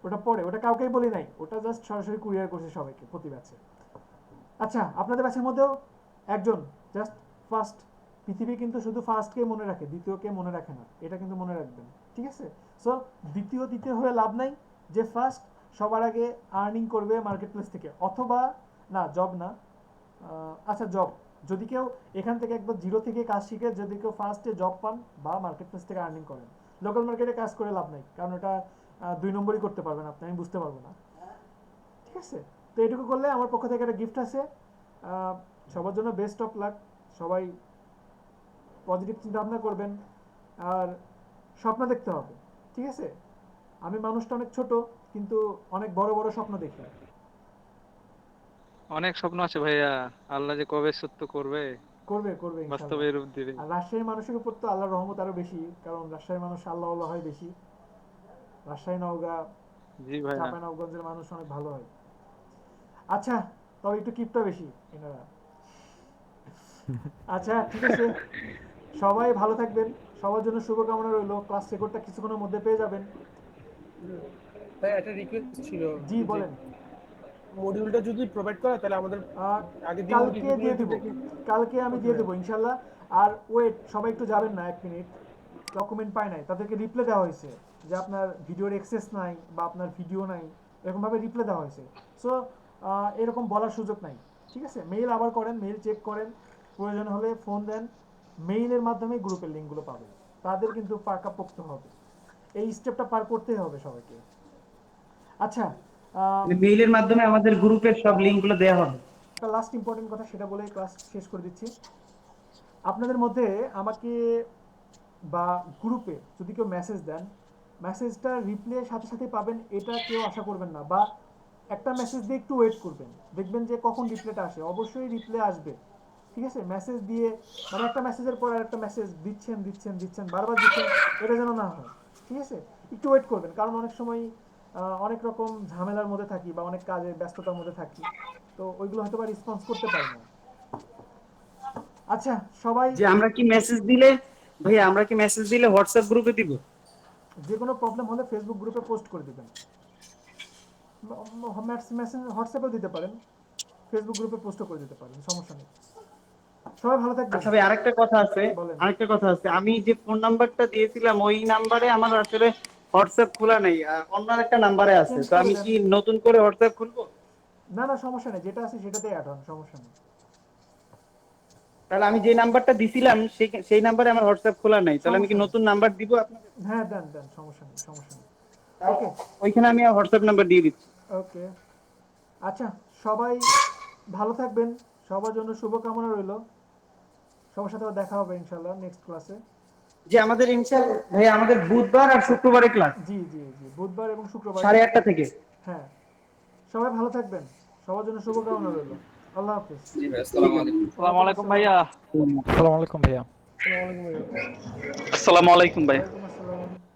ওটা পরে, ওটা কাউকেই বলি নাই, ওটা জাস্ট সরাসরি কুরিয়ার করছে সবাইকে প্রতি ব্যাচে। আচ্ছা, আপনাদের ব্যাচের মধ্যেও একজন জাস্ট ফার্স্ট, পৃথিবী কিন্তু শুধু ফার্স্টকে মনে রাখে, দ্বিতীয়কে মনে রাখে না, এটা কিন্তু মনে রাখবেন, ঠিক আছে? সো দ্বিতীয় হয়ে লাভ নাই, যে ফার্স্ট সবার আগে আর্নিং করবে মার্কেট প্লেস থেকে, অথবা না জব না, আচ্ছা জব, যদি কেউ এখান থেকে একবার জিরো থেকে কাজ শিখে যদি কেউ ফার্স্টে জব পান বা মার্কেট প্লেস থেকে আর্নিং করেন, লোকাল মার্কেটে কাজ করে লাভ নাই, কারণ এটা 2 নম্বরই করতে পারবেন আপনি, আমি বুঝতে পারবো না, ঠিক আছে? তো এটুকু করলে আমার পক্ষ থেকে একটা গিফট আছে। সবার জন্য বেস্ট অফ লাক, সবাই পজিটিভ চিন্তা ভাবনা করবেন, আর স্বপ্ন দেখতে হবে, ঠিক আছে? আমি মানুষটা অনেক ছোট, কিন্তু অনেক বড় বড় স্বপ্ন দেখি। অনেক স্বপ্ন আছে ভাইয়া, আল্লাহ যে কবে সত্য করবে বাস্তবে ইনশাআল্লাহ। রূপ দিবে। আর রাজশাহীর মানুষের উপর তো আল্লাহর রহমত আরো বেশি, কারণ রাজশাহীর মানুষ আল্লাহ হয় বেশি। রাজশাহী, নওগাঁ, জি ভাইয়া, চাঁপাইনবাবগঞ্জের মানুষ অনেক ভালো হয়। আচ্ছা, তবে একটু কিপটা বেশি এনারা। আচ্ছা ঠিক আছে, সবাই ভালো থাকবেন, সবার জন্য শুভকামনা রইল। ক্লাস রেকর্ডটা কিছুক্ষণের মধ্যে পেয়ে যাবেন। তাই একটা রিকোয়েস্ট ছিল। জি বলেন। মডিউলটা যদি প্রোভাইড করে তাহলে আমাদের আগে দিন কালকে দিয়ে দেবো, কালকে আমি দিয়ে দেবো ইনশাল্লাহ। আর ওয়েট, সবাই একটু যাবেন না, 1 মিনিট। ডকুমেন্ট পায় নাই, তাদেরকে রিপ্লাই দেওয়া হয়েছে যে আপনার ভিডিওর অ্যাক্সেস নাই বা আপনার ভিডিও নাই, এরকমভাবে রিপ্লাই দেওয়া হয়েছে। সো এরকম বলার সুযোগ নাই, ঠিক আছে? মেইল আবার করেন, মেইল চেক করেন, প্রয়োজন হলে ফোন দেন। মেইলের মাধ্যমে গ্রুপের লিঙ্কগুলো পাবেন। তাদের কিন্তু পাকাপোক্ত হবে, এই স্টেপটা পার করতেই হবে সবাইকে। আচ্ছা, মেইলের মাধ্যমে আমাদের গ্রুপের সব লিংকগুলো দেওয়া হবে। একটা লাস্ট ইম্পর্টেন্ট কথা, সেটা বলে ক্লাস শেষ করে দিচ্ছি। আপনাদের মধ্যে আমাকে বা গ্রুপে যদি কেউ মেসেজ দেন, মেসেজটা রিপ্লাই সাথে সাথে পাবেন এটা কেউ আশা করবেন না, বা একটা মেসেজ দিয়ে একটু ওয়েট করবেন, দেখবেন যে কখন রিপ্লাইটা আসে। অবশ্যই রিপ্লাই আসবে, ঠিক আছে? মেসেজ দিয়ে মানে একটা মেসেজের পর আরেকটা মেসেজ দিচ্ছেন দিচ্ছেন দিচ্ছেন, বারবার দিচ্ছেন, এটা যেন না হয়, ঠিক আছে? একটু ওয়েট করবেন, কারণ অনেক সময় অনেক রকম ঝামেলার মধ্যে থাকি বা অনেক কাজে ব্যস্ততার মধ্যে থাকি, তো ওইগুলো হয়তো বা রেসপন্স করতে পারি না। আচ্ছা সবাই, যে আমরা কি মেসেজ দিলে ভাইয়া, আমরা কি মেসেজ দিলে হোয়াটসঅ্যাপ গ্রুপে দিব? যে কোনো প্রবলেম হলে ফেসবুক গ্রুপে পোস্ট করে দিবেন, মেসেজ হোয়াটসঅ্যাপেও দিতে পারেন, ফেসবুক গ্রুপে পোস্টও করে দিতে পারেন, সমস্যা নেই। সবাই ভালো থাকবেন। আচ্ছা ভাই, আরেকটা কথা আছে, আমি যে ফোন নাম্বারটা দিয়েছিলাম ওই নাম্বারে আমার আসলে হোয়াটসঅ্যাপ খোলা নেই, অন্য একটা নাম্বারে আছে। তো আমি কি নতুন করে হোয়াটসঅ্যাপ খুলবো? না না, সমস্যা নেই, যেটা আছে সেটাতেই অ্যাড হন, সমস্যা নেই। তাহলে আমি যে নাম্বারটা দিছিলাম সেই নাম্বারে আমার হোয়াটসঅ্যাপ খোলা নাই, তাহলে আমি কি নতুন নাম্বার দিব আপনাকে? হ্যাঁ দেন দেন, সমস্যা নেই, সমস্যা নেই। ওকে, ওইখানে আমি হোয়াটসঅ্যাপ নাম্বার দিয়ে দিচ্ছি। ওকে, আচ্ছা সবাই ভালো থাকবেন, সবার জন্য শুভকামনা রইল। সবার সাথে দেখা হবে ইনশাআল্লাহ নেক্সট ক্লাসে। যে আমাদের ইনশাআল্লাহ ভাই আমাদের বুধবার আর শুক্রবারে ক্লাস। জি জি জি, বুধবার এবং শুক্রবার 8:30 থেকে। হ্যাঁ, সবাই ভালো থাকবেন, সবার জন্য শুভকামনা রইল। আল্লাহ হাফেজ। জি ভাই, আসসালামু আলাইকুম। আসসালামু আলাইকুম ভাইয়া। আসসালামু আলাইকুম ভাইয়া। আসসালামু আলাইকুম ভাইয়া। আসসালামু আলাইকুম ভাই। ওয়ালাইকুম আসসালাম।